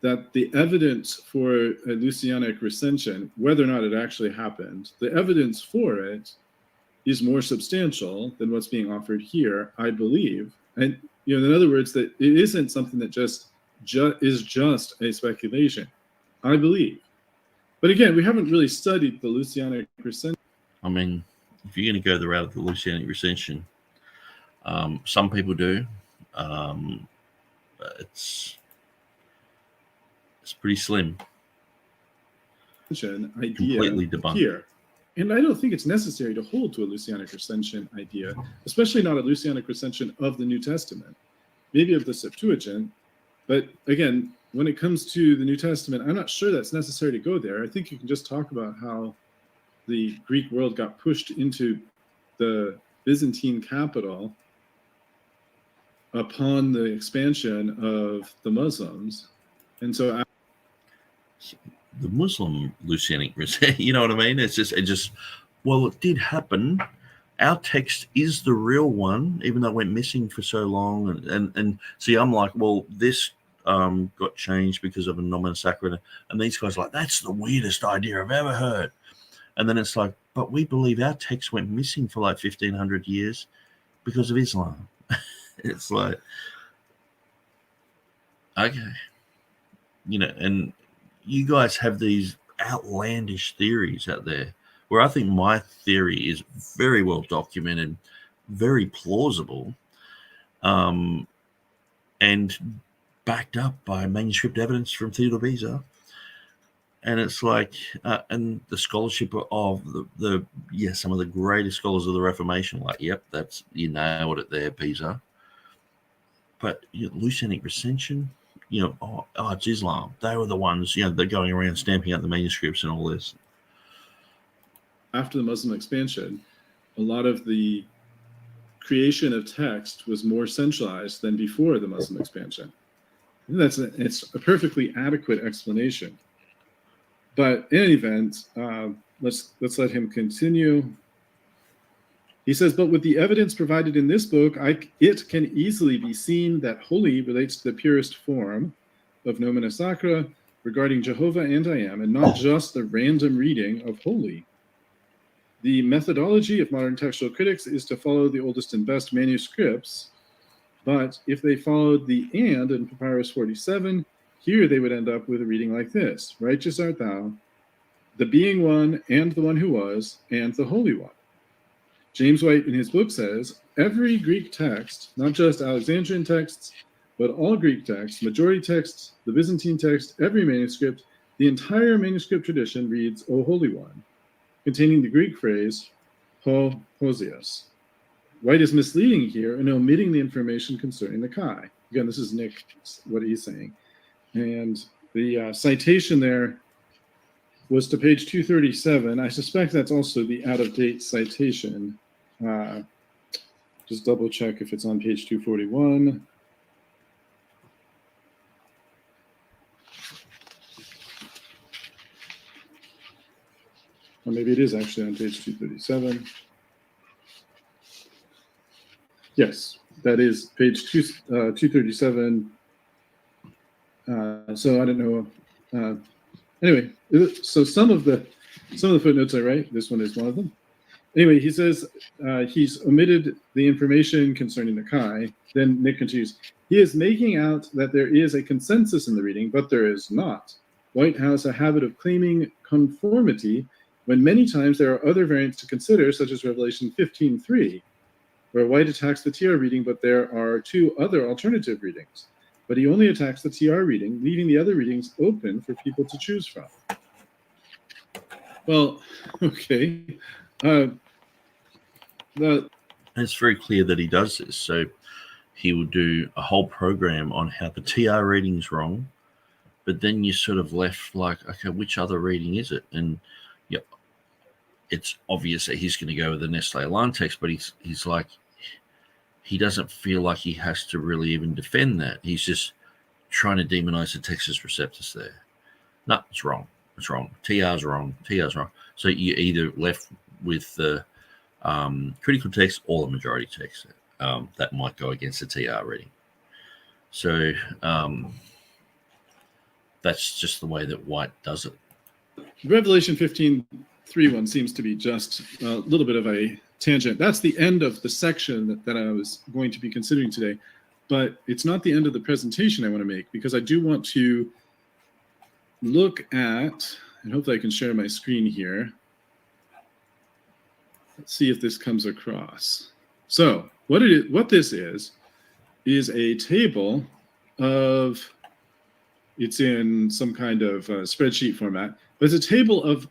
Speaker 2: that the evidence for a Lucianic recension, whether or not it actually happened, the evidence for it is more substantial than what's being offered here, I believe. And in other words, that it isn't something that is just a speculation, I believe. But again, we haven't really studied the Lucianic recension.
Speaker 1: I mean, if you're going to go the route of the Lucianic recension, some people do. It's pretty slim.
Speaker 2: Idea
Speaker 1: completely debunked
Speaker 2: here. And I don't think it's necessary to hold to a Lucianic recension idea, especially not a Lucianic recension of the New Testament, maybe of the Septuagint. But again, when it comes to the New Testament, I'm not sure that's necessary to go there. I think you can just talk about how the Greek world got pushed into the Byzantine capital upon the expansion of the Muslims. And so
Speaker 1: the Muslim Lucianic, you know what I mean? It just, well, it did happen. Our text is the real one, even though it went missing for so long. And see, I'm like, well, this got changed because of a nomen sacra. And these guys are like, that's the weirdest idea I've ever heard. And then it's like, but we believe our text went missing for like 1,500 years because of Islam. It's like, okay. And you guys have these outlandish theories out there where I think my theory is very well documented, very plausible, and backed up by manuscript evidence from Theodore Beza. And it's like, and the scholarship of some of the greatest scholars of the Reformation, like, yep, you nailed it there, Beza. But Lucianic recension, it's Islam. They were the ones, they're going around stamping out the manuscripts and all this.
Speaker 2: After the Muslim expansion, a lot of the creation of text was more centralized than before the Muslim expansion. And it's a perfectly adequate explanation. But in any event, let's let him continue. He says, but with the evidence provided in this book, it can easily be seen that holy relates to the purest form of nomina sacra regarding Jehovah and I am, and not just the random reading of holy. The methodology of modern textual critics is to follow the oldest and best manuscripts, but if they followed the and in Papyrus 47, here they would end up with a reading like this: Righteous art thou, the being one, and the one who was, and the holy one. James White in his book says, every Greek text, not just Alexandrian texts, but all Greek texts, majority texts, the Byzantine text, every manuscript, the entire manuscript tradition reads, O Holy One, containing the Greek phrase, ho hosios. White is misleading here and omitting the information concerning the Chi. Again, this is Nick, what he's saying. And the citation there was to page 237. I suspect that's also the out-of-date citation. Just double check if it's on page 241. Or maybe it is actually on page 237. Yes, that is page 237. So I don't know. Anyway, so some of the footnotes are right. This one is one of them. Anyway, he says he's omitted the information concerning the Chi. Then Nick continues. He is making out that there is a consensus in the reading, but there is not. White has a habit of claiming conformity when many times there are other variants to consider, such as Revelation 15:3, where White attacks the TR reading, but there are two other alternative readings. but he only attacks the TR reading, leaving the other readings open for people to choose from. Well, okay.
Speaker 1: It's very clear that he does this. So he will do a whole program on how the TR reading's wrong, but then you're sort of left like, okay, which other reading is it? And yeah, it's obvious that he's going to go with the Nestle Alarm text, but he's like, he doesn't feel like he has to really even defend that. He's just trying to demonize the Textus Receptus there. No, it's wrong. It's wrong. TR's wrong. TR's wrong. So you're either left with the critical text or the majority text that might go against the TR reading. So that's just the way that White does it.
Speaker 2: Revelation 15:3 seems to be just a little bit of a tangent. That's the end of the section that I was going to be considering today, but it's not the end of the presentation I want to make, because I do want to look at, and hopefully I can share my screen here. Let's see if this comes across. So what this is a table of, it's in some kind of spreadsheet format, but it's a table of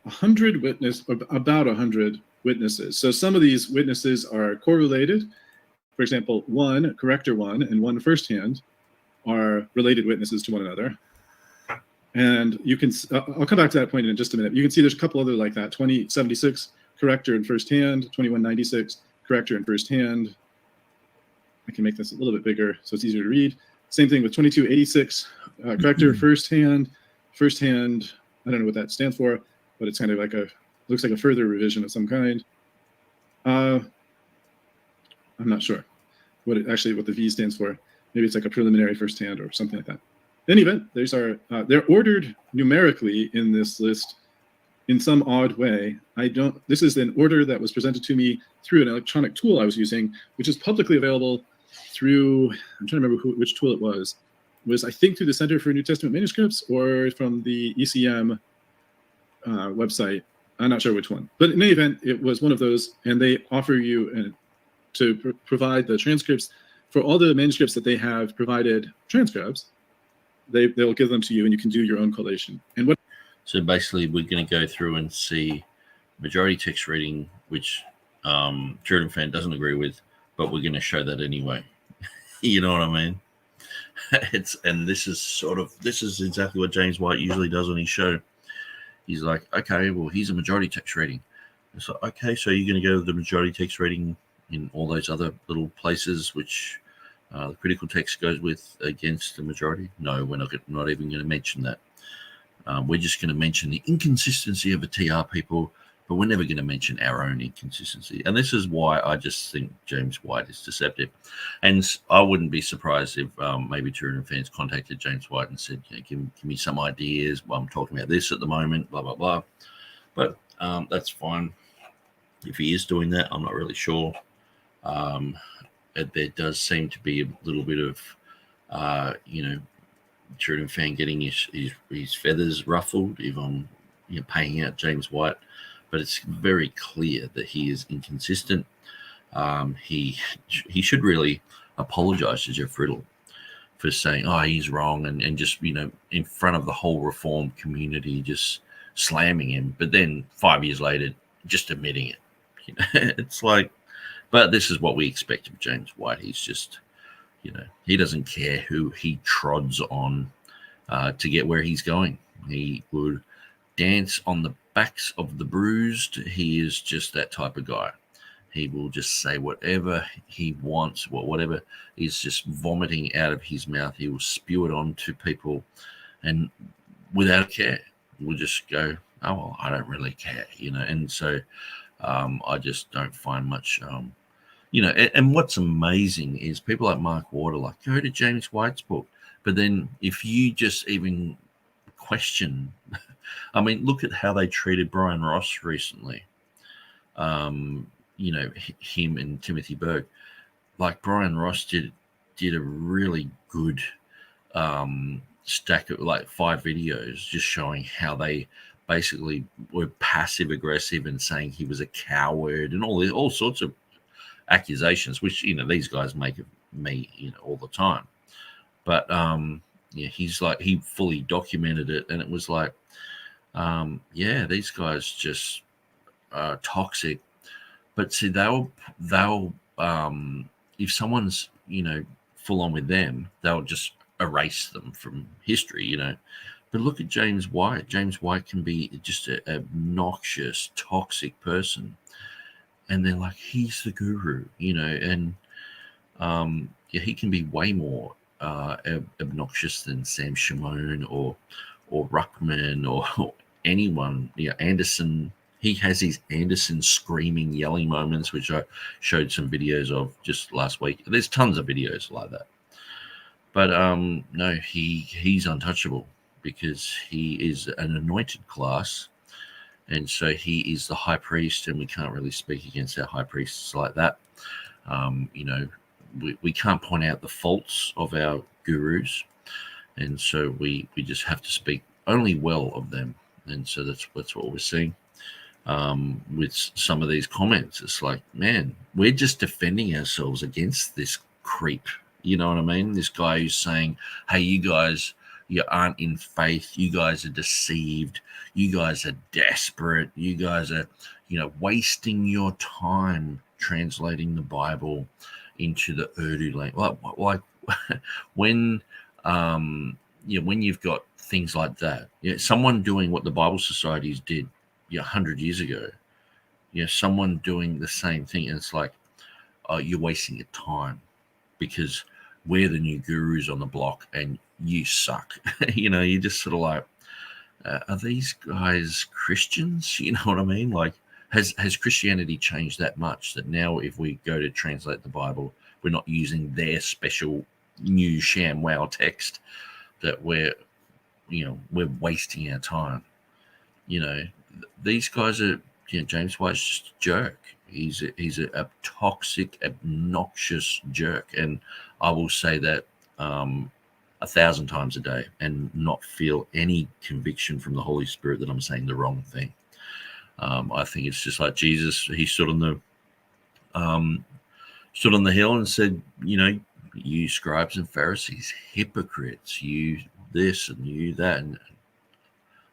Speaker 2: about 100 witnesses. So some of these witnesses are correlated. For example, one, corrector one, and one firsthand are related witnesses to one another. And you can, I'll come back to that point in just a minute. You can see there's a couple other like that, 2076, corrector and firsthand, 2196, corrector and firsthand. I can make this a little bit bigger so it's easier to read. Same thing with 2286, corrector, firsthand, I don't know what that stands for, but it's kind of like looks like a further revision of some kind. I'm not sure what the V stands for. Maybe it's like a preliminary firsthand or something like that. In any event, they're ordered numerically in this list in some odd way. This is an order that was presented to me through an electronic tool I was using, which is publicly available through, I'm trying to remember which tool it was. It was, I think, through the Center for New Testament Manuscripts or from the ECM website. I'm not sure which one. But in any event, it was one of those, and they offer you to provide the transcripts for all the manuscripts that they have provided transcripts. They'll give them to you, and you can do your own collation. And
Speaker 1: so basically, we're going to go through and see majority text reading, which TurretinFan doesn't agree with, but we're going to show that anyway. You know what I mean? This is exactly what James White usually does on his show. He's like, okay, well, here's a majority text reading. It's like, okay, so you're going to go with the majority text reading in all those other little places which the critical text goes with against the majority? No, we're not even going to mention that. We're just going to mention the inconsistency of the TR people, but we're never going to mention our own inconsistency. And this is why I just think James White is deceptive. And I wouldn't be surprised if maybe TurretinFan's contacted James White and said, give me some ideas. Well, I'm talking about this at the moment, blah, blah, blah. But that's fine. If he is doing that, I'm not really sure. There does seem to be a little bit of, TurretinFan getting his feathers ruffled if I'm paying out James White. But it's very clear that he is inconsistent. He should really apologize to Jeff Riddle for saying, oh, he's wrong, and just, in front of the whole Reform community, just slamming him. But then 5 years later, just admitting it. It's like, but this is what we expect of James White. He's just, he doesn't care who he trods on to get where he's going. He would dance on the backs of the bruised. He is just that type of guy. He will just say whatever he wants, whatever is just vomiting out of his mouth. He will spew it on to people, and without a care, we'll just go, oh, well, I don't really care, And so I just don't find much, and what's amazing is people like Mark Ward are like, go to James White's book. But then if you just even question, I mean, look at how they treated Bryan Ross recently. Him and Timothy Berg. Like Bryan Ross did a really good stack of like 5 videos just showing how they basically were passive aggressive and saying he was a coward and all sorts of accusations, which these guys make of me all the time. But yeah, he's like, he fully documented it, and it was like, yeah, these guys just are toxic. But see, they'll if someone's, you know, full on with them, they'll just erase them from history, you know. But look at James White. James White can be just an obnoxious, toxic person, and they're like, he's the guru, you know. And yeah, he can be way more obnoxious than Sam Shimon or Ruckman or anyone. Yeah, Anderson. He has his Anderson screaming, yelling moments, which I showed some videos of just last week. There's tons of videos like that. But no, he's untouchable because he is an anointed class, and so he is the high priest, and we can't really speak against our high priests like that. You know, we can't point out the faults of our gurus, and so we just have to speak only well of them. And so that's what we're seeing with some of these comments. It's like, man, we're just defending ourselves against this creep. You know what I mean? This guy who's saying, hey, you guys, you aren't in faith. You guys are deceived. You guys are desperate. You guys are, you know, wasting your time translating the Bible into the Urdu language. Like when, you know, when you've got things like that, you know, someone doing what the Bible societies did, 100 years ago, you know, someone doing the same thing, and it's like, oh, you're wasting your time because we're the new gurus on the block and you suck. You know, you just sort of like, are these guys Christians? You know what I mean? Like, has Christianity changed that much that now if we go to translate the Bible, we're not using their special new sham wow text, that we're wasting our time? You know, these guys are, you know, James White's just a jerk. He's a toxic, obnoxious jerk, and I will say that 1,000 times a day and not feel any conviction from the Holy Spirit that I'm saying the wrong thing. I think it's just like Jesus. He stood on the hill and said, you know, you scribes and Pharisees, hypocrites, you this and you that. And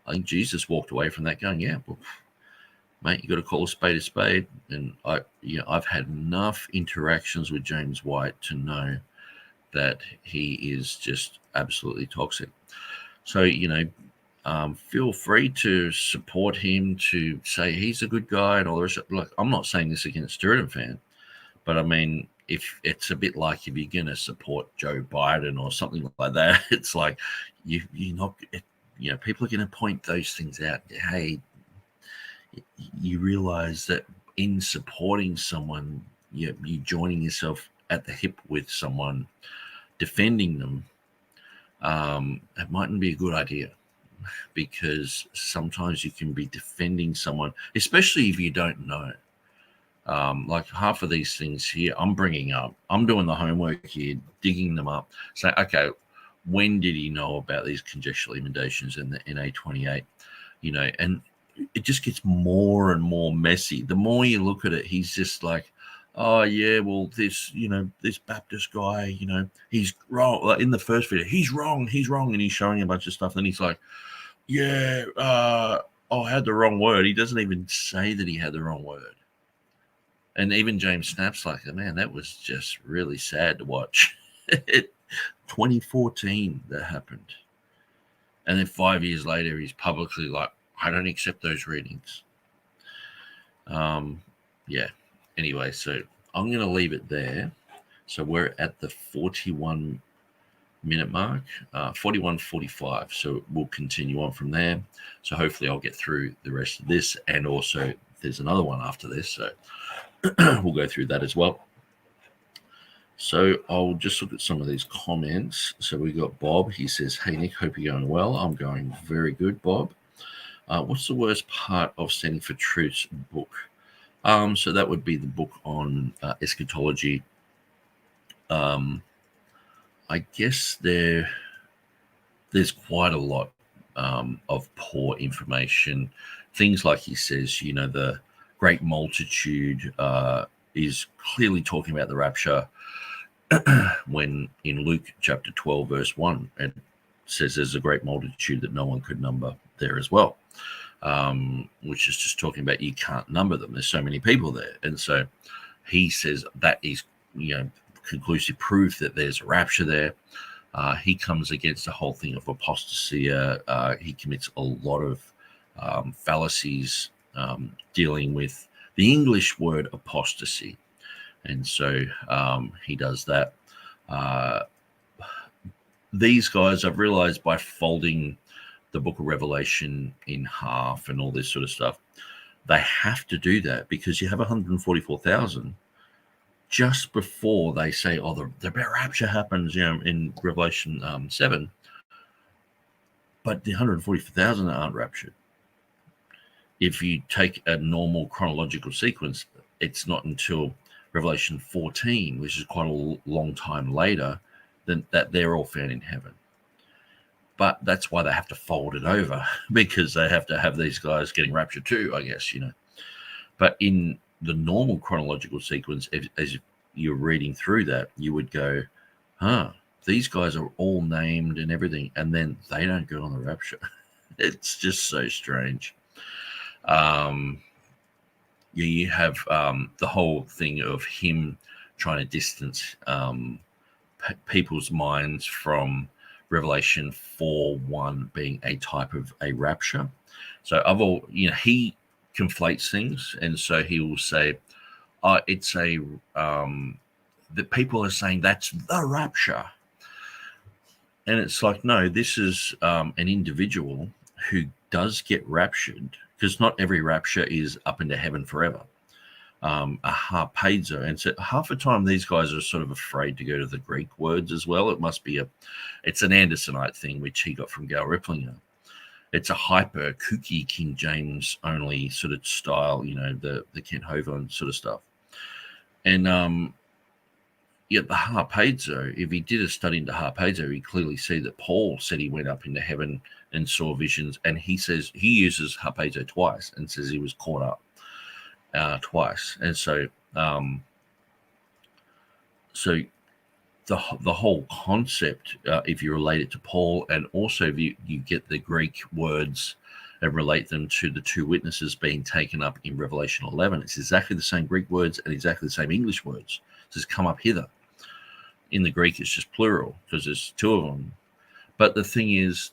Speaker 1: I think Jesus walked away from that going, yeah, well, mate, you got to call a spade. And I've had enough interactions with James White to know that he is just absolutely toxic. So, you know, feel free to support him, to say he's a good guy and all the rest. Look, I'm not saying this against TurretinFan, but I mean, if it's a bit like if you're going to support Joe Biden or something like that, it's like you're not, you know, people are going to point those things out. Hey, you realize that in supporting someone, you're joining yourself at the hip with someone, defending them. It mightn't be a good idea, because sometimes you can be defending someone, especially if you don't know. Like half of these things here I'm bringing up, I'm doing the homework here, digging them up, saying, okay, when did he know about these conjectural emendations in the NA28? You know, and it just gets more and more messy. The more you look at it, he's just like, oh yeah, well, this, you know, this Baptist guy, you know, he's wrong. Like in the first video, he's wrong, and he's showing a bunch of stuff. Then he's like, yeah, I had the wrong word. He doesn't even say that he had the wrong word. And even James Snap's like, man, that was just really sad to watch. 2014 that happened. And then 5 years later, he's publicly like, I don't accept those readings. Yeah. Anyway, so I'm going to leave it there. So we're at the 41-minute mark, 41:45. So we'll continue on from there. So hopefully I'll get through the rest of this. And also there's another one after this. So we'll go through that as well. So I'll just look at some of these comments. So we got Bob. He says, hey, Nick, hope you're going well. I'm going very good, Bob. What's the worst part of Standing for Truth's book? So that would be the book on eschatology. I guess there's quite a lot of poor information. Things like he says, you know, the great multitude is clearly talking about the rapture. when in Luke chapter 12, verse 1, it says there's a great multitude that no one could number there as well, which is just talking about you can't number them. There's so many people there. And so he says that is, conclusive proof that there's a rapture there. He comes against the whole thing of apostasy. He commits a lot of fallacies dealing with the English word apostasy. And so he does that. These guys, I've realized by folding the book of Revelation in half and all this sort of stuff, they have to do that because you have 144,000 just before they say, oh, the rapture happens, in Revelation 7. But the 144,000 aren't raptured. If you take a normal chronological sequence, it's not until Revelation 14, which is quite a long time later, that they're all found in heaven. But that's why they have to fold it over, because they have to have these guys getting raptured too, I guess, But in the normal chronological sequence, as you're reading through that, you would go, these guys are all named and everything, and then they don't go on the rapture. It's just so strange. You have the whole thing of him trying to distance people's minds from Revelation 4:1 being a type of a rapture. So he conflates things, and so he will say, it's that people are saying that's the rapture. And it's like, no, this is an individual who does get raptured, because not every rapture is up into heaven forever. A harpazo. And so half the time these guys are sort of afraid to go to the Greek words as well. It must be it's an Andersonite thing, which he got from Gal Ripplinger. It's a hyper kooky King James only sort of style, the Kent Hovind sort of stuff. And yet the harpazo, if he did a study into harpazo, he clearly see that Paul said he went up into heaven and saw visions, and he says he uses harpazo twice and says he was caught up twice. And so the whole concept, if you relate it to Paul, and also if you get the Greek words and relate them to the two witnesses being taken up in Revelation 11, it's exactly the same Greek words and exactly the same English words. It says come up hither. In the Greek, it's just plural because there's two of them. But the thing is,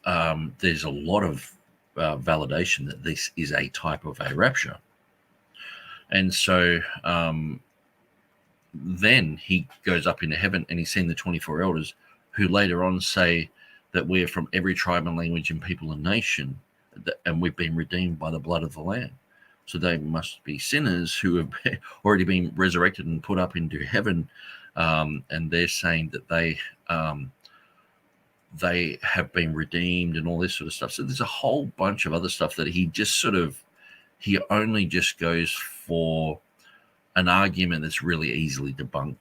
Speaker 1: there's a lot of validation that this is a type of a rapture. And so then he goes up into heaven and he's seen the 24 elders, who later on say that we're from every tribe and language and people and nation, and we've been redeemed by the blood of the Lamb. So they must be sinners who have already been resurrected and put up into heaven. And they're saying that they have been redeemed and all this sort of stuff. So there's a whole bunch of other stuff that he just he only just goes for an argument that's really easily debunked,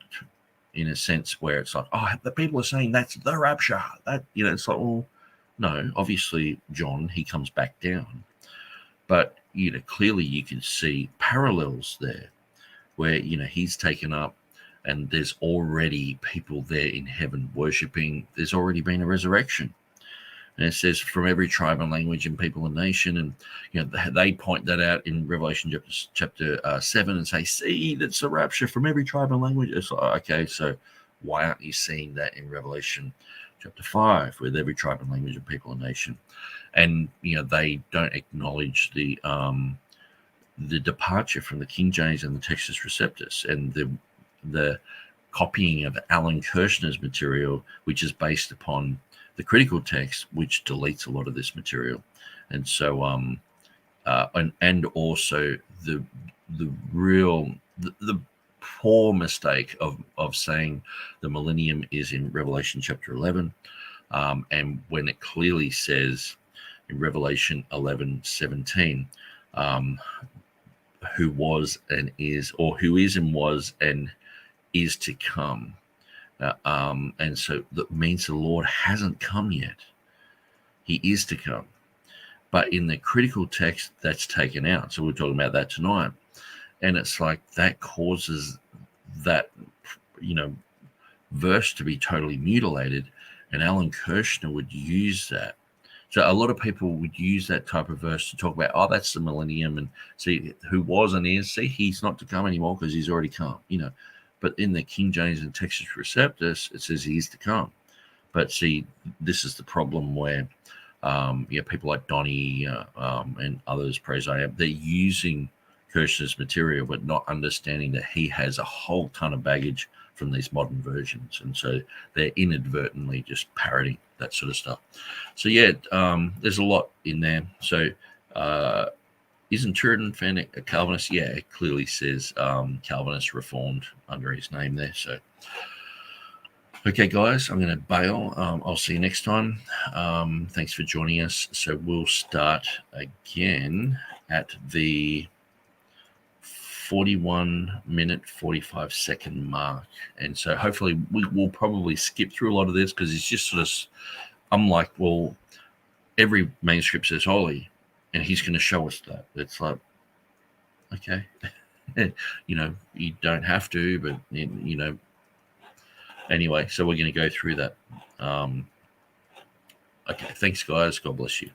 Speaker 1: in a sense where it's like, the people are saying that's the rapture. That, it's like, well, no, obviously, John, he comes back down. But, clearly you can see parallels there where, he's taken up and there's already people there in heaven worshiping. There's already been a resurrection. And it says from every tribe and language and people and nation. And, they point that out in Revelation chapter 7 and say, see, that's the rapture from every tribe and language. It's like, okay, so why aren't you seeing that in Revelation chapter 5 with every tribe and language and people and nation? And, they don't acknowledge the departure from the King James and the Textus Receptus and the copying of Alan Kirshner's material, which is based upon the critical text, which deletes a lot of this material. And so and also the poor mistake of saying the millennium is in Revelation chapter 11, and when it clearly says in Revelation 11:17, who was and is, or who is and was and is to come. And so that means the Lord hasn't come yet. He is to come. But in the critical text, that's taken out. So we're talking about that tonight. And it's like that causes that, verse to be totally mutilated, and Alan Kirshner would use that. So a lot of people would use that type of verse to talk about, oh, that's the millennium, and see who was and is. See, he's not to come anymore because he's already come, you know. But in the King James and Textus Receptus, it says he is to come. But see, this is the problem where, people like Donnie and others, praise I am, they're using Kirshner's material, but not understanding that he has a whole ton of baggage from these modern versions, and so they're inadvertently just parroting that sort of stuff. So yeah, there's a lot in there. So isn't TurretinFan a Calvinist? Yeah, it clearly says Calvinist Reformed under his name there. So okay, guys, I'm going to bail. I'll see you next time. Thanks for joining us. So we'll start again at the 41-minute, 45-second mark. And so hopefully we'll probably skip through a lot of this because it's just sort of, I'm like, well, every manuscript says holy, and he's going to show us that. It's like, okay, you don't have to, but, anyway, so we're going to go through that. Okay, thanks, guys. God bless you.